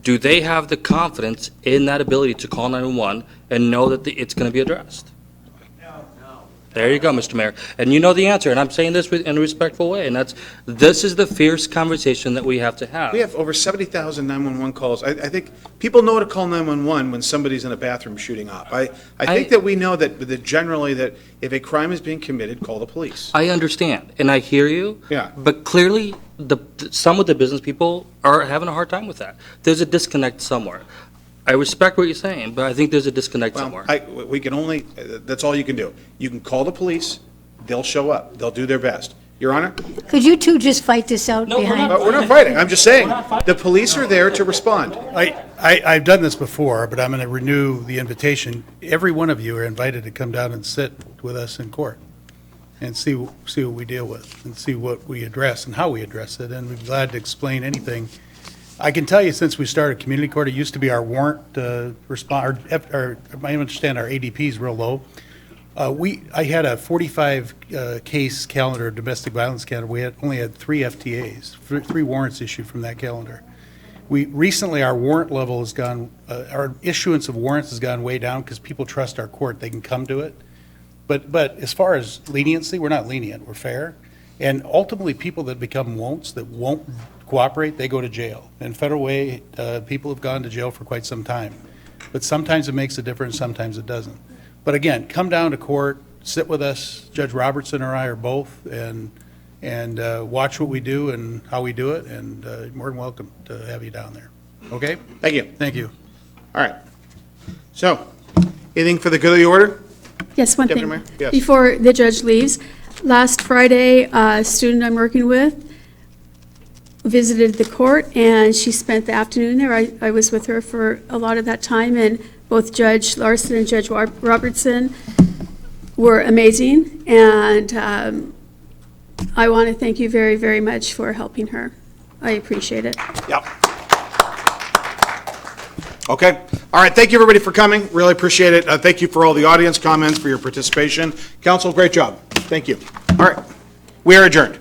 do they have the confidence in that ability to call 911 and know that it's going to be addressed? There you go, Mr. Mayor. And you know the answer, and I'm saying this in a respectful way, and this is the fierce conversation that we have to have. We have over 70,000 911 calls. I think people know to call 911 when somebody's in a bathroom shooting up. I think that we know that generally that if a crime is being committed, call the police. I understand, and I hear you. Yeah. But clearly, some of the business people are having a hard time with that. There's a disconnect somewhere. I respect what you're saying, but I think there's a disconnect somewhere. We can only, that's all you can do. You can call the police, they'll show up, they'll do their best. Your Honor? Could you two just fight this out behind? We're not fighting, I'm just saying, the police are there to respond. I've done this before, but I'm going to renew the invitation. Every one of you are invited to come down and sit with us in court and see what we deal with and see what we address and how we address it, and we'd be glad to explain anything. I can tell you, since we started community court, it used to be our warrant response, or I understand our ADP is real low. I had a 45 case calendar, domestic violence calendar. We only had 3 FTAs, 3 warrants issued from that calendar. Recently, our warrant level has gone, our issuance of warrants has gone way down because people trust our court. They can come to it. But as far as leniency, we're not lenient. We're fair. And ultimately, people that become won'ts, that won't cooperate, they go to jail. In Federal Way, people have gone to jail for quite some time. But sometimes it makes a difference, sometimes it doesn't. But again, come down to court, sit with us, Judge Robertson or I, or both, and watch what we do and how we do it, and you're more than welcome to have you down there. Okay? Thank you. Thank you. All right. So, anything for the good of the order? Yes, one Deputy thing. Mayor? Yes. Before the judge leaves, last Friday, a student I'm working with visited the court, and she spent the afternoon there. I was with her for a lot of that time, and both Judge Larson and Judge Robertson were amazing, and I want to thank you very, very much for helping her. I appreciate it. Yep. Okay. All right. Thank you, everybody, for coming. Really appreciate it. Thank you for all the audience comments, for your participation. Council, great job. Thank you. All right. We are adjourned.